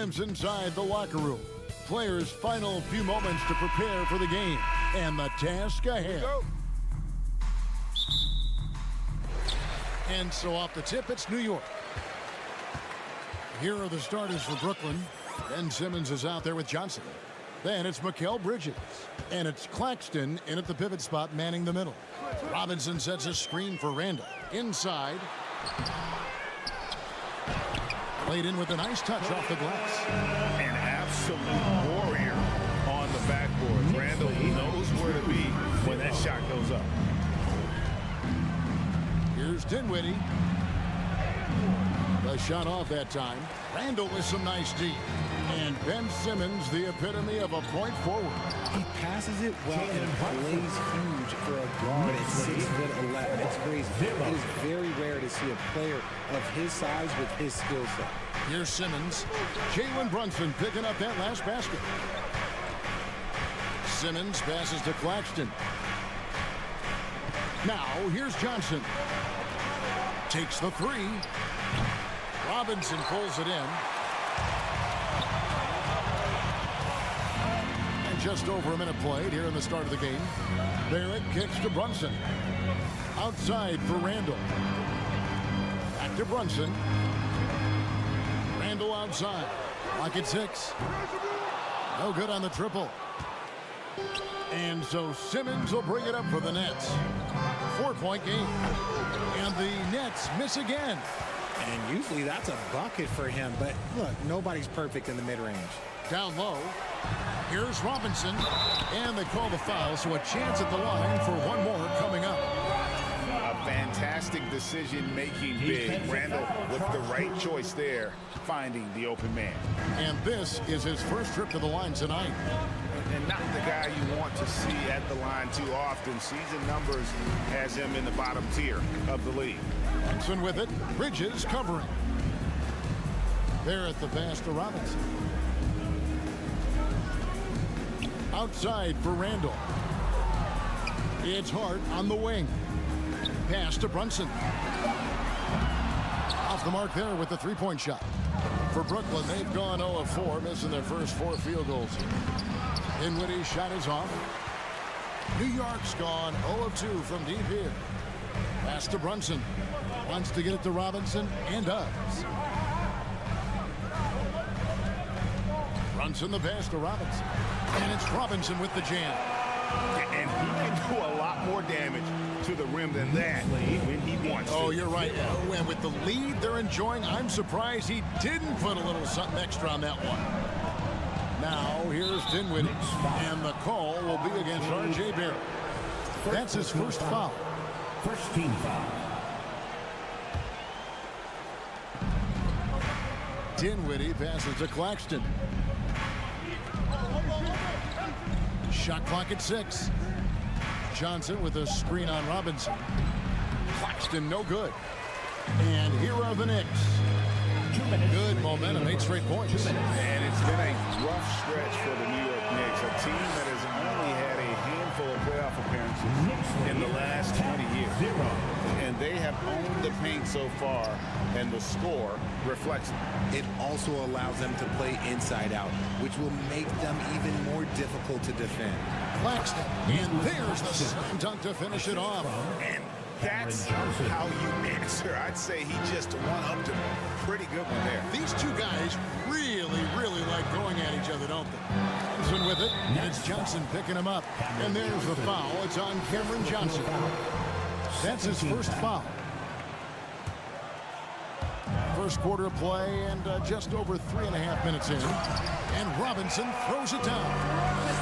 glimpse inside the locker room. Players' final few moments to prepare for the game and the task ahead. And so off the tip, it's New York. Here are the starters for Brooklyn. Ben Simmons is out there with Johnson. Then it's Mikal Bridges. And it's Claxton in at the pivot spot, manning the middle. Robinson sets a screen for Randall. Inside. Played in with a nice touch off the glass. An absolute warrior on the backboard. Randall knows where to be when that shot goes up. Here's Dinwiddie. The shot off that time. Randall with some nice D. And Ben Simmons, the epitome of a point forward. He passes it well and plays huge for a guard at 6'11". It's crazy. It is very rare to see a player of his size with his skill set. Here's Simmons. Jalen Brunson picking up that last basket. Simmons passes to Claxton. Now here's Johnson. Takes the three. Robinson pulls it in. And just over a minute played here in the start of the game. Barrett kicks to Brunson. Outside for Randall. Back to Brunson. Randall outside. Lock at 6. No good on the triple. And so Simmons will bring it up for the Nets. 4-point game. And the Nets miss again. And usually that's a bucket for him. But look, nobody's perfect in the mid-range. Down low. Here's Robinson. And they call the foul, so a chance at the line for one more coming up. A fantastic decision-making big. Randall with the right choice there, finding the open man. And this is his first trip to the line tonight. And not the guy you want to see at the line too often. Season numbers has him in the bottom tier of the league. Brunson with it. Bridges covering. Barrett the pass to Robinson. Outside for Randall. It's Hart on the wing. Pass to Brunson. Off the mark there with the three-point shot. For Brooklyn, they've gone 0 of 4, missing their first 4 field goals. Dinwiddie's shot is off. New York's gone 0 of 2 from deep here. Pass to Brunson. Wants to get it to Robinson and does. Brunson the pass to Robinson. And it's Robinson with the jam. And he can do a lot more damage to the rim than that when he wants to. Oh, you're right. And with the lead they're enjoying, I'm surprised he didn't put a little something extra on that one. Now, here's Dinwiddie. And the call will be against R.J. Barrett. That's his first foul. First team foul. Dinwiddie passes to Claxton. Shot clock at 6. Johnson with a screen on Robinson. Claxton no good. And here are the Knicks. Good momentum, 8 straight points. And it's been a rough stretch for the New York Knicks, a team that has only had a handful of playoff appearances in the last 20 years. And they have owned the paint so far, and the score reflects it. It also allows them to play inside out, which will make them even more difficult to defend. Claxton, and there's the slam dunk to finish it off. And that's how you answer. I'd say he just one-upped him. Pretty good one there. These two guys really like going at each other, don't they? Johnson with it, and it's Johnson picking him up. And there's the foul. It's on Cameron Johnson. That's his first foul. First quarter of play and just over 3.5 minutes in. And Robinson throws it down.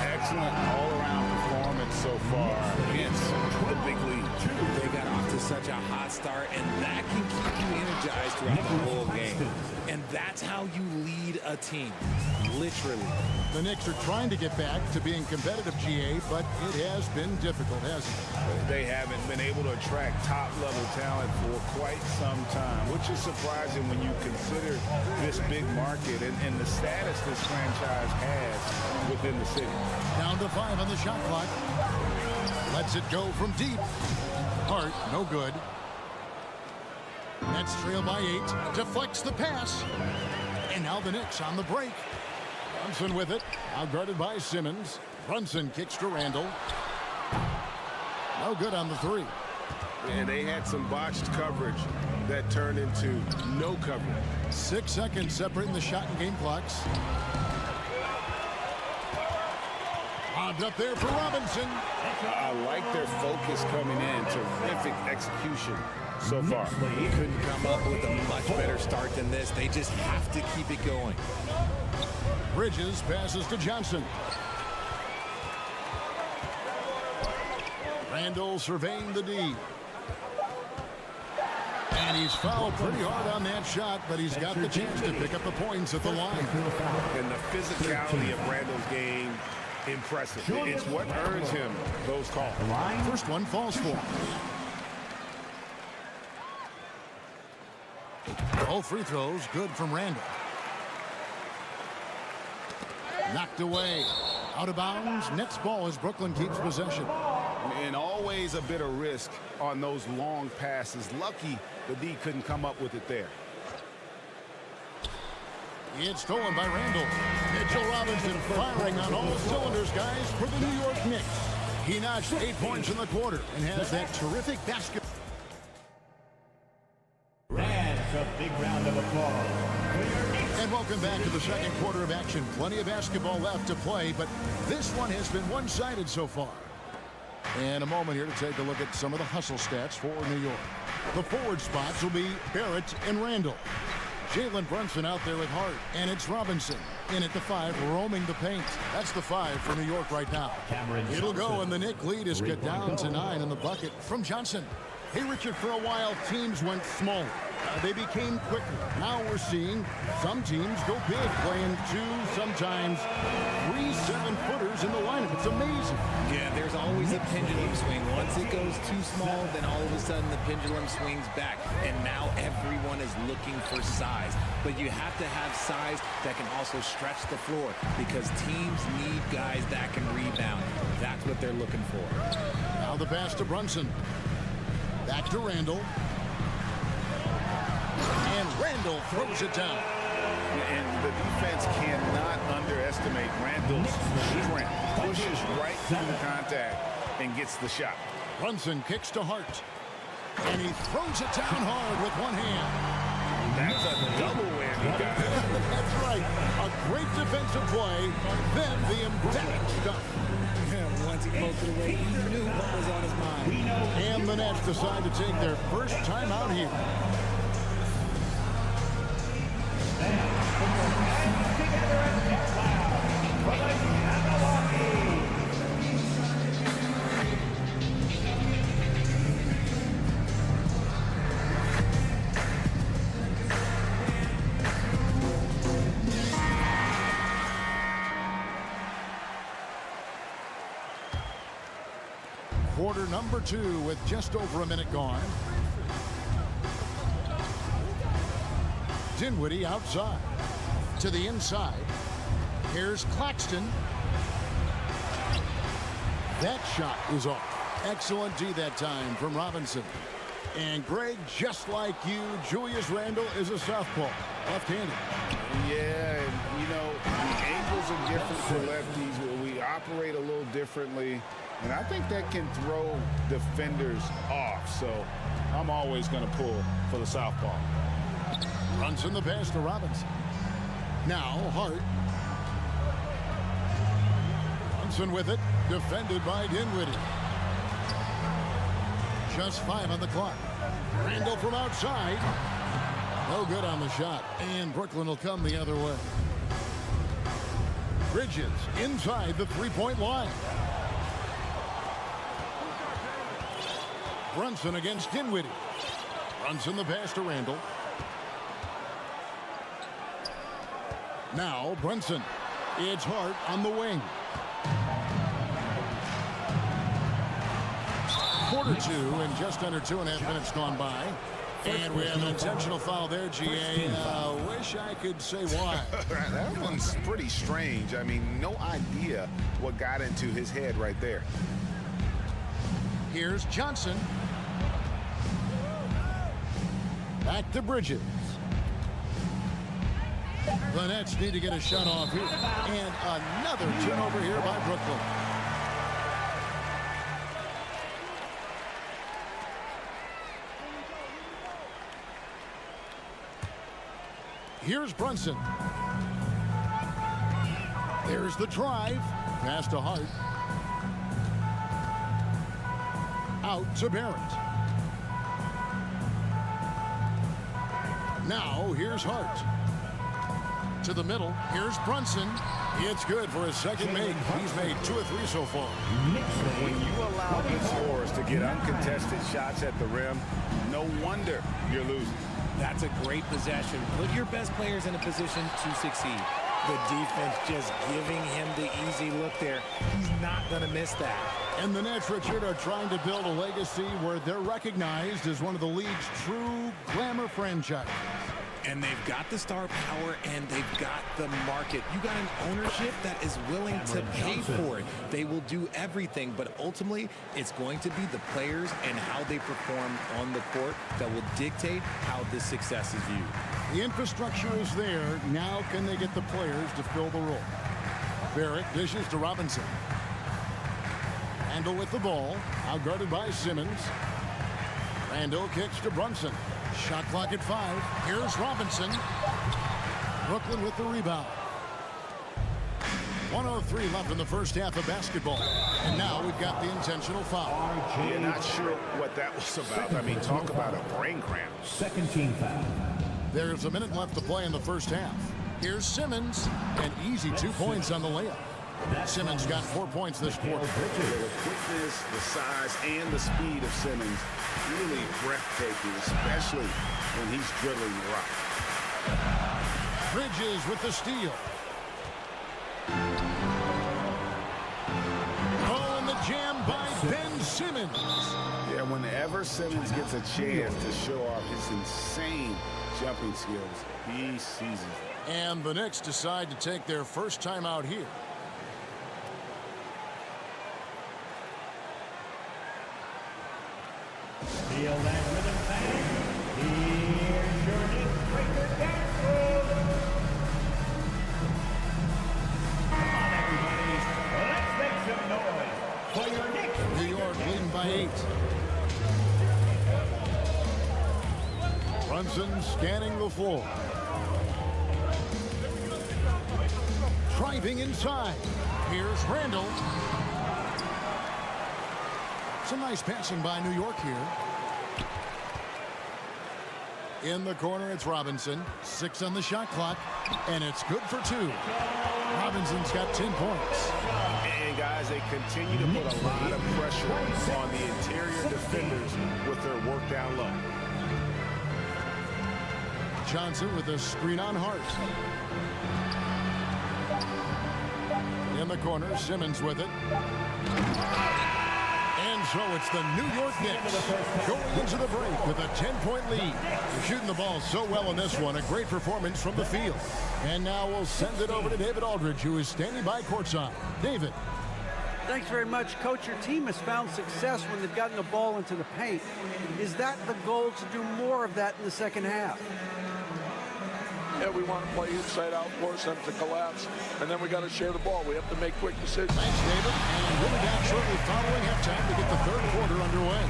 Excellent all-around performance so far against the big lead. They got off to such a hot start, and that can keep you energized throughout the whole game. And that's how you lead a team, literally. The Knicks are trying to get back to being competitive, GA, but it has been difficult, hasn't it? They haven't been able to attract top-level talent for quite some time, which is surprising when you consider this big market and the status this franchise has within the city. Down to 5 on the shot clock. Lets it go from deep. Hart, no good. Nets trail by 8. Deflects the pass. And now the Knicks on the break. Brunson with it. Outguarded by Simmons. Brunson kicks to Randall. No good on the three. And they had some botched coverage that turned into no coverage. 6 seconds separating the shot and game clocks. Lobbed up there for Robinson. I like their focus coming in. Terrific execution so far. He couldn't come up with a much better start than this. They just have to keep it going. Bridges passes to Johnson. Randall surveying the D. And he's fouled pretty hard on that shot, but he's got the chance to pick up the points at the line. And the physicality of Randall's game, impressive. It's what earns him those calls. First one falls for him. All free throws good from Randall. Knocked away. Out of bounds. Nets ball as Brooklyn keeps possession. And always a bit of risk on those long passes. Lucky the D couldn't come up with it there. It's stolen by Randall. Mitchell Robinson firing on all cylinders, guys, for the New York Knicks. He notched 8 points in the quarter and has that terrific basket. That's a big round of applause. And welcome back to the second quarter of action. Plenty of basketball left to play, but this one has been one-sided so far. And a moment here to take a look at some of the hustle stats for New York. The forward spots will be Barrett and Randall. Jalen Brunson out there with Hart, and it's Robinson in at the 5, roaming the paint. That's the 5 for New York right now. It'll go, and the Knick lead is cut down to 9 in the bucket from Johnson. Hey, Richard, for a while, teams went smaller. They became quicker. Now we're seeing some teams go big, playing 2, sometimes 3 7-footers in the lineup. It's amazing. Yeah, there's always a pendulum swing. Once it goes too small, then all of a sudden the pendulum swings back. And now everyone is looking for size. But you have to have size that can also stretch the floor because teams need guys that can rebound. That's what they're looking for. Now the pass to Brunson. Back to Randall. And Randall throws it down. And the defense cannot underestimate Randall's strength. Pushes right through the contact and gets the shot. Brunson kicks to Hart. And he throws it down hard with one hand. That's a double whammy, guys. That's right. A great defensive play. Then the emphatic stuff. Once he posted away, he knew what was on his mind. And the Nets decide to take their first time out here. Quarter number 2 with just over a minute gone. Dinwiddie outside. To the inside. Here's Claxton. That shot is off. Excellent D that time from Robinson. And Greg, just like you, Julius Randle is a southpaw. Left-handed. Yeah, and you know, the angles are different for lefties. We operate a little differently. And I think that can throw defenders off. So I'm always going to pull for the southpaw. Brunson the pass to Robinson. Now Hart. Brunson with it. Defended by Dinwiddie. Just 5 on the clock. Randall from outside. No good on the shot. And Brooklyn will come the other way. Bridges inside the three-point line. Brunson against Dinwiddie. Brunson the pass to Randall. Now Brunson. It's Hart on the wing. Quarter 2 and just under 2.5 minutes gone by. And we have an intentional foul there, GA. Wish I could say why. That one's pretty strange. I mean, no idea what got into his head right there. Here's Johnson. Back to Bridges. The Nets need to get a shot off here. And another turnover here by Brooklyn. Here's Brunson. There's the drive. Pass to Hart. Out to Barrett. Now here's Hart. To the middle. Here's Brunson. It's good for his second make. He's made 2 or 3 so far. When you allow the scorers to get uncontested shots at the rim, no wonder you're losing. That's a great possession. Put your best players in a position to succeed. The defense just giving him the easy look there. He's not going to miss that. And the Nets, Richard, are trying to build a legacy where they're recognized as one of the league's true glamour franchises. And they've got the star power and they've got the market. You got an ownership that is willing to pay for it. They will do everything, but ultimately it's going to be the players and how they perform on the court that will dictate how this success is viewed. The infrastructure is there. Now can they get the players to fill the role? Barrett dishes to Robinson. Randall with the ball. Outguarded by Simmons. Randall kicks to Brunson. Shot clock at 5. Here's Robinson. Brooklyn with the rebound. 1:03 left in the first half of basketball. And now we've got the intentional foul. You're not sure what that was about. I mean, talk about a brain cramp. Second team foul. There's a minute left to play in the first half. Here's Simmons. An easy 2 points on the layup. Simmons got 4 points this quarter. The quickness, the size, and the speed of Simmons really breathtaking, especially when he's dribbling the rock. Bridges with the steal. Oh, and the jam by Ben Simmons. Yeah, whenever Simmons gets a chance to show off his insane jumping skills, he seizes it. And the Knicks decide to take their first time out here. Feel that rhythm, fans. Here's your Knicks breaker dance move. Come on, everybody. Let's make some noise for your Knicks. New York leading by 8. Brunson scanning the floor. Driving inside. Here's Randall. Some nice passing by New York here. In the corner, it's Robinson. 6 on the shot clock, and it's good for 2. Robinson's got 10 points. And guys, they continue to put a lot of pressure on the interior defenders with their work down low. Johnson with a screen on Hart. In the corner, Simmons with it. And so it's the New York Knicks going into the break with a 10-point lead. They're shooting the ball so well in this one. A great performance from the field. And now we'll send it over to David Aldridge, who is standing by courtside. David. Thanks very much, Coach. Your team has found success when they've gotten the ball into the paint. Is that the goal, to do more of that in the second half? Yeah, we want to play inside out, force them to collapse, and then we got to share the ball. We have to make quick decisions. Thanks, David. And we'll be back shortly following halftime to get the third quarter underway.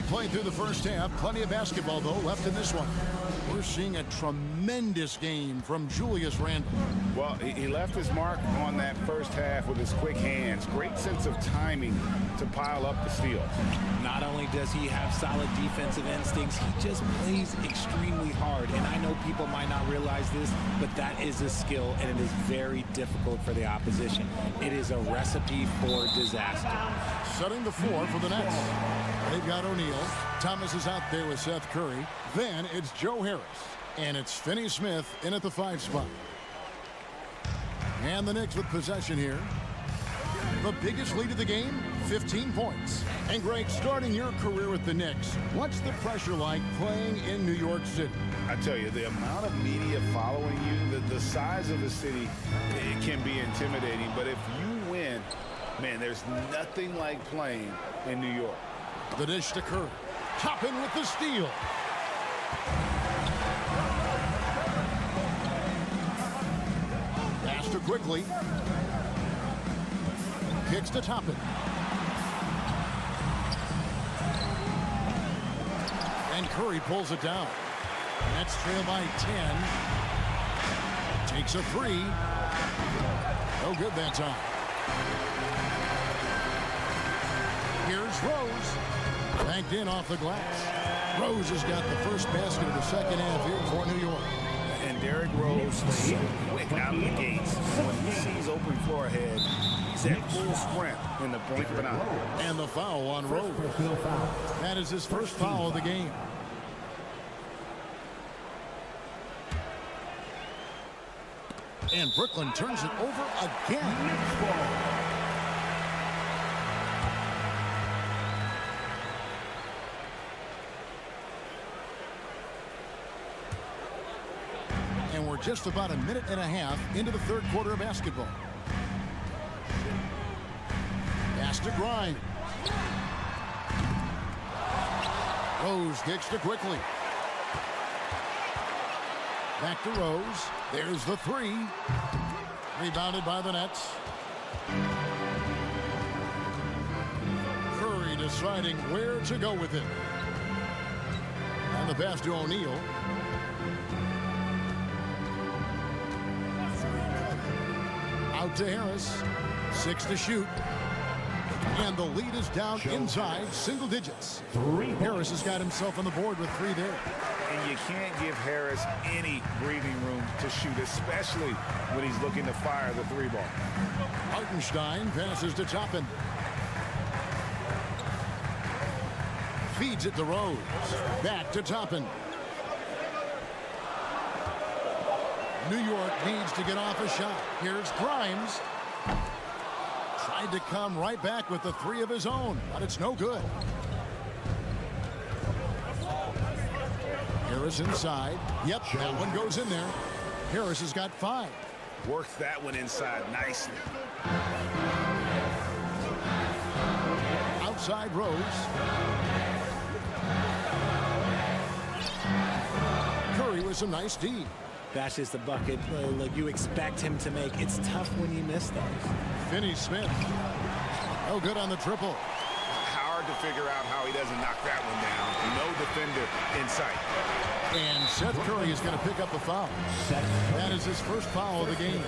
Played through the first half. Plenty of basketball, though, left in this one. We're seeing a tremendous game from Julius Randle. Well, he left his mark on that first half with his quick hands. Great sense of timing to pile up the steals. Not only does he have solid defensive instincts, he just plays extremely hard. And I know people might not realize this, but that is a skill, and it is very difficult for the opposition. It is a recipe for disaster. Setting the floor for the Nets. They've got O'Neal. Thomas is out there with Seth Curry. Then it's Joe Harris. And it's Finney Smith in at the 5 spot. And the Knicks with possession here. The biggest lead of the game, 15 points. And Greg, starting your career with the Knicks, what's the pressure like playing in New York City? I tell you, the amount of media following you, the size of the city, it can be intimidating. But if you win, man, there's nothing like playing in New York. The dish to Curry. Toppin with the steal. Pass to quickly. Kicks to Toppin. And Curry pulls it down. Nets trail by 10. Takes a three. No good that time. Here's Rose. Banked in off the glass. Rose has got the first basket of the second half here for New York. And Derrick Rose so quick out of the gates. When he sees open floor ahead, he's at full sprint in the blink of an eye. And the foul on Rose. That is his first foul of the game. And Brooklyn turns it over again. And we're just about a minute and a half into the third quarter of basketball. Pass to Grimes. Rose kicks to quickly. Back to Rose. There's the three. Rebounded by the Nets. Curry deciding where to go with it. And the pass to O'Neal. Out to Harris. 6 to shoot. And the lead is down inside single digits. Harris has got himself on the board with 3 there. And you can't give Harris any breathing room to shoot, especially when he's looking to fire the 3-ball. Hartenstein passes to Toppin. Feeds it to Rose. Back to Toppin. New York needs to get off a shot. Here's Grimes. Tried to come right back with the 3 of his own, but it's no good. Harris inside. Yep, that one goes in there. Harris has got 5. Worked that one inside nicely. Outside Rose. Curry with some nice D. That's just a bucket like you expect him to make. It's tough when you miss those. Finney-Smith. No good on the triple. Hard to figure out how he doesn't knock that one down. No defender in sight. And Seth Curry is going to pick up the foul. That is his first foul of the game.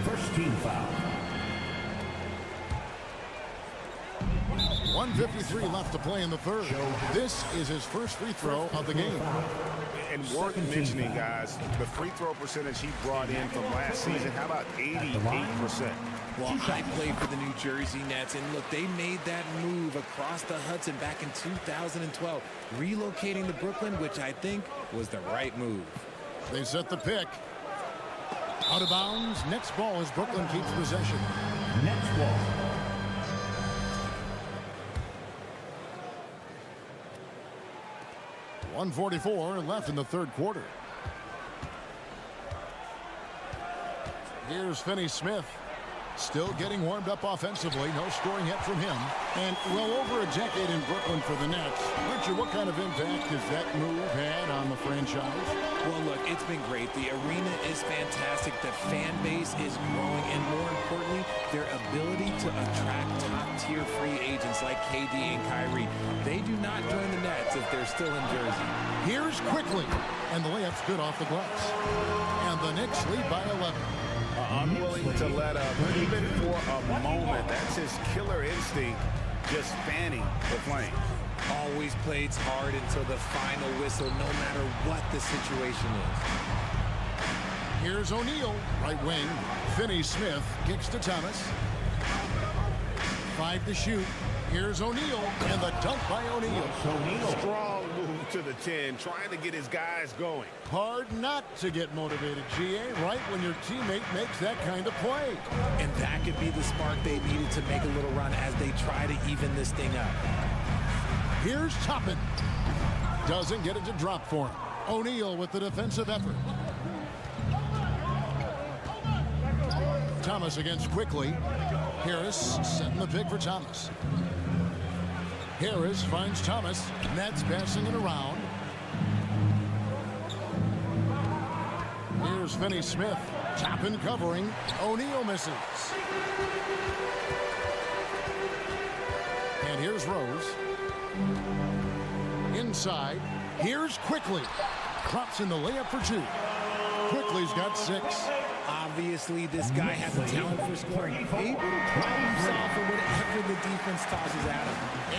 First team foul. 1:53 left to play in the third. This is his first free throw of the game. And worth mentioning, guys, the free throw percentage he brought in from last season, how about 88%? Well, I played for the New Jersey Nets, and look, they made that move across the Hudson back in 2012, relocating to Brooklyn, which I think was the right move. They set the pick. Out of bounds. Next ball as Brooklyn keeps possession. Next ball. .144 left in the third quarter. Here's Finney-Smith. Still getting warmed up offensively. No scoring yet from him. And well over a decade in Brooklyn for the Nets. Richard, what kind of impact has that move had on the franchise? Well, look, it's been great. The arena is fantastic. The fan base is growing. And more importantly, their ability to attract top-tier free agents like KD and Kyrie. They do not join the Nets if they're still in Jersey. Here's quickly. And the layup's good off the glass. And the Knicks lead by 11. Unwilling to let up even for a moment. That's his killer instinct, just fanning the flame. Always plays hard until the final whistle, no matter what the situation is. Here's O'Neal, right wing. Finney-Smith kicks to Thomas. 5 to shoot. Here's O'Neal, and the dunk by O'Neal. Strong move to the 10, trying to get his guys going. Hard not to get motivated, GA, right when your teammate makes that kind of play. And that could be the spark they needed to make a little run as they try to even this thing up. Here's Toppin. Doesn't get it to drop for him. O'Neal with the defensive effort. Thomas against Quickly. Harris setting the pick for Thomas. Harris finds Thomas. Nets passing it around. Here's Finney Smith. Toppin covering. O'Neal misses. And here's Rose. Inside. Here's Quickly. Drops in the layup for 2. Quickly's got 6. Obviously, this guy has a talent for scoring. Able to prime himself for whatever the defense tosses at him.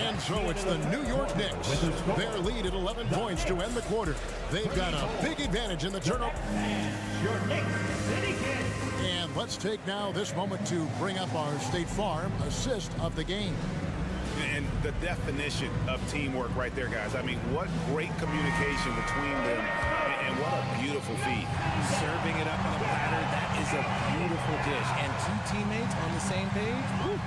And so it's the New York Knicks. Their lead at 11 points to end the quarter. They've got a big advantage in the turnover. Your Knicks City Kid. And let's take now this moment to bring up our State Farm assist of the game. And the definition of teamwork right there, guys. I mean, what great communication between them, and what a beautiful feed. Serving it up on a platter, that is a beautiful dish. And 2 teammates on the same page. Woo.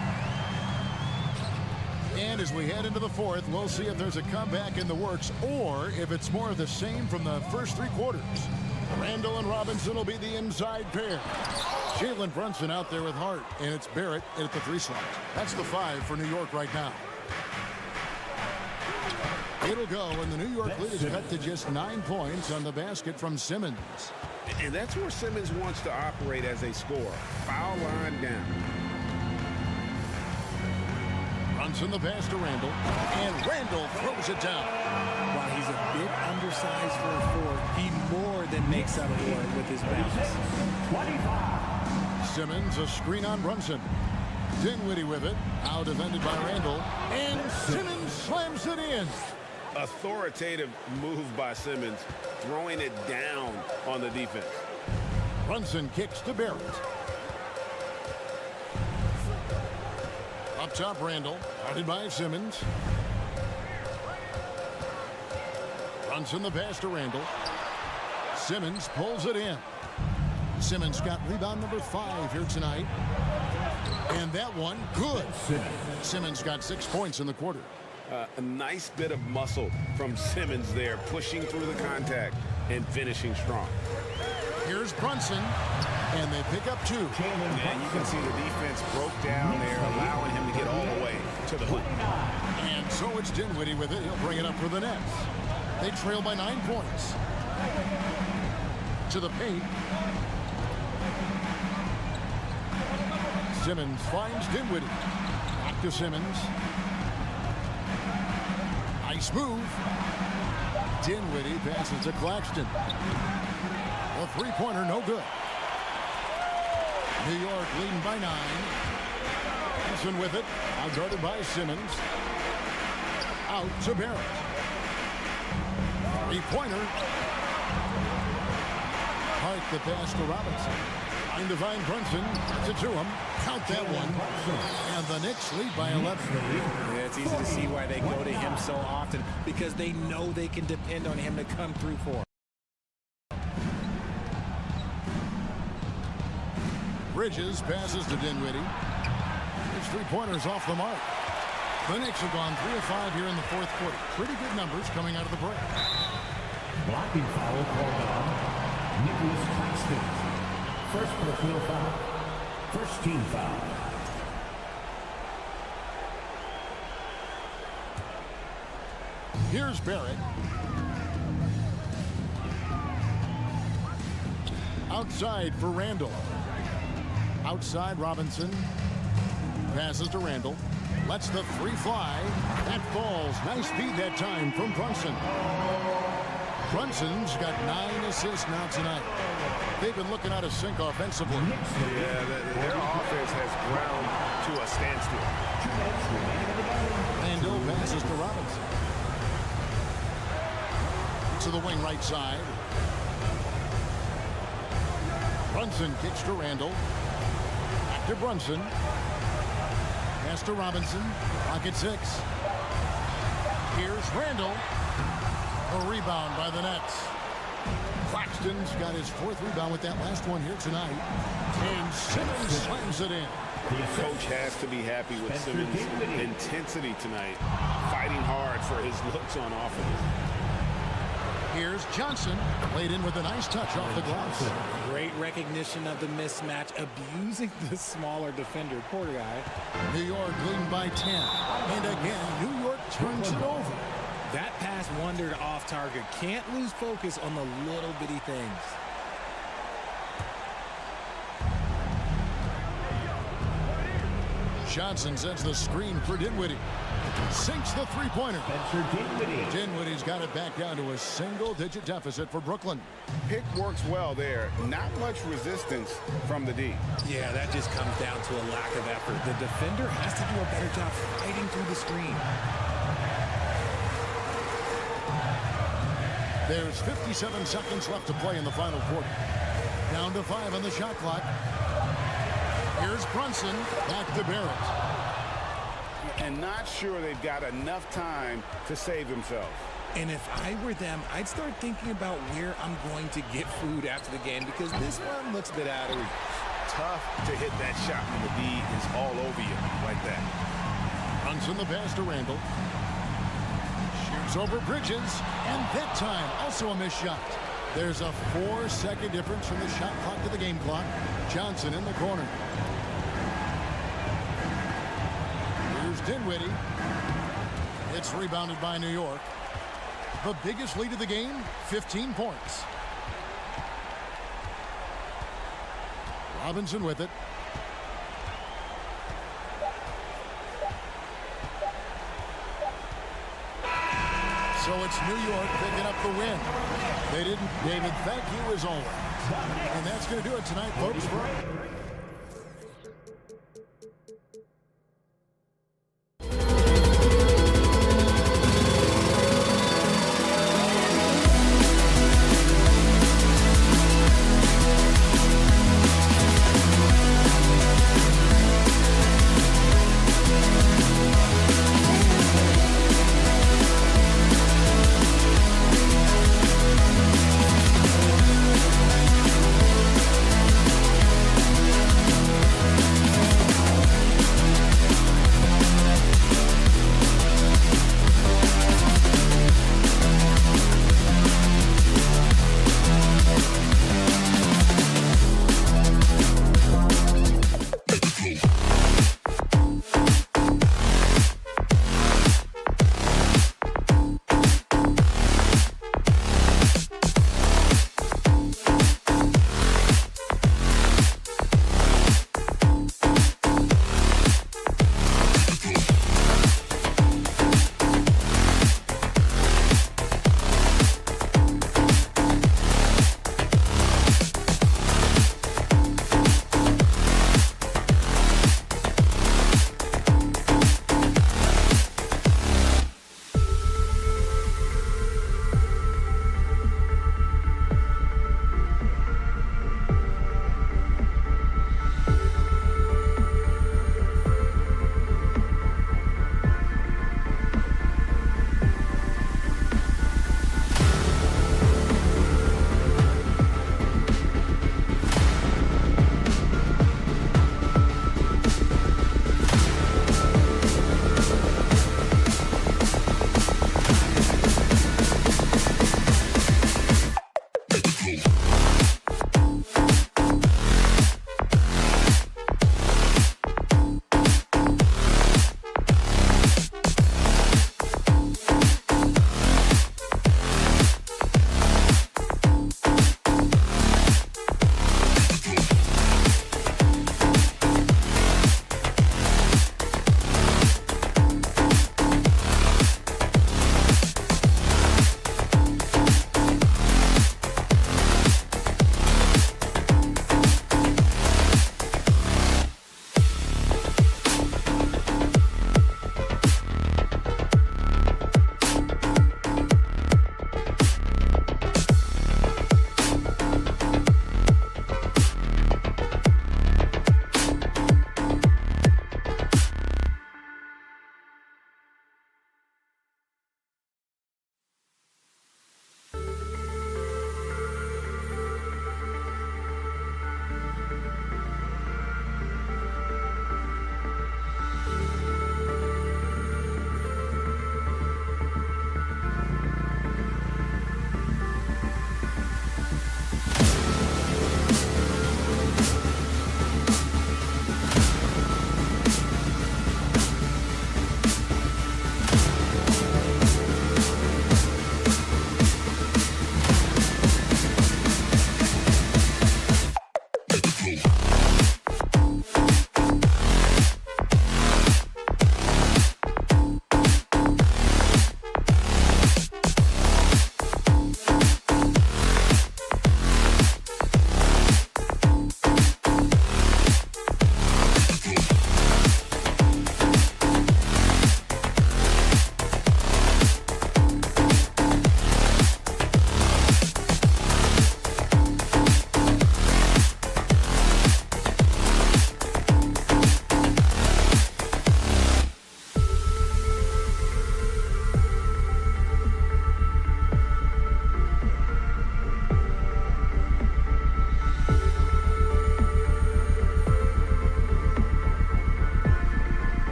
And as we head into the 4th, we'll see if there's a comeback in the works or if it's more of the same from the first 3 quarters. Randall and Robinson will be the inside pair. Jalen Brunson out there with Hart, and it's Barrett at the 3 slot. That's the 5 for New York right now. It'll go, and the New York lead is cut to just 9 points on the basket from Simmons. And that's where Simmons wants to operate as a scorer. Foul line down. Brunson the pass to Randall, and Randall throws it down. While he's a bit undersized for a 4, he more than makes up for it with his bounce. 25. Simmons, a screen on Brunson. Dinwiddie with it, out defended by Randall, and Simmons slams it in. Authoritative move by Simmons, throwing it down on the defense. Brunson kicks to Barrett. Up top, Randall, guarded by Simmons. Brunson the pass to Randall. Simmons pulls it in. Simmons got rebound number 5 here tonight. And that one, good. Simmons got 6 points in the quarter. A nice bit of muscle from Simmons there, pushing through the contact and finishing strong. Here's Brunson, and they pick up 2. And you can see the defense broke down there, allowing him to get all the way to the hoop. And so it's Dinwiddie with it. He'll bring it up for the Nets. They trail by 9 points. To the paint. Simmons finds Dinwiddie. Back to Simmons. Nice move. Dinwiddie passes to Claxton. The 3-pointer, no good. New York leading by 9. Brunson with it. Out guarded by Simmons. Out to Barrett. 3-pointer. Hart the pass to Robinson. Trying to find Brunson. Gets it to him. Count that one. And the Knicks lead by 11. Yeah, it's easy to see why they go to him so often, because they know they can depend on him to come through for them. Bridges passes to Dinwiddie. His 3-pointers off the mark. The Knicks have gone 3 of 5 here in the 4th quarter. Pretty good numbers coming out of the break. Blocking foul called on Nicholas Claxton. First personal foul. First team foul. Here's Barrett. Outside for Randall. Outside Robinson. Passes to Randall. Lets the 3 fly. That falls. Nice feed that time from Brunson. Brunson's got 9 assists now tonight. They've been looking out of sync offensively. Yeah, their offense has ground to a standstill. Randall passes to Robinson. To the wing right side. Brunson kicks to Randall. Back to Brunson. Pass to Robinson. Pocket 6. Here's Randall. A rebound by the Nets. Claxton's got his 4th rebound with that last one here tonight. And Simmons slams it in. Coach has to be happy with Simmons' intensity tonight, fighting hard for his looks on offense. Here's Johnson, laid in with a nice touch off the glass. Great recognition of the mismatch, abusing the smaller defender. Poor guy. New York leading by 10. And again, New York turns it over. That pass wandered off target. Can't lose focus on the little bitty things. Johnson sets the screen for Dinwiddie. Sinks the three-pointer. Dinwiddie's got it back down to a single-digit deficit for Brooklyn. Pick works well there. Not much resistance from the D. Yeah, that just comes down to a lack of effort. The defender has to do a better job fighting through the screen. There's 57 seconds left to play in the final quarter. Down to 5 on the shot clock. Here's Brunson, back to Barrett. And not sure they've got enough time to save themselves. And if I were them, I'd start thinking about where I'm going to get food after the game, because this one looks a bit out of reach. Tough to hit that shot when the D is all over you like that. Brunson the pass to Randall. Shoots over Bridges, and that time also a missed shot. There's a 4-second difference from the shot clock to the game clock. Johnson in the corner. Here's Dinwiddie. It's rebounded by New York. The biggest lead of the game, 15 points. Robinson with it. So it's New York picking up the win. They didn't, David, thank you as always. And that's going to do it tonight, folks.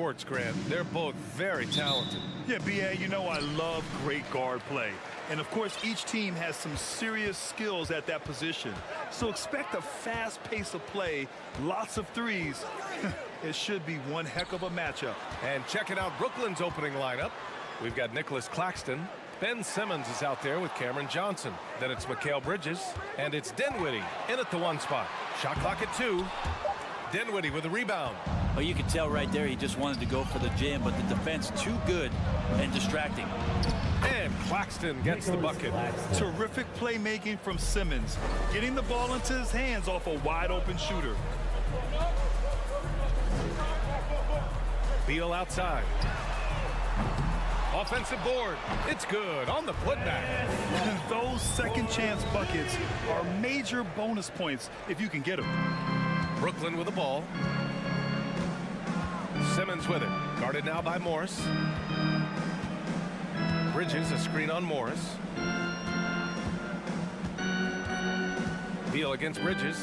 courts, Grant. They're both very talented. Yeah, B.A., you know I love great guard play. And, of course, each team has some serious skills at that position. So expect a fast pace of play, lots of threes. It should be one heck of a matchup. And checking out Brooklyn's opening lineup, we've got Nicholas Claxton. Ben Simmons is out there with Cameron Johnson. Then it's Mikal Bridges, and it's Dinwiddie in at the 1 spot. Shot clock at 2. Dinwiddie with a rebound. Oh, you can tell right there he just wanted to go for the jam, but the defense too good and distracting. And Claxton gets the bucket. Terrific playmaking from Simmons, getting the ball into his hands off a wide-open shooter. Beal outside. Offensive board. It's good on the putback. And those second chance buckets are major bonus points if you can get them. Brooklyn with the ball. Simmons with it. Guarded now by Morris. Bridges, a screen on Morris. Beal against Bridges.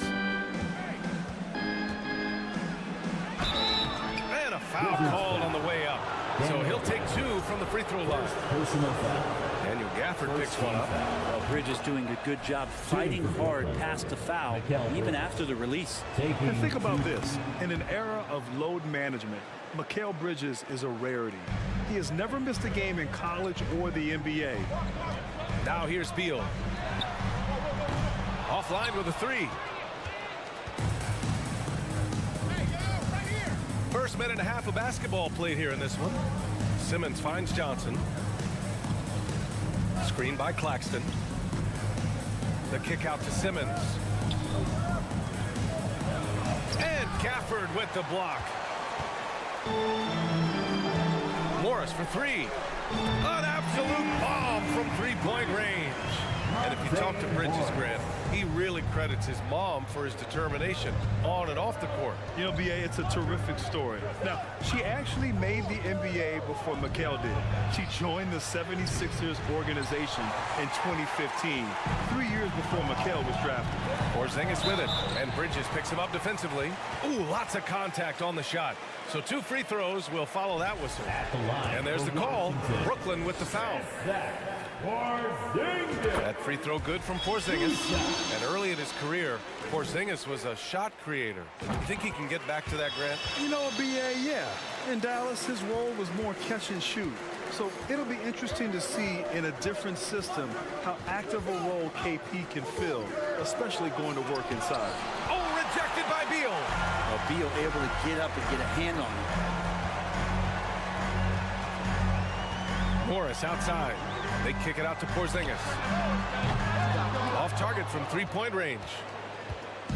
And a foul called on the way up. So he'll take 2 from the free throw line. Daniel Gafford picks one up. Well, Bridges doing a good job fighting hard past the foul, even after the release. And think about this. In an era of load management, Mikal Bridges is a rarity. He has never missed a game in college or the NBA. Now here's Beal. Offline with a 3. First minute and a half of basketball played here in this one. Simmons finds Johnson. Screen by Claxton. The kick out to Simmons. And Gafford with the block. Morris for 3. An absolute bomb from three-point range. And if you talk to Bridges, Grant, he really credits his mom for his determination on and off the court. You know, B.A., it's a terrific story. Now, she actually made the NBA before Mikal did. She joined the 76ers organization in 2015, 3 years before Mikal was drafted. Porzingis with it, and Bridges picks him up defensively. Ooh, lots of contact on the shot. So 2 free throws will follow that whistle. And there's the call. Brooklyn with the foul. That free throw good from Porzingis. And early in his career, Porzingis was a shot creator. You think he can get back to that, Grant? You know, B.A., yeah. In Dallas, his role was more catch and shoot. So it'll be interesting to see in a different system how active a role KP can fill, especially going to work inside. Oh, rejected by Beal. Well, Beal able to get up and get a hand on it. Morris outside. They kick it out to Porzingis. Off target from three-point range.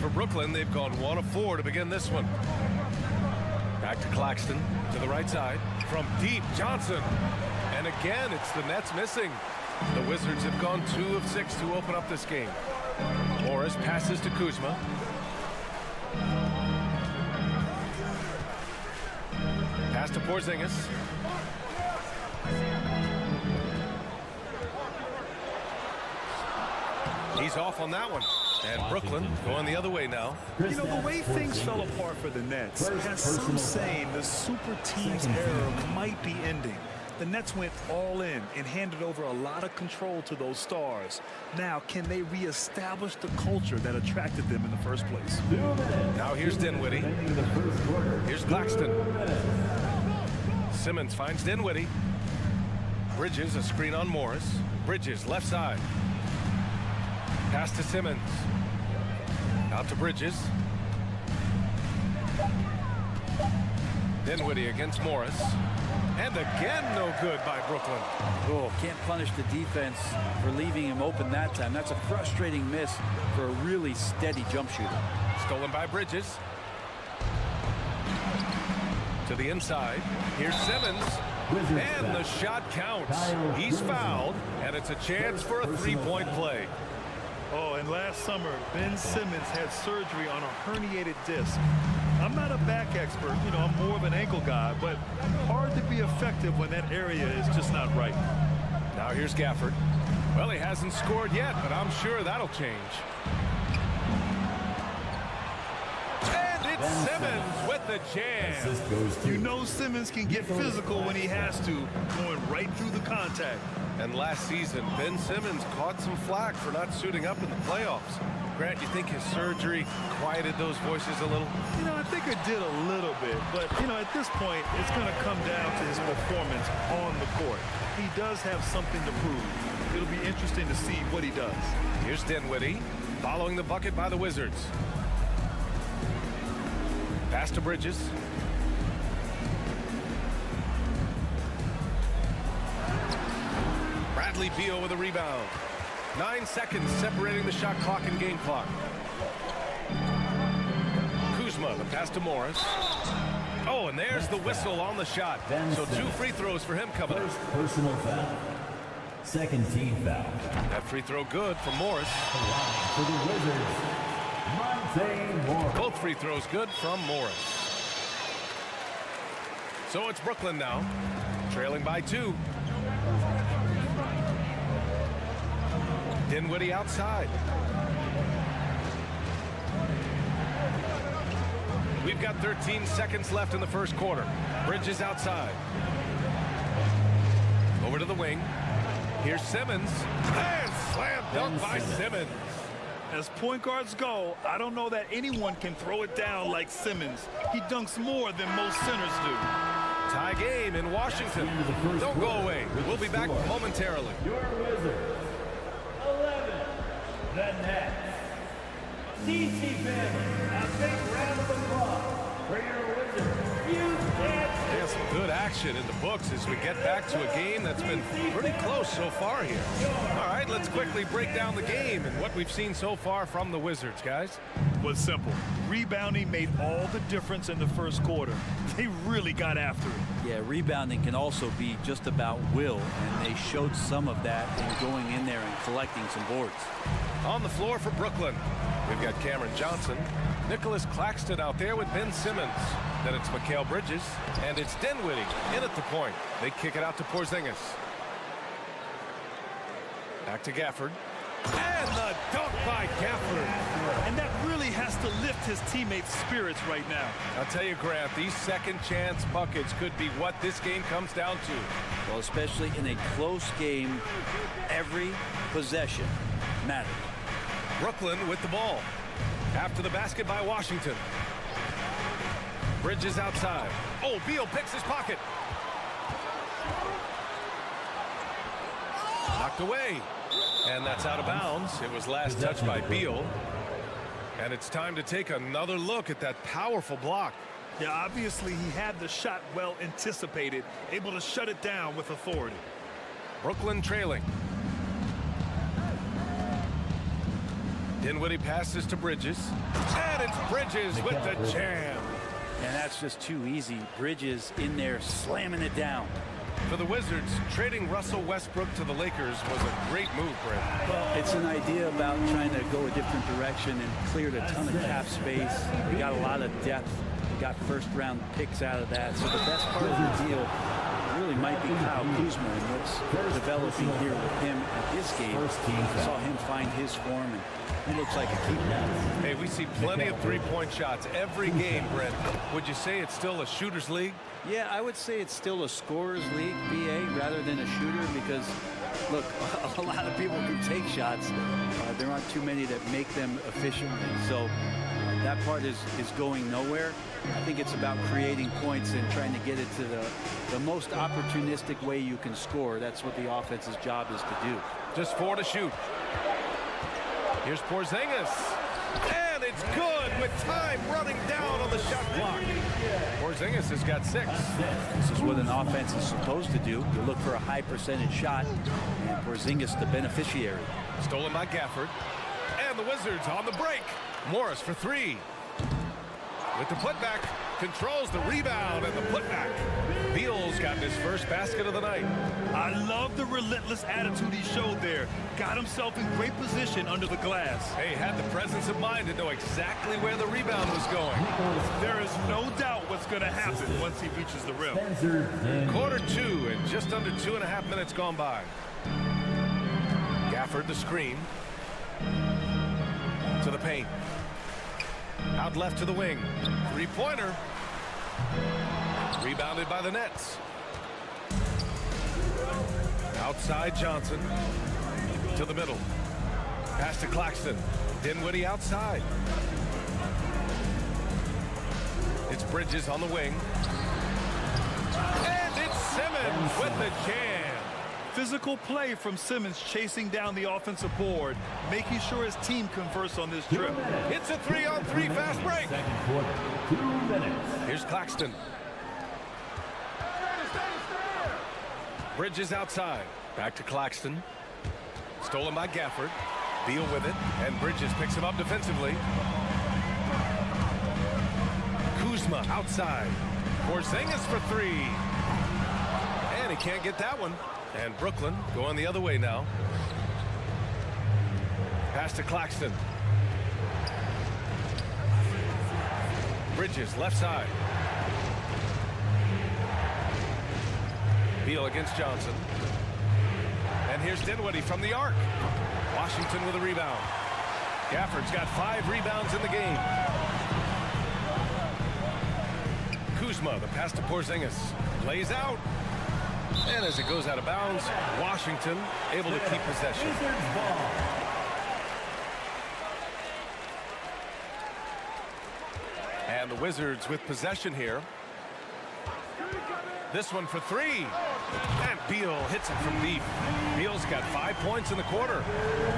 For Brooklyn, they've gone 1 of 4 to begin this one. Back to Claxton to the right side. From deep, Johnson. And again, it's the Nets missing. The Wizards have gone 2 of 6 to open up this game. Morris passes to Kuzma. Pass to Porzingis. He's off on that one. And Brooklyn going the other way now. You know, the way things fell apart for the Nets has some saying the super team's era might be ending. The Nets went all in and handed over a lot of control to those stars. Now, can they reestablish the culture that attracted them in the first place? Now here's Dinwiddie. Here's Claxton. Simmons finds Dinwiddie. Bridges, a screen on Morris. Bridges, left side. Pass to Simmons. Out to Bridges. Dinwiddie against Morris. And again, no good by Brooklyn. Oh, can't punish the defense for leaving him open that time. That's a frustrating miss for a really steady jump shooter. Stolen by Bridges. To the inside. Here's Simmons. And the shot counts. He's fouled, and it's a chance for a three-point play. Oh, and last summer, Ben Simmons had surgery on a herniated disc. I'm not a back expert, you know, I'm more of an ankle guy, but hard to be effective when that area is just not right. Now here's Gafford. Well, he hasn't scored yet, but I'm sure that'll change. And It's Simmons with the jam. You know Simmons can get physical when he has to, going right through the contact. And last season, Ben Simmons caught some flack for not suiting up in the playoffs. Grant, you think his surgery quieted those voices a little? You know, I think it did a little bit, but, you know, at this point, it's going to come down to his performance on the court. He does have something to prove. It'll be interesting to see what he does. Here's Dinwiddie, following the bucket by the Wizards. Pass to Bridges. Bradley Beal with a rebound. 9 seconds separating the shot clock and game clock. Kuzma, the pass to Morris. Oh, and there's the whistle on the shot. So 2 free throws for him coming up. First personal foul. Second team foul. That free throw good for Morris. For the Wizards, Monte Morris. Both free throws good from Morris. So it's Brooklyn now, trailing by 2. Dinwiddie outside. We've got 13 seconds left in the first quarter. Bridges outside. Over to the wing. Here's Simmons. And slam dunk by Simmons. As point guards go, I don't know that anyone can throw it down like Simmons. He dunks more than most centers do. Tie game in Washington. Don't go away. We'll be back momentarily. Your Wizards, 11. The Nets. DC family, a big round of applause for your Wizards. You can't. There's some good action in the books as we get back to a game that's been pretty close so far here. All right, let's quickly break down the game and what we've seen so far from the Wizards, guys. Was simple. Rebounding made all the difference in the first quarter. They really got after it. Yeah, rebounding can also be just about will, and they showed some of that in going in there and collecting some boards. On the floor for Brooklyn, we've got Cameron Johnson, Nicholas Claxton out there with Ben Simmons. Then it's Mikal Bridges, and it's Dinwiddie in at the point. They kick it out to Porzingis. Back to Gafford. And the dunk by Gafford. And that really has to lift his teammates' spirits right now. I'll tell you, Grant, these second chance buckets could be what this game comes down to. Well, especially in a close game, every possession matters. Brooklyn with the ball. After the basket by Washington. Bridges outside. Oh, Beal picks his pocket. Knocked away. And that's out of bounds. It was last touched by Beal. And it's time to take another look at that powerful block. Yeah, obviously he had the shot well anticipated, able to shut it down with authority. Brooklyn trailing. Dinwiddie passes to Bridges. And it's Bridges with the jam. And that's just too easy. Bridges in there slamming it down. For the Wizards, trading Russell Westbrook to the Lakers was a great move, Brent. Well, it's an idea about trying to go a different direction and cleared a ton of cap space. They got a lot of depth. They got first-round picks out of that. So the best part of the deal really might be Kyle Kuzma and what's developing here with him in his game. I saw him find his form, and he looks like a keeper. Hey, we see plenty of three-point shots every game, Brent. Would you say it's still a shooter's league? Yeah, I would say it's still a scorer's league, BA, rather than a shooter because, look, a lot of people can take shots. There aren't too many that make them efficiently. So that part is going nowhere. I think it's about creating points and trying to get it to the most opportunistic way you can score. That's what the offense's job is to do. Just 4 to shoot. Here's Porzingis. And it's good with time running down on the shot clock. Porzingis has got 6. This is what an offense is supposed to do. You look for a high percentage shot, and Porzingis the beneficiary. Stolen by Gafford. And the Wizards on the break. Morris for 3. With the putback, controls the rebound and the putback. Beal's gotten his first basket of the night. I love the relentless attitude he showed there. Got himself in great position under the glass. Hey, had the presence of mind to know exactly where the rebound was going. There is no doubt what's going to happen once he reaches the rim. Quarter 2 and just under 2.5 minutes gone by. Gafford the screen. To the paint. Out left to the wing. Three-pointer. Rebounded by the Nets. Outside Johnson. To the middle. Pass to Claxton. Dinwiddie outside. It's Bridges on the wing. And it's Simmons with the jam. Physical play from Simmons chasing down the offensive board, making sure his team converts on this trip. It's a 3-on-3 fast break. Second quarter, 2 minutes. Here's Claxton. Bridges outside. Back to Claxton. Stolen by Gafford. Beal with it, and Bridges picks him up defensively. Kuzma outside. Porzingis for three. And he can't get that one. And Brooklyn going the other way now. Pass to Claxton. Bridges left side. Beal against Johnson. And here's Dinwiddie from the arc. Washington with a rebound. Gafford's got 5 rebounds in the game. Kuzma, the pass to Porzingis. Lays out. And as it goes out of bounds, Washington able to keep possession. And the Wizards with possession here. This one for three. And Beal hits it from deep. Beal's got 5 points in the quarter.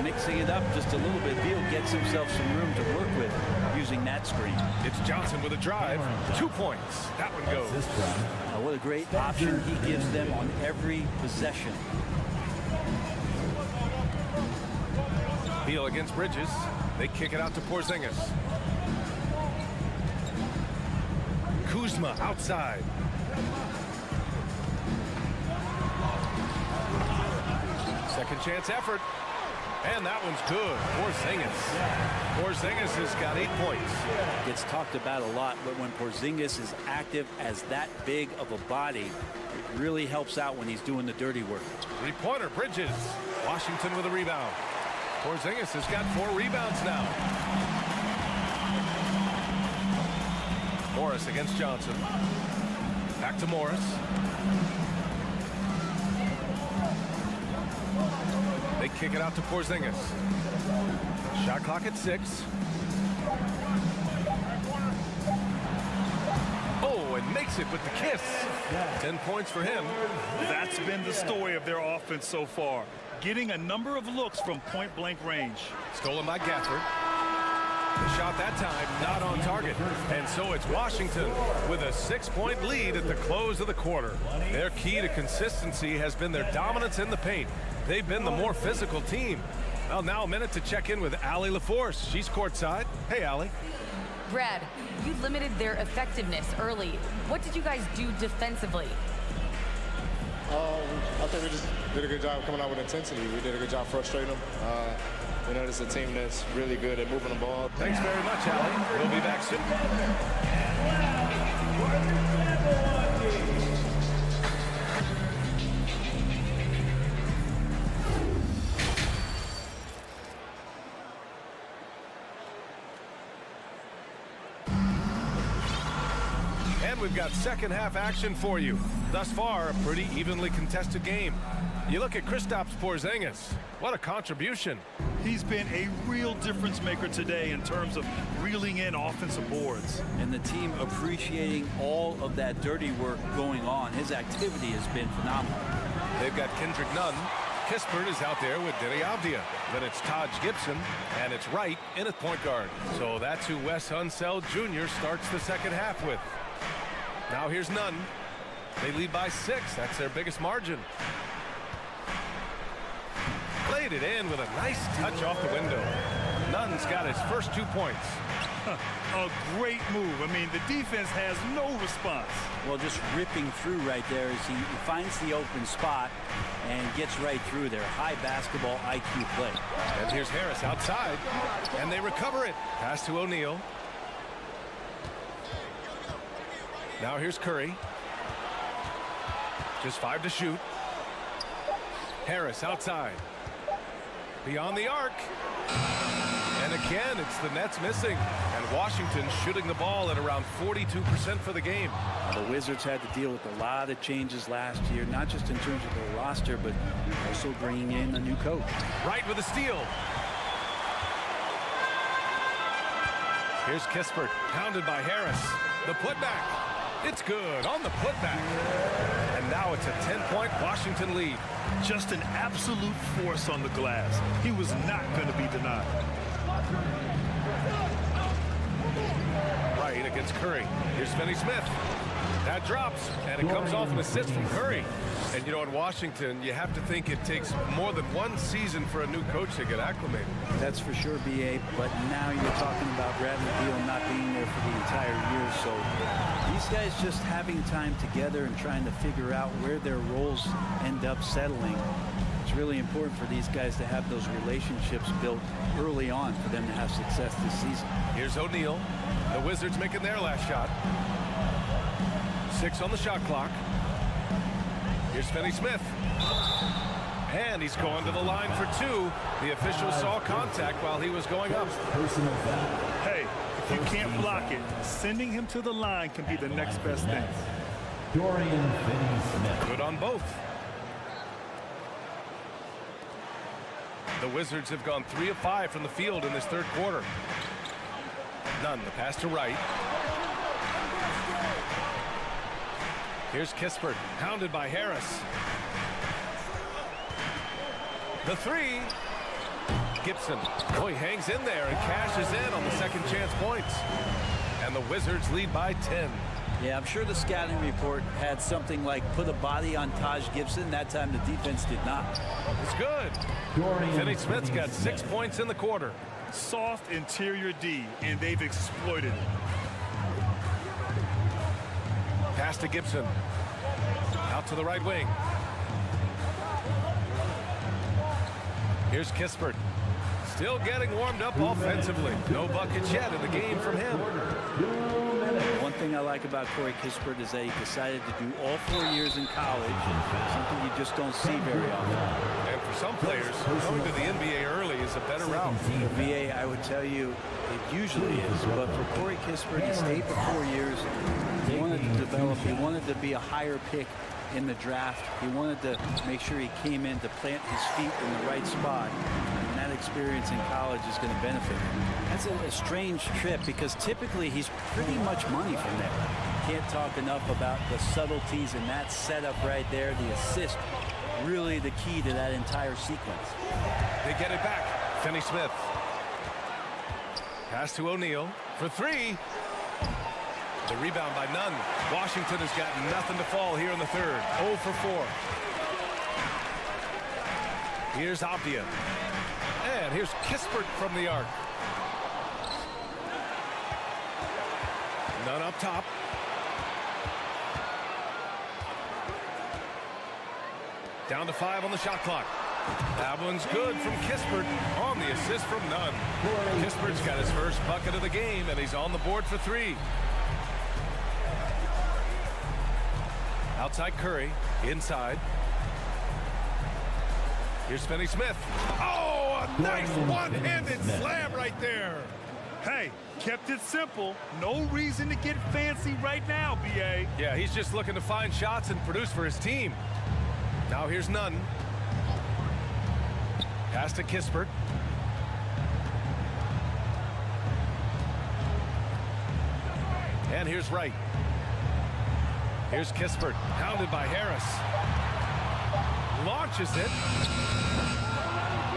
Mixing it up just a little bit, Beal gets himself some room to work with using that screen. It's Johnson with a drive. 2 points. That one goes. What a great option he gives them on every possession. Beal against Bridges. They kick it out to Porzingis. Kuzma outside. Second chance effort. And that one's good. Porzingis has got 8 points. Gets talked about a lot, but when Porzingis is active as that big of a body, it really helps out when he's doing the dirty work. Three-pointer, Bridges. Washington with a rebound. Porzingis has got 4 rebounds now. Morris against Johnson. Back to Morris. They kick it out to Porzingis. Shot clock at 6. Oh, and makes it with the kiss. 10 points for him. That's been the story of their offense so far. Getting a number of looks from point-blank range. Stolen by Gafford. The shot that time not on target. And so it's Washington with a 6-point lead at the close of the quarter. Their key to consistency has been their dominance in the paint. They've been the more physical team. Well, now a minute to check in with Allie LaForce. She's courtside. Hey, Allie. Brad, you limited their effectiveness early. What did you guys do defensively? I think we just did a good job coming out with intensity. We did a good job frustrating them. You know, this is a team that's really good at moving the ball. Thanks very much, Allie. We'll be back soon. And we've got second half action for you. Thus far, a pretty evenly contested game. You look at Kristaps Porzingis. What a contribution. He's been a real difference maker today in terms of reeling in offensive boards. And the team appreciating all of that dirty work going on. His activity has been phenomenal. They've got Kendrick Nunn. Kispert is out there with Denny Avdia. Then it's Taj Gibson, and it's Wright in at point guard. So that's who Wes Unseld Jr. starts the second half with. Now here's Nunn. They lead by 6. That's their biggest margin. Played it in with a nice touch off the window. Nunn's got his first 2 points. A great move. I mean, the defense has no response. Well, just ripping through right there as he finds the open spot and gets right through there. High basketball IQ play. And here's Harris outside, and they recover it. Pass to O'Neal. Now here's Curry. Just 5 to shoot. Harris outside. Beyond the arc. And again, it's the Nets missing. And Washington shooting the ball at around 42% for the game. The Wizards had to deal with a lot of changes last year, not just in terms of their roster, but also bringing in a new coach. Wright with a steal. Here's Kispert, pounded by Harris. The putback. It's good on the putback. And now it's a 10-point Washington lead. Just an absolute force on the glass. He was not going to be denied. Right against Curry. Here's Finney-Smith. That drops, and it comes off an assist from Curry. And, you know, in Washington, you have to think it takes more than one season for a new coach to get acclimated. That's for sure, B.A., but now you're talking about Bradley Beal not being there for the entire year. So these guys just having time together and trying to figure out where their roles end up settling. It's really important for these guys to have those relationships built early on for them to have success this season. Here's O'Neal. The Wizards making their last shot. 6 on the shot clock. Here's Finney-Smith. And he's going to the line for 2. The official saw contact while he was going up. Hey, if you can't block it, sending him to the line can be the next best thing. Dorian Finney-Smith. Good on both. The Wizards have gone 3 of 5 from the field in this third quarter. Nunn, the pass to Wright. Here's Kispert, pounded by Harris. The 3. Gibson. Oh, he hangs in there and cashes in on the second chance points. And the Wizards lead by 10. Yeah, I'm sure the scouting report had something like put a body on Taj Gibson. That time the defense did not. It's good. Finney-Smith's got 6 points in the quarter. Soft interior D, and they've exploited it. Pass to Gibson. Out to the right wing. Here's Kispert. Still getting warmed up offensively. No buckets yet in the game from him. One thing I like about Corey Kispert is that he decided to do all 4 years in college, something you just don't see very often. And for some players, going to the NBA early is a better route. VA, I would tell you, it usually is. But for Corey Kispert, he stayed for 4 years. He wanted to develop. He wanted to be a higher pick in the draft. He wanted to make sure he came in to plant his feet in the right spot. And that experience in college is going to benefit him. That's a strange trip because typically he's pretty much money from there. Can't talk enough about the subtleties in that setup right there. The assist, really the key to that entire sequence. They get it back. Finney-Smith. Pass to O'Neal for 3. The rebound by Nunn. Washington has got nothing to fall here in the third. 0 for 4. Here's Avdia. And here's Kispert from the arc. Nunn up top. Down to 5 on the shot clock. That one's good from Kispert on the assist from Nunn. Kispert's got his first bucket of the game, and he's on the board for 3. Outside Curry, inside. Here's Finney-Smith. Oh, a nice one-handed slam right there. Hey, kept it simple. No reason to get fancy right now, B.A. Yeah, he's just looking to find shots and produce for his team. Now here's Nunn. Pass to Kispert. And here's Wright. Here's Kispert, pounded by Harris. Launches it.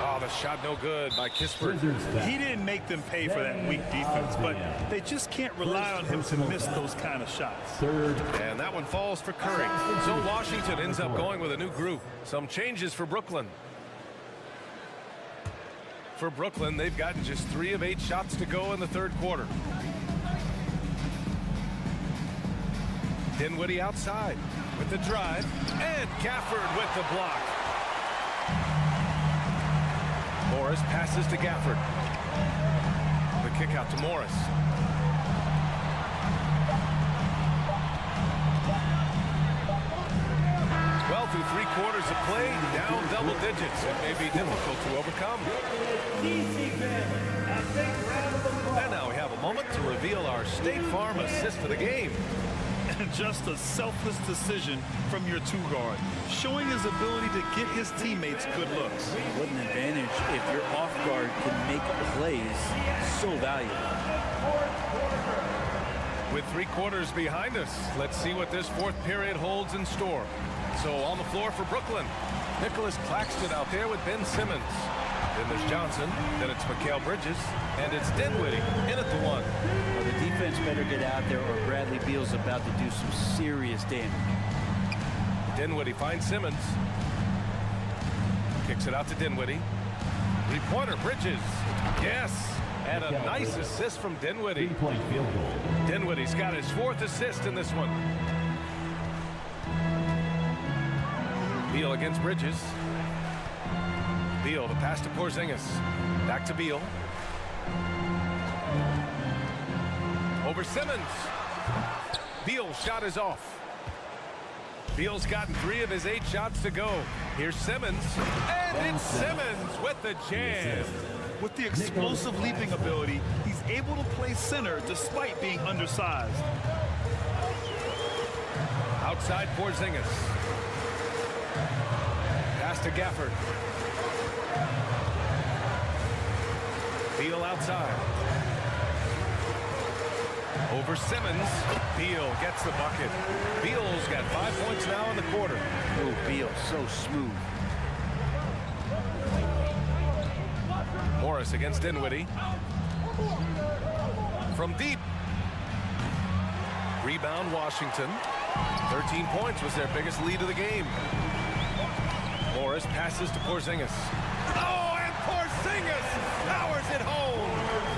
Oh, the shot no good by Kispert. He didn't make them pay for that weak defense, but they just can't rely on him to miss those kind of shots. And that one falls for Curry. So Washington ends up going with a new group. Some changes for Brooklyn. For Brooklyn, they've gotten just 3 of 8 shots to go in the third quarter. Dinwiddie outside with the drive, and Gafford with the block. Morris passes to Gafford. The kick out to Morris. Well, through 3 quarters of play, down double digits. It may be difficult to overcome. And now we have a moment to reveal our State Farm assist of the game. Just a selfless decision from your two-guard, showing his ability to get his teammates good looks. What an advantage if your off-guard can make plays so valuable. With 3 quarters behind us, let's see what this 4th period holds in store. So on the floor for Brooklyn, Nicholas Claxton out there with Ben Simmons. Then there's Johnson, then it's Mikal Bridges, and it's Dinwiddie in at the 1. Well, the defense better get out there or Bradley Beal's about to do some serious damage. Dinwiddie finds Simmons. Kicks it out to Dinwiddie. 3-pointer, Bridges. Yes, and a nice assist from Dinwiddie. Dinwiddie's got his 4th assist in this one. Beal against Bridges. Beal, the pass to Porzingis. Back to Beal. Over Simmons. Beal's shot is off. Beal's gotten 3 of his 8 shots to go. Here's Simmons. And it's Simmons with the jam. With the explosive leaping ability, he's able to play center despite being undersized. Outside Porzingis. Pass to Gafford. Beal outside. Over Simmons. Beal gets the bucket. Beal's got 5 points now in the quarter. Oh, Beal, so smooth. Morris against Dinwiddie. From deep. Rebound Washington. 13 points was their biggest lead of the game. Morris passes to Porzingis. Oh, and Porzingis powers it home.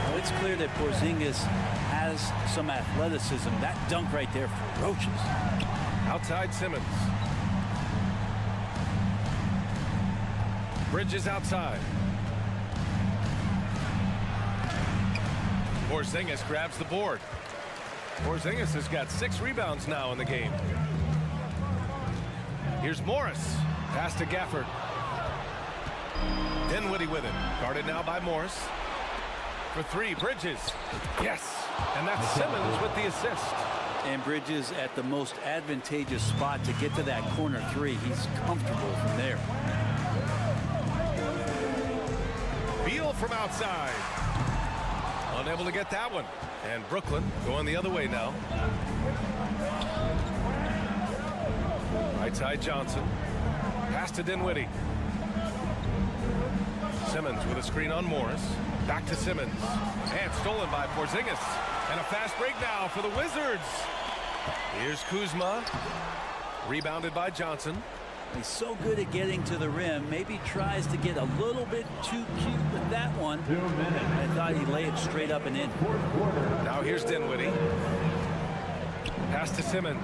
Well, it's clear that Porzingis has some athleticism. That dunk right there, ferocious. Outside Simmons. Bridges outside. Porzingis grabs the board. Porzingis has got 6 rebounds now in the game. Here's Morris. Pass to Gafford. Dinwiddie with it. Guarded now by Morris. For 3, Bridges. Yes. And that's Simmons with the assist. And Bridges at the most advantageous spot to get to that corner 3. He's comfortable from there. Beal from outside. Unable to get that one. And Brooklyn going the other way now. Right side Johnson. Pass to Dinwiddie. Simmons with a screen on Morris. Back to Simmons. And stolen by Porzingis. And a fast break now for the Wizards. Here's Kuzma. Rebounded by Johnson. He's so good at getting to the rim. Maybe tries to get a little bit too cute with that one. I thought he'd lay it straight up and in. Now here's Dinwiddie. Pass to Simmons.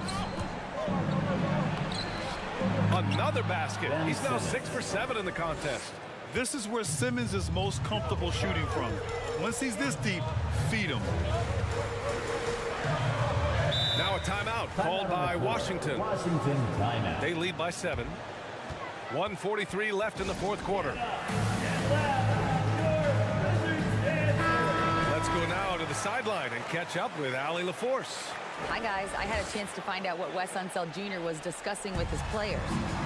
Another basket. He's now 6 for 7 in the contest. This is where Simmons is most comfortable shooting from. Once he's this deep, feed him. Now a timeout called by Washington. Timeout. They lead by 7. 1:43 left in the 4th quarter. Let's go now to the sideline and catch up with Allie LaForce. Hi, guys. I had a chance to find out what Wes Unseld Jr. was discussing with his players.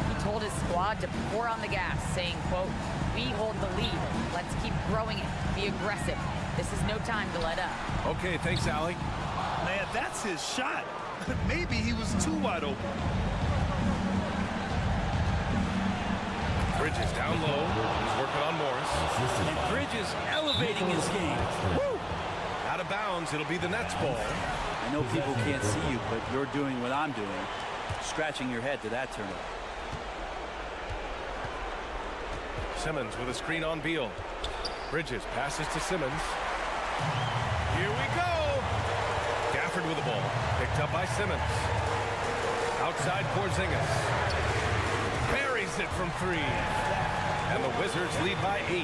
He told his squad to pour on the gas, saying, quote, "We hold the lead. Let's keep growing it. Be aggressive. This is no time to let up." Okay, thanks, Allie. Man, that's his shot. Maybe he was too wide open. Bridges down low. He's working on Morris. And Bridges elevating his game. Woo! Out of bounds. It'll be the Nets ball. I know people can't see you, but you're doing what I'm doing. Scratching your head to that turnover. Simmons with a screen on Beal. Bridges passes to Simmons. Here we go. Gafford with the ball. Picked up by Simmons. Outside Porzingis. Buries it from 3. And the Wizards lead by 8.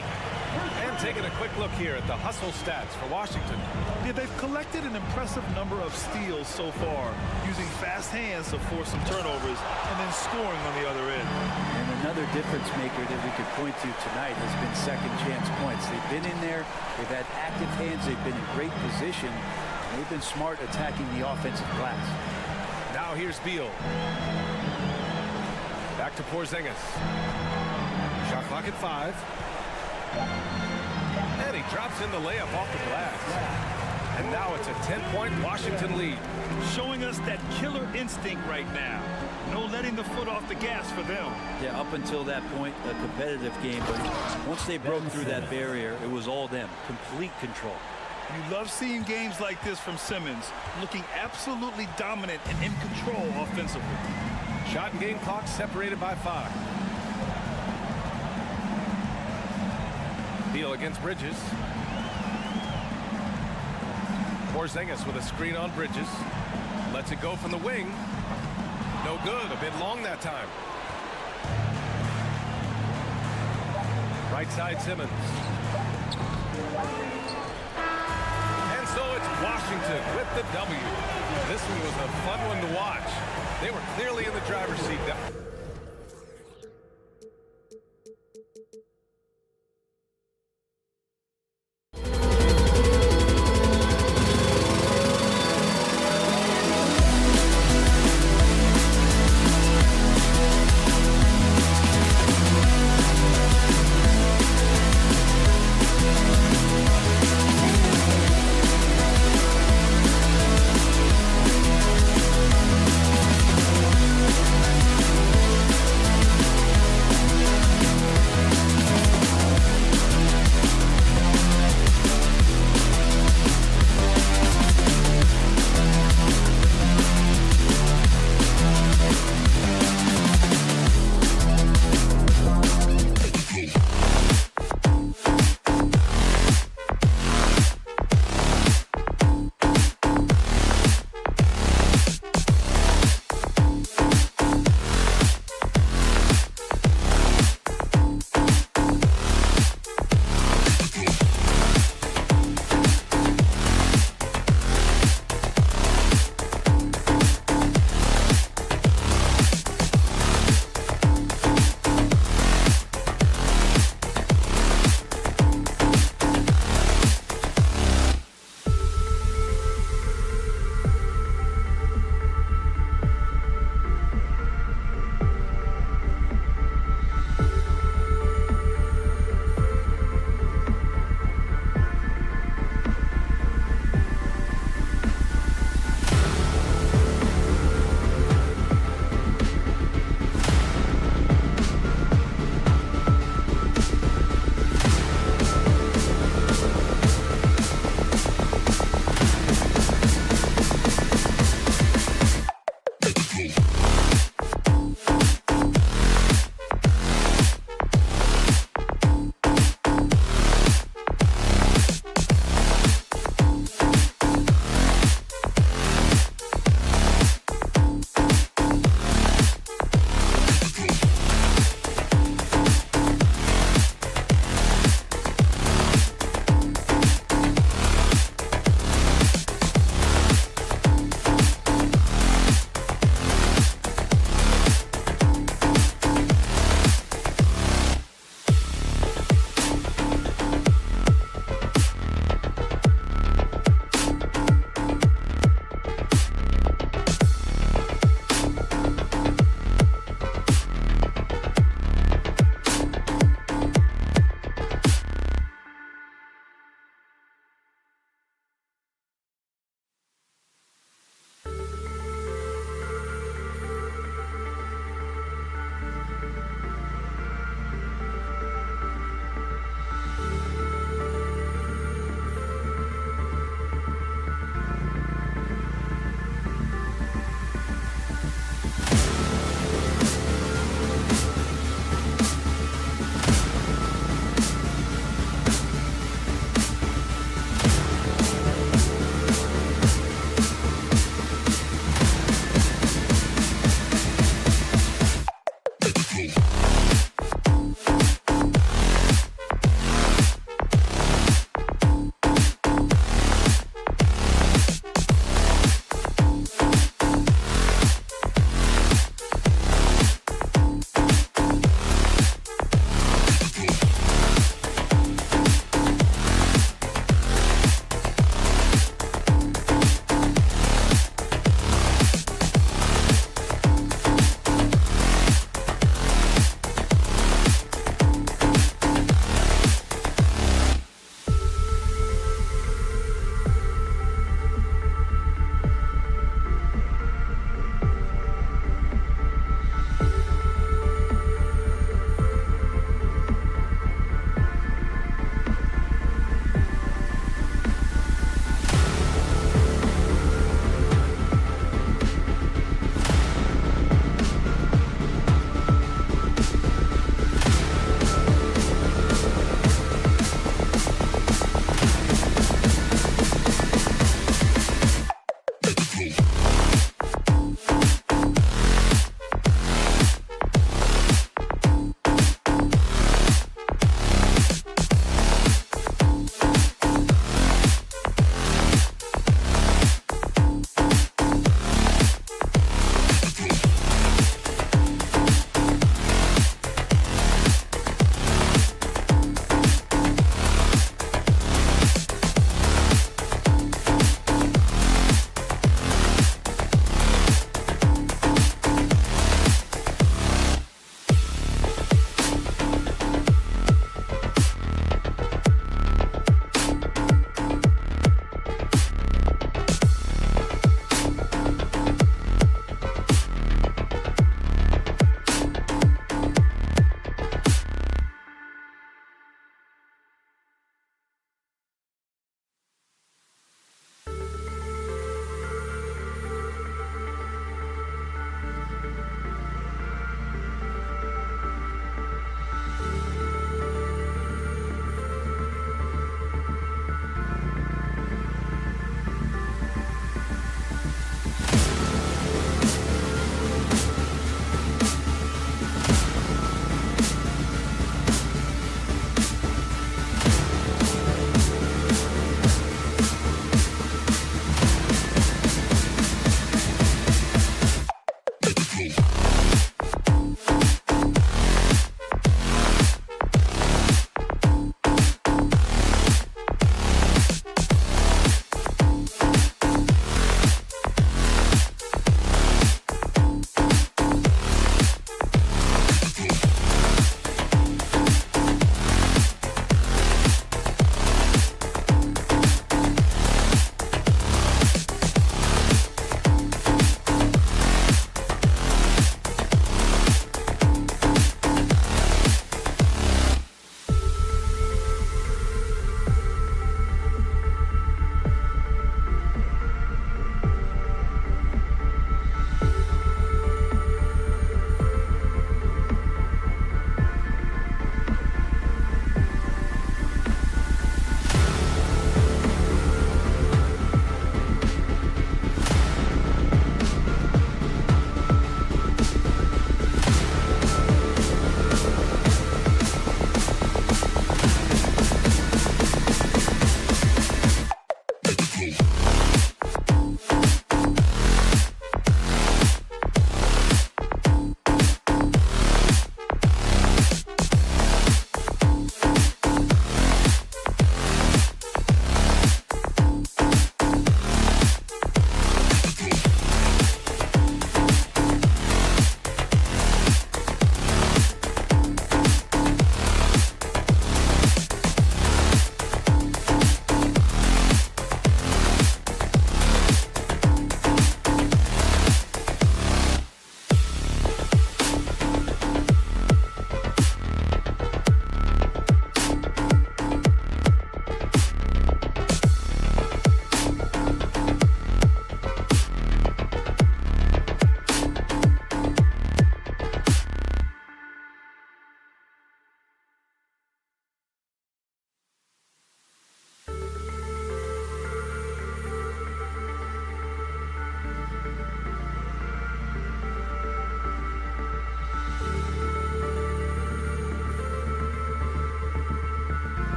And taking a quick look here at the hustle stats for Washington. Yeah, they've collected an impressive number of steals so far, using fast hands to force some turnovers and then scoring on the other end. And another difference maker that we could point to tonight has been second chance points. They've been in there, they've had active hands, they've been in great position, and they've been smart attacking the offensive glass. Now here's Beal. Back to Porzingis. Shot clock at 5. And he drops in the layup off the glass. And now it's a 10-point Washington lead. Showing us that killer instinct right now. No letting the foot off the gas for them. Yeah, up until that point, a competitive game, but once they broke through that barrier, it was all them. Complete control. You love seeing games like this from Simmons, looking absolutely dominant and in control offensively. Shot and game clock separated by 5. Beal against Bridges. Porzingis with a screen on Bridges. Lets it go from the wing. No good. A bit long that time. Right side Simmons. And so it's Washington with the W. This one was a fun one to watch. They were clearly in the driver's seat.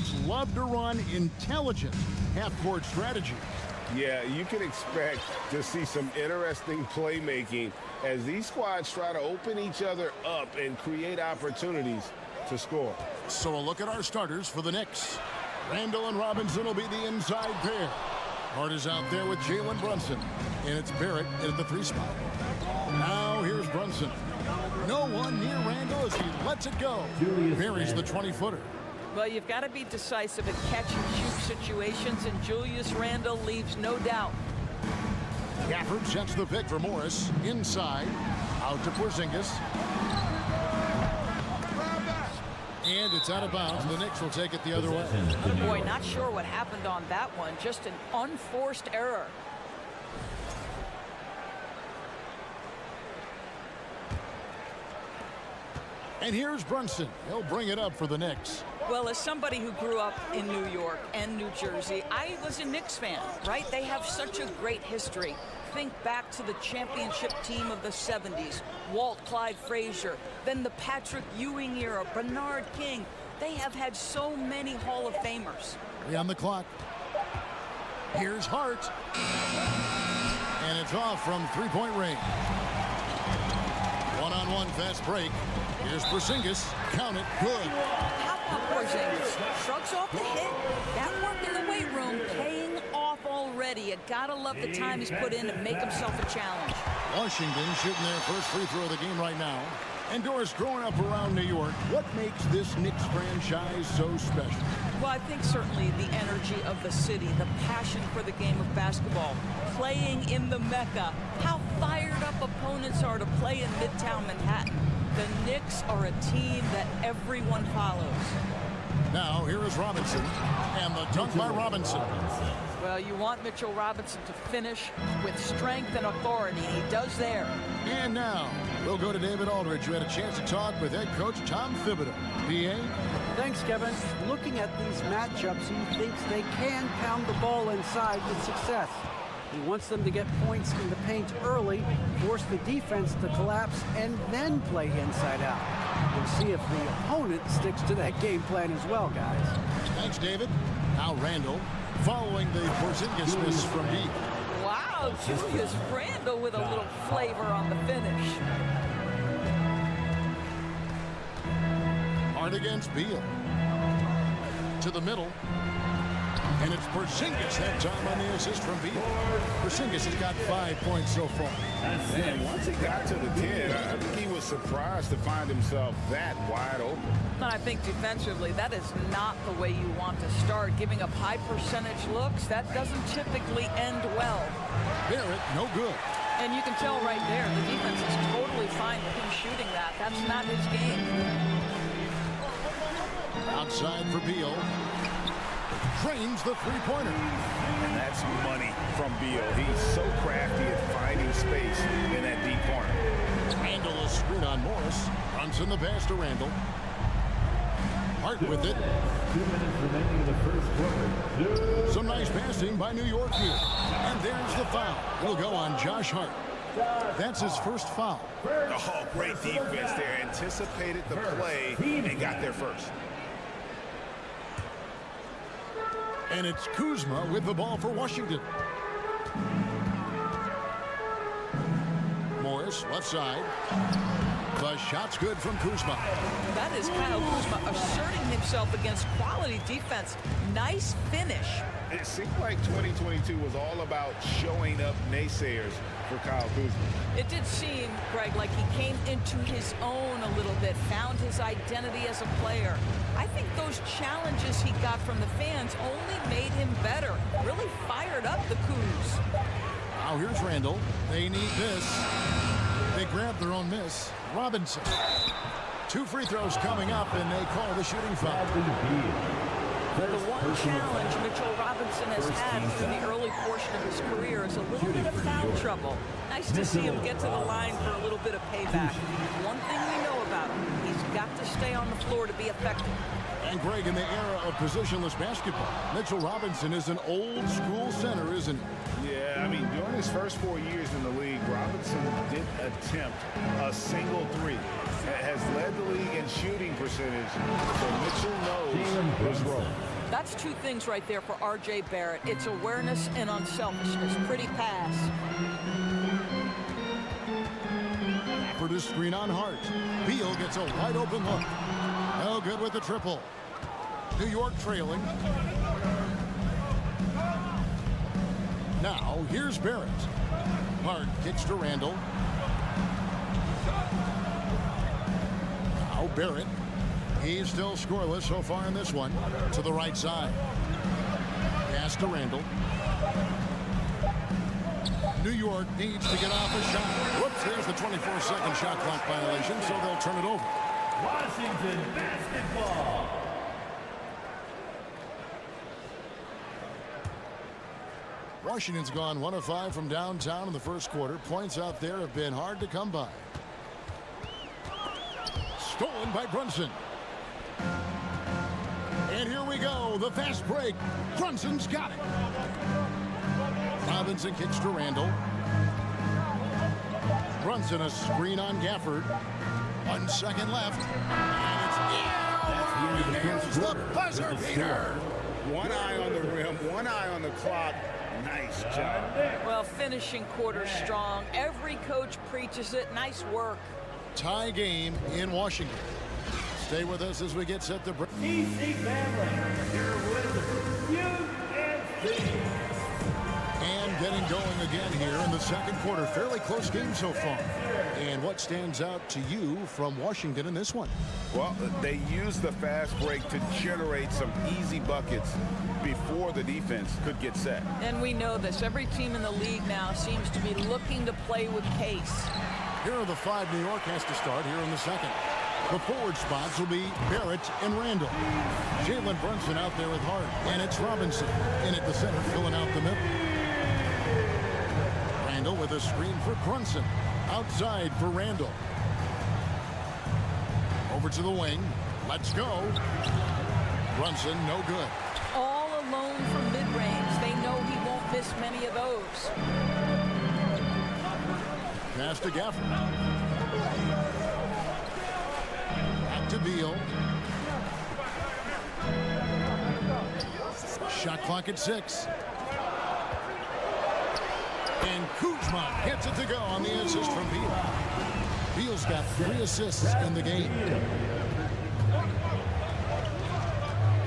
Knicks love to run intelligent half-court strategies. Yeah, you can expect to see some interesting playmaking as these squads try to open each other up and create opportunities to score. So a look at our starters for the Knicks. Randall and Robinson will be the inside pair. Hart is out there with Jalen Brunson. And it's Barrett at the 3 spot. Now here's Brunson. No one near Randall as he lets it go. Buries the 20-footer. Well, you've got to be decisive in catch-and-shoot situations, and Julius Randle leaves no doubt. Gafford sets the pick for Morris. Inside. Out to Porzingis. And it's out of bounds. The Knicks will take it the other way. Boy, not sure what happened on that one. Just an unforced error. And here's Brunson. He'll bring it up for the Knicks. Well, as somebody who grew up in New York and New Jersey, I was a Knicks fan, right? They have such a great history. Think back to the championship team of the 70s, Walt Clyde Frazier, then the Patrick Ewing era, Bernard King. They have had so many Hall of Famers. 3 on the clock. Here's Hart. And it's off from 3-point range. One-on-one fast break. Here's Porzingis. Count it. Good. How about Porzingis? Shrugs off the hit. That work in the weight room paying off already. You gotta love the time he's put in to make himself a challenge. Washington shooting their first free throw of the game right now. And Doris, growing up around New York, what makes this Knicks franchise so special? Well, I think certainly the energy of the city, the passion for the game of basketball, playing in the Mecca, how fired up opponents are to play in Midtown Manhattan. The Knicks are a team that everyone follows. Now, here is Robinson, and the dunk by Robinson. Well, you want Mitchell Robinson to finish with strength and authority. He does there. And now, we'll go to David Aldridge, who had a chance to talk with head coach Tom Thibodeau. PA? Thanks, Kevin. Looking at these matchups, he thinks they can pound the ball inside with success. He wants them to get points in the paint early, force the defense to collapse, and then play inside out. We'll see if the opponent sticks to that game plan as well, guys. Thanks, David. Now Randall, following the Porzingis miss from deep. Wow, Julius Randle with a little flavor on the finish. Hard against Beal. To the middle. And it's Porzingis that time on the assist from Beal. Porzingis has got 5 points so far. And once he got to the 10, I think he was surprised to find himself that wide open. I think defensively, that is not the way you want to start. Giving up high percentage looks, that doesn't typically end well. Barrett, no good. And you can tell right there, the defense is totally fine with him shooting that. That's not his game. Outside for Beal. Drains the three-pointer. And that's money from Beal. He's so crafty at finding space in that deep corner. Randall a screen on Morris. Brunson the pass to Randall. Hart with it. 2 minutes remaining in the first quarter. Some nice passing by New York here. And there's the foul. It'll go on Josh Hart. That's his first foul. Oh, great defense there. Anticipated the play and got there first. And it's Kuzma with the ball for Washington. Morris, left side. The shot's good from Kuzma. That is Kyle Kuzma asserting himself against quality defense. Nice finish. It seemed like 2022 was all about showing up naysayers for Kyle Kuzma. It did seem, Greg, like he came into his own a little bit, found his identity as a player. I think those challenges he got from the fans only made him better. Really fired up the Kuz. Now here's Randall. They need this. They grab their own miss. Robinson. 2 free throws coming up, and they call the shooting foul. The one challenge Mitchell Robinson has had through the early portion of his career is a little bit of foul trouble. Nice to see him get to the line for a little bit of payback. One thing we know about him, he's got to stay on the floor to be effective. And Greg, in the era of positionless basketball, Mitchell Robinson is an old school center, isn't he? Yeah, I mean, during his first 4 years in the league, Robinson didn't attempt a single three. Has led the league in shooting percentage, so Mitchell knows his role. That's two things right there for R.J. Barrett. It's awareness and unselfishness. Pretty pass. For the screen on Hart. Beal gets a wide open look. No good with the triple. New York trailing. Now here's Barrett. Hart kicks to Randall. Now Barrett. He's still scoreless so far in this one. To the right side. Pass to Randall. New York needs to get off a shot. Whoops, there's the 24-second shot clock violation, so they'll turn it over. Washington basketball. Washington's gone 1 of 5 from downtown in the first quarter. Points out there have been hard to come by. Stolen by Brunson. And here we go, the fast break. Brunson's got it. Robinson kicks to Randall. Brunson a screen on Gafford. 1 second left. And it's here's the buzzer beater. One eye on the rim, one eye on the clock. Nice job. Well, finishing quarter strong. Every coach preaches it. Nice work. Tie game in Washington. Stay with us as we get set to break. EC family, your Wizzards, UNC. And getting going again here in the second quarter. Fairly close game so far. And what stands out to you from Washington in this one? Well, they used the fast break to generate some easy buckets before the defense could get set. And we know this. Every team in the league now seems to be looking to play with pace. Here are the 5 New York has to start here in the second. The forward spots will be Barrett and Randall. Jalen Brunson out there with Hart. And it's Robinson in at the center, filling out the middle. Randall with a screen for Brunson. Outside for Randall. Over to the wing. Let's go. Brunson, no good. All alone from mid-range. They know he won't miss many of those. Pass to Gafford. Back to Beal. Shot clock at 6. And Kuzma gets it to go on the assist from Beal. Beal's got 3 assists in the game.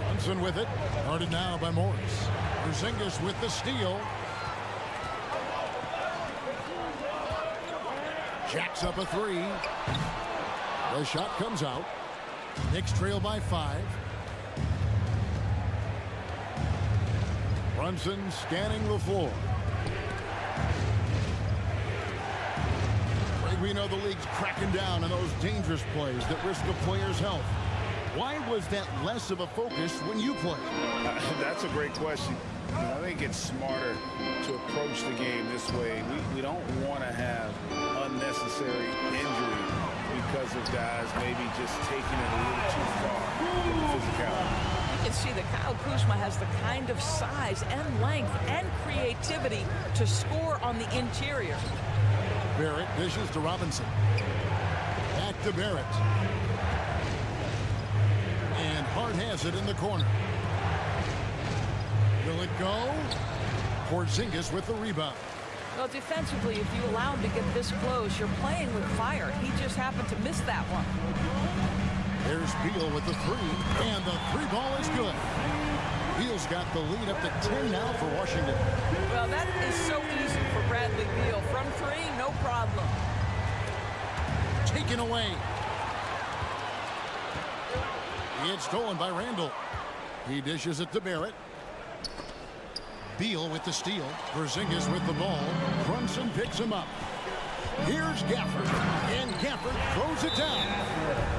Brunson with it. Guarded now by Morris. Porzingis with the steal. Jacks up a 3. The shot comes out. Knicks trail by 5. Brunson scanning the floor. We know the league's cracking down on those dangerous plays that risk a player's health. Why was that less of a focus when you played? That's a great question. I think it's smarter to approach the game this way. We don't want to have unnecessary injury because of guys maybe just taking it a little too far with the physicality. You can see that Kyle Kuzma has the kind of size and length and creativity to score on the interior. Barrett dishes to Robinson. Back to Barrett. And Hart has it in the corner. Will it go? Porzingis with the rebound. Well, defensively, if you allow him to get this close, you're playing with fire. He just happened to miss that one. There's Beal with the 3. And the 3 ball is good. Beal's got the lead up to 10 now for Washington. Well, that is so easy for Bradley Beal. From 3, no problem. Taken away. It's stolen by Randall. He dishes it to Barrett. Beal with the steal. Porzingis with the ball. Brunson picks him up. Here's Gafford. And Gafford throws it down.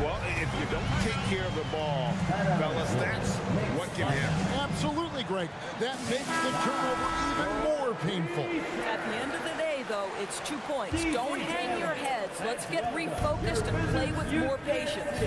Well, if you don't take care of the ball, fellas, that's what can happen. Absolutely, Greg. That makes the turnover even more painful. At the end of the day, though, it's 2 points. Don't hang your heads. Let's get refocused and play with more patience.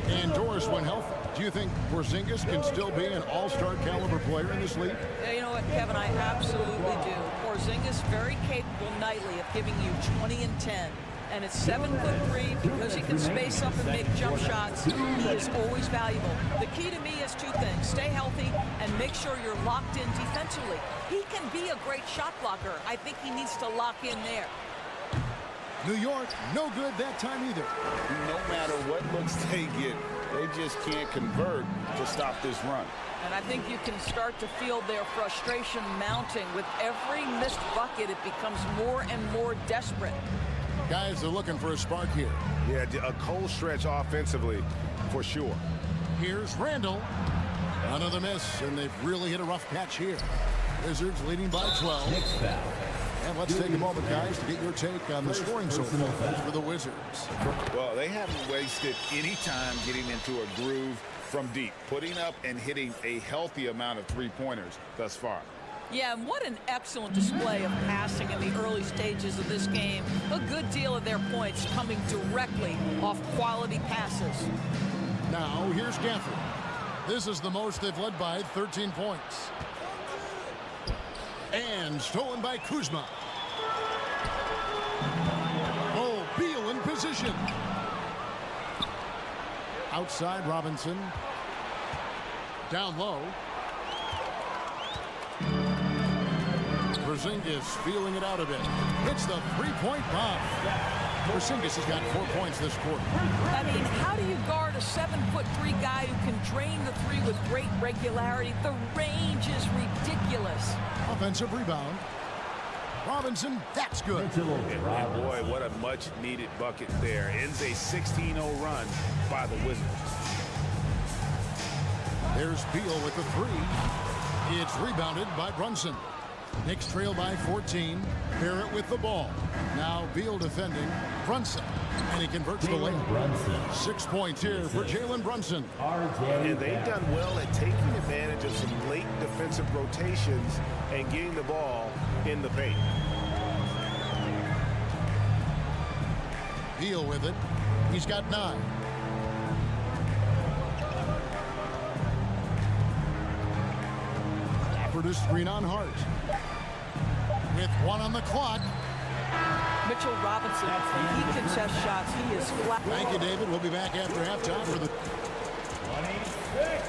And Doris, when healthy, do you think Porzingis can still be an all-star caliber player in this league? Yeah, you know what, Kevin? I absolutely do. Porzingis very capable nightly of giving you 20 and 10. And at 7'3", because he can space up and make jump shots, he is always valuable. The key to me is two things. Stay healthy and make sure you're locked in defensively. He can be a great shot blocker. I think he needs to lock in there. New York, no good that time either. No matter what looks they get, they just can't convert to stop this run. And I think you can start to feel their frustration mounting. With every missed bucket, it becomes more and more desperate. Guys are looking for a spark here. Yeah, a cold stretch offensively, for sure. Here's Randall. Another miss, and they've really hit a rough patch here. Wizards leading by 12. Next foul. And let's take a moment, guys, to get your take on the scoring so far for the Wizards. Well, they haven't wasted any time getting into a groove from deep, putting up and hitting a healthy amount of three-pointers thus far. Yeah, and what an excellent display of passing in the early stages of this game. A good deal of their points coming directly off quality passes. Now, here's Gafford. This is the most they've led by, 13 points. And stolen by Kuzma. Oh, Beal in position. Outside Robinson. Down low. Porzingis feeling it out a bit. Hits the three-point bomb. Porzingis has got 4 points this quarter. I mean, how do you guard a 7'3" guy who can drain the three with great regularity? The range is ridiculous. Offensive rebound. Robinson, that's good. And boy, what a much-needed bucket there. Ends a 16-0 run by the Wizards. There's Beal with the three. It's rebounded by Brunson. Knicks trail by 14. Barrett with the ball. Now Beal defending. Brunson. And he converts the lane. 6 points here for Jalen Brunson. And they've done well at taking advantage of some late defensive rotations and getting the ball in the paint. Beal with it. He's got 9. Offered a screen on Hart. With 1 on the clock. Mitchell Robinson, when he contests shots, he is flat. Thank you, David. We'll be back after halftime for the 26.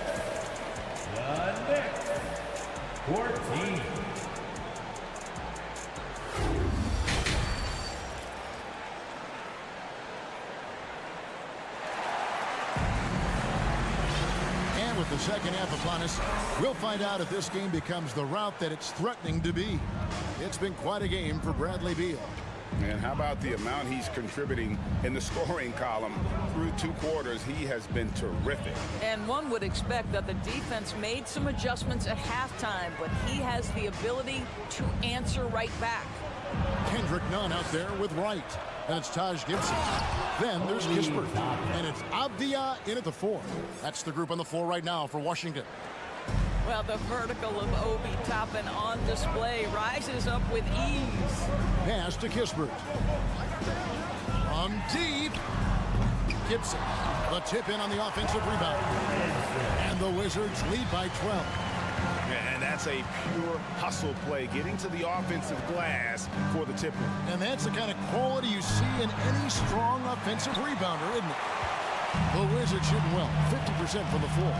The Knicks. 14. And with the second half upon us, we'll find out if this game becomes the route that it's threatening to be. It's been quite a game for Bradley Beal. And how about the amount he's contributing in the scoring column? Through 2 quarters, he has been terrific. And one would expect that the defense made some adjustments at halftime, but he has the ability to answer right back. Kendrick Nunn out there with Wright. And it's Taj Gibson. Then there's Kispert. And it's Avdia in at the 4. That's the group on the floor right now for Washington. Well, the vertical of Obi Toppin on display rises up with ease. Pass to Kispert. From deep. Gibson. The tip in on the offensive rebound. And the Wizards lead by 12. And that's a pure hustle play, getting to the offensive glass for the tipper. And that's the kind of quality you see in any strong offensive rebounder, isn't it? The Wizards shooting well, 50% from the floor.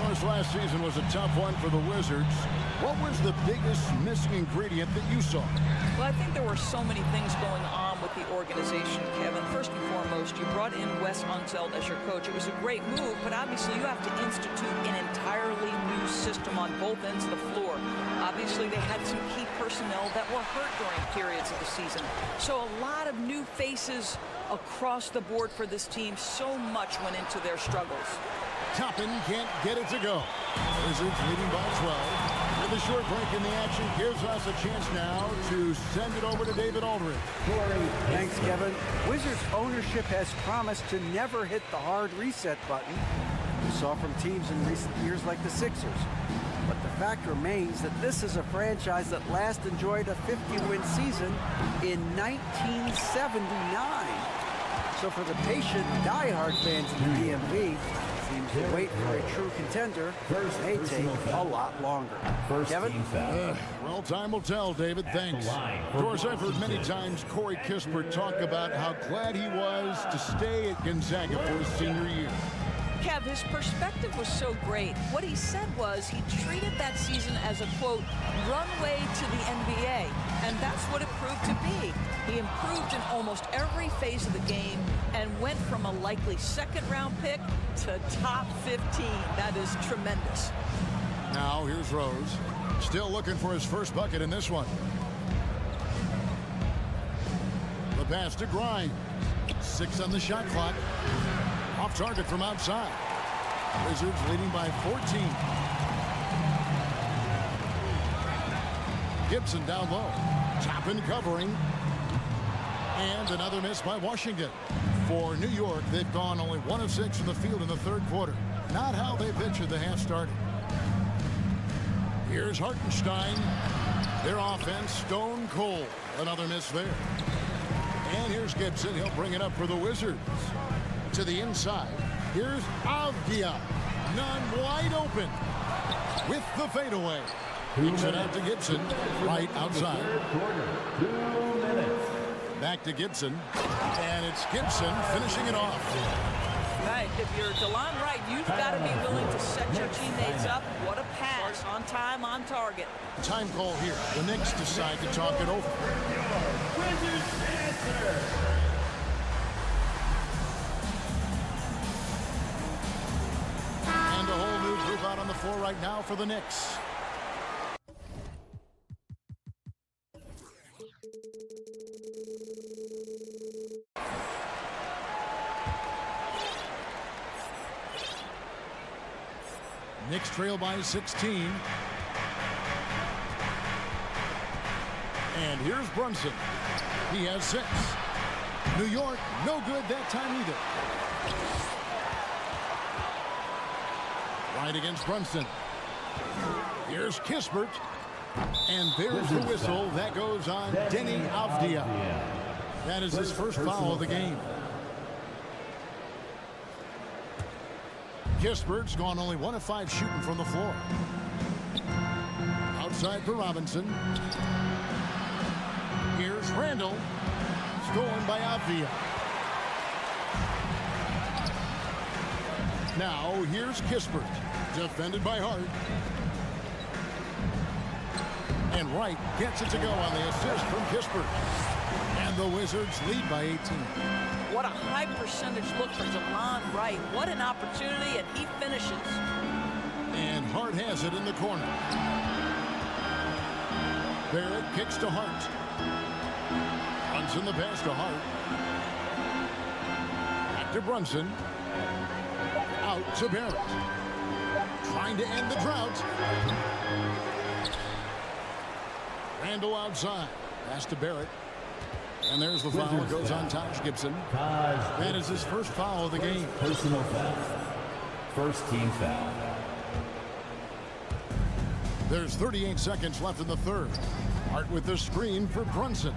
This last season was a tough one for the Wizards. What was the biggest missing ingredient that you saw? Well, I think there were so many things going on with the organization, Kevin. First and foremost, you brought in Wes Unseld as your coach. It was a great move, but obviously you have to institute an entirely new system on both ends of the floor. Obviously, they had some key personnel that were hurt during periods of the season. So a lot of new faces across the board for this team. So much went into their struggles. Toppin can't get it to go. Wizards leading by 12. With a short break in the action gives us a chance now to send it over to David Aldridge. Thanks, Kevin. Wizards ownership has promised to never hit the hard reset button we saw from teams in recent years like the Sixers. But the fact remains that this is a franchise that last enjoyed a 50-win season in 1979. So for the patient, diehard fans in the DMV, Seems the wait for a true contender may take a lot longer. Kevin? Well, time will tell, David. Thanks. Of course, I've heard many times Corey Kispert talk about how glad he was to stay at Gonzaga for his senior year. Kev, his perspective was so great. What he said was he treated that season as a, quote, runway to the NBA, and that's what it proved to be. He improved in almost every phase of the game and went from a likely second-round pick to top 15. That is tremendous. Now, here's Rose. Still looking for his first bucket in this one. The pass to Grimes. 6 on the shot clock. Off target from outside. Wizards leading by 14. Gibson down low. Toppin covering. And another miss by Washington. For New York, they've gone only 1 of 6 from the field in the third quarter. Not how they pictured the half started. Here's Hartenstein. Their offense stone cold. Another miss there. And here's Gibson. He'll bring it up for the Wizards. To the inside. Here's Avdia. None wide open. With the fadeaway. Kicks it out to Gibson. Right outside. 2 minutes. Back to Gibson. And it's Gibson finishing it off. Right, if you're DeLon Wright, you've got to be willing to set your teammates up. What a pass. On time, on target. Time call here. The Knicks decide to talk it over. Wizards answer. And a whole new group out on the floor right now for the Knicks. Knicks trail by 16. And here's Brunson. He has 6. New York, no good that time either. Right against Brunson. Here's Kispert. And there's the whistle. That goes on Denny Avdia. That is his first foul of the game. Kispert's gone only 1 of 5 shooting from the floor. Outside for Robinson. Here's Randall. Stolen by Avdia. Now here's Kispert. Defended by Hart. And Wright gets it to go on the assist from Kispert. And the Wizards lead by 18. What a high percentage look for DeLon Wright. What an opportunity, and he finishes. And Hart has it in the corner. Barrett kicks to Hart. Brunson the pass to Hart. Back to Brunson. Out to Barrett. Trying to end the drought. Randall outside. Pass to Barrett. And there's the foul. It goes on Taj Gibson. That is his first foul of the game. Personal foul. First team foul. There's 38 seconds left in the third. Hart with the screen for Brunson.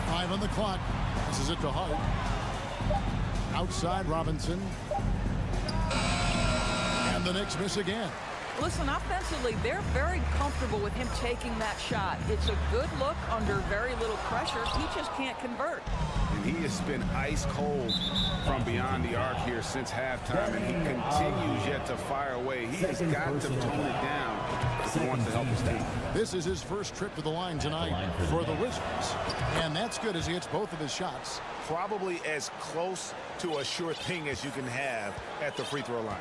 5 on the clock. This is it to Hart. Outside Robinson. And the Knicks miss again. Listen, offensively, they're very comfortable with him taking that shot. It's a good look under very little pressure. He just can't convert. And he has been ice cold from beyond the arc here since halftime, and he continues yet to fire away. He has got to tone it down if he wants to help his team. This is his first trip to the line tonight for the Wizards. And that's good as he hits both of his shots. Probably as close to a sure thing as you can have at the free throw line.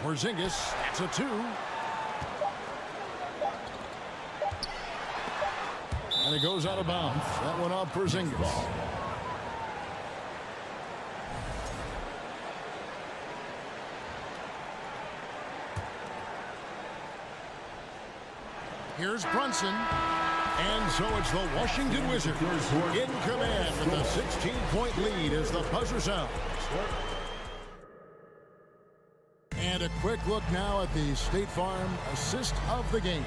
Porzingis, that's a 2. And it goes out of bounds. That one off Porzingis. Here's Brunson. And so it's the Washington Wizards in command with a 16-point lead as the buzzer sounds. And a quick look now at the State Farm assist of the game.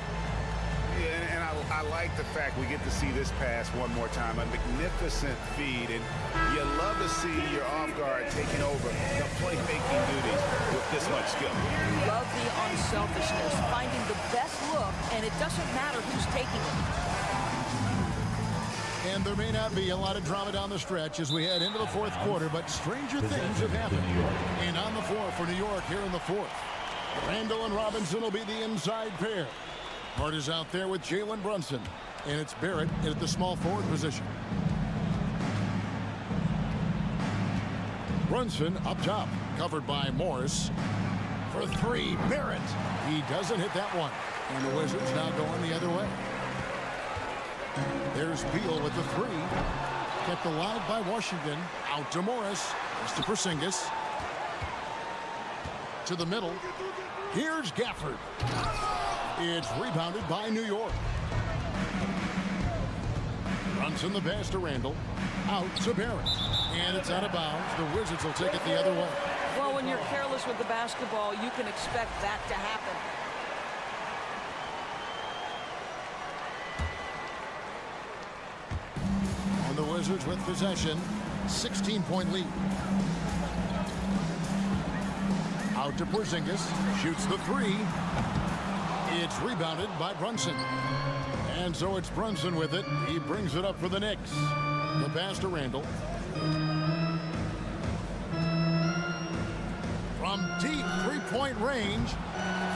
Yeah, and I like the fact we get to see this pass one more time. A magnificent feed, and you love to see your off guard taking over the playmaking duties with this much skill. Love the unselfishness, finding the best look, and it doesn't matter who's taking it. And there may not be a lot of drama down the stretch as we head into the fourth quarter, but stranger things have happened. And on the floor for New York here in the fourth, Randall and Robinson will be the inside pair. Hart is out there with Jalen Brunson, and it's Barrett at the small forward position. Brunson up top, covered by Morris. For three, Barrett. He doesn't hit that one. And the Wizards now going the other way. There's Beal with the three. Kept alive by Washington. Out to Morris. It's to Porzingis. To the middle. Here's Gafford. It's rebounded by New York. Brunson the pass to Randall. Out to Barrett. And it's out of bounds. The Wizards will take it the other way. Well, when you're careless with the basketball, you can expect that to happen. And the Wizards with possession. 16-point lead. Out to Porzingis. Shoots the three. It's rebounded by Brunson. And so it's Brunson with it. He brings it up for the Knicks. The pass to Randall. From deep three-point range,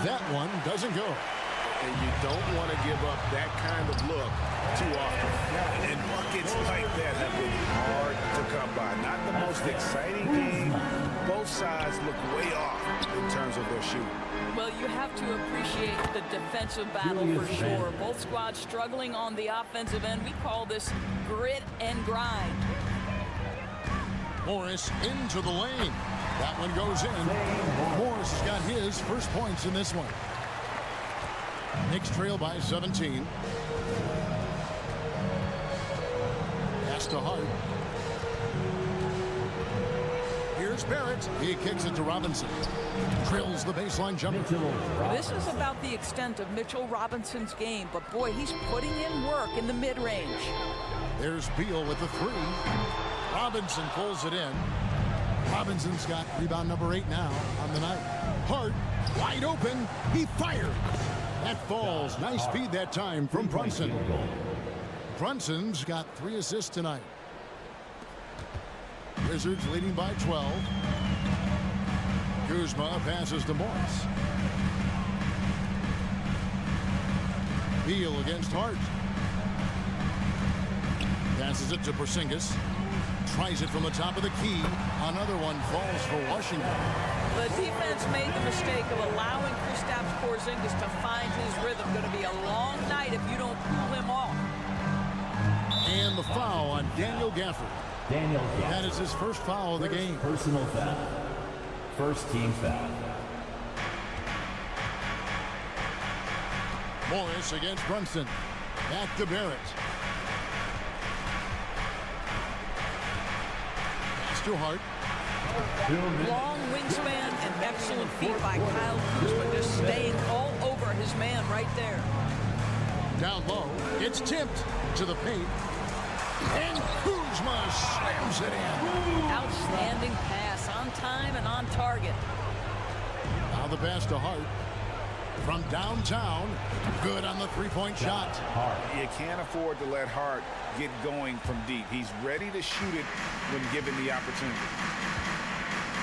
that one doesn't go. And you don't want to give up that kind of look too often. And buckets like that have been hard to come by. Not the most exciting game. Both sides look way off in terms of their shooting. Well, you have to appreciate the defensive battle for sure. Both squads struggling on the offensive end. We call this grit and grind. Morris into the lane. That one goes in. Morris has got his first points in this one. Knicks trail by 17. Pass to Hart. Here's Barrett. He kicks it to Robinson. Drills the baseline jumper. This is about the extent of Mitchell Robinson's game, but boy, he's putting in work in the mid-range. There's Beal with the three. Robinson pulls it in. Robinson's got rebound number 8 now on the night. Hart, wide open. He fired. That falls. Nice speed that time from Brunson. Brunson's got 3 assists tonight. Wizards leading by 12. Kuzma passes to Morris. Beal against Hart. Passes it to Porzingis. Tries it from the top of the key. Another one falls for Washington. The defense made the mistake of allowing Kristaps Porzingis to find his rhythm. Going to be a long night if you don't pull him off. And the foul on Daniel Gafford. That is his first foul of the game. Personal foul. First team foul. Morris against Brunson. Back to Barrett. Pass to Hart. Long wingspan and excellent feet by Kyle Kuzma, just staying all over his man right there. Down low. It's tipped to the paint. And Kuzma slams it in. Outstanding pass, on time and on target. Now the pass to Hart. From downtown, good on the three-point shot. You can't afford to let Hart get going from deep. He's ready to shoot it when given the opportunity.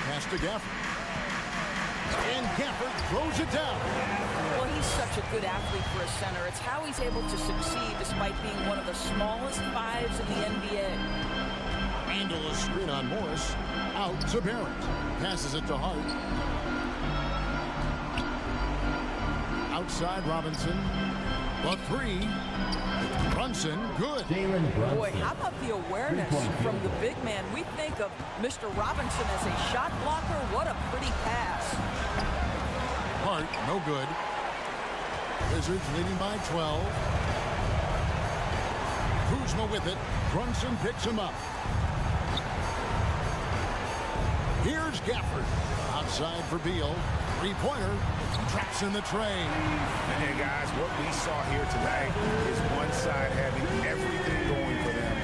Pass to Gafford. And Gafford throws it down. Well, he's such a good athlete for a center. It's how he's able to succeed despite being one of the smallest fives in the NBA. Randall a screen on Morris. Out to Barrett. Passes it to Hart. Outside Robinson. The three. Brunson, good. Boy, how about the awareness from the big man? We think of Mr. Robinson as a shot blocker. What a pretty pass. Hart, no good. Wizards leading by 12. Kuzma with it. Brunson picks him up. Here's Gafford. Outside for Beal. Three-pointer. Traps in the tray. And then, guys, what we saw here tonight is one side having everything going for them.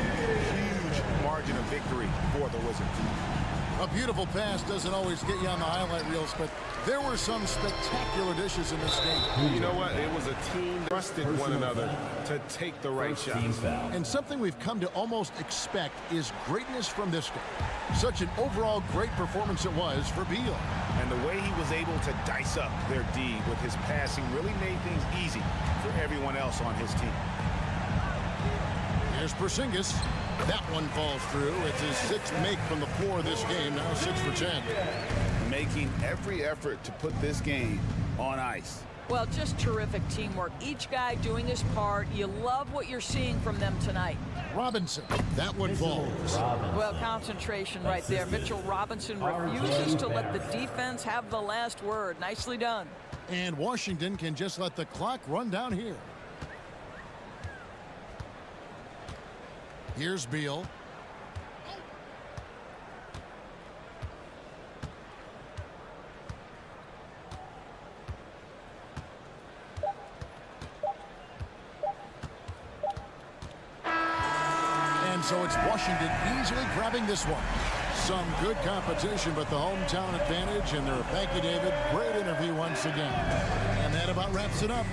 Huge margin of victory for the Wizards. A beautiful pass doesn't always get you on the highlight reels, but there were some spectacular dishes in this game. You know what? It was a team that trusted one another to take the right shots. And something we've come to almost expect is greatness from this game. Such an overall great performance it was for Beal. And the way he was able to dice up their D with his passing really made things easy for everyone else on his team. Here's Porzingis. That one falls through. It's his sixth make from the floor this game, now 6 for 10. Making every effort to put this game on ice. Well, just terrific teamwork. Each guy doing his part. You love what you're seeing from them tonight. Robinson, that one falls. Well, concentration right there. Mitchell Robinson refuses to let the defense have the last word. Nicely done. And Washington can just let the clock run down here. Here's Beal. And so it's Washington easily grabbing this one. Some good competition, but the hometown advantage, and thank you, David. Great interview once again. And that about wraps it up.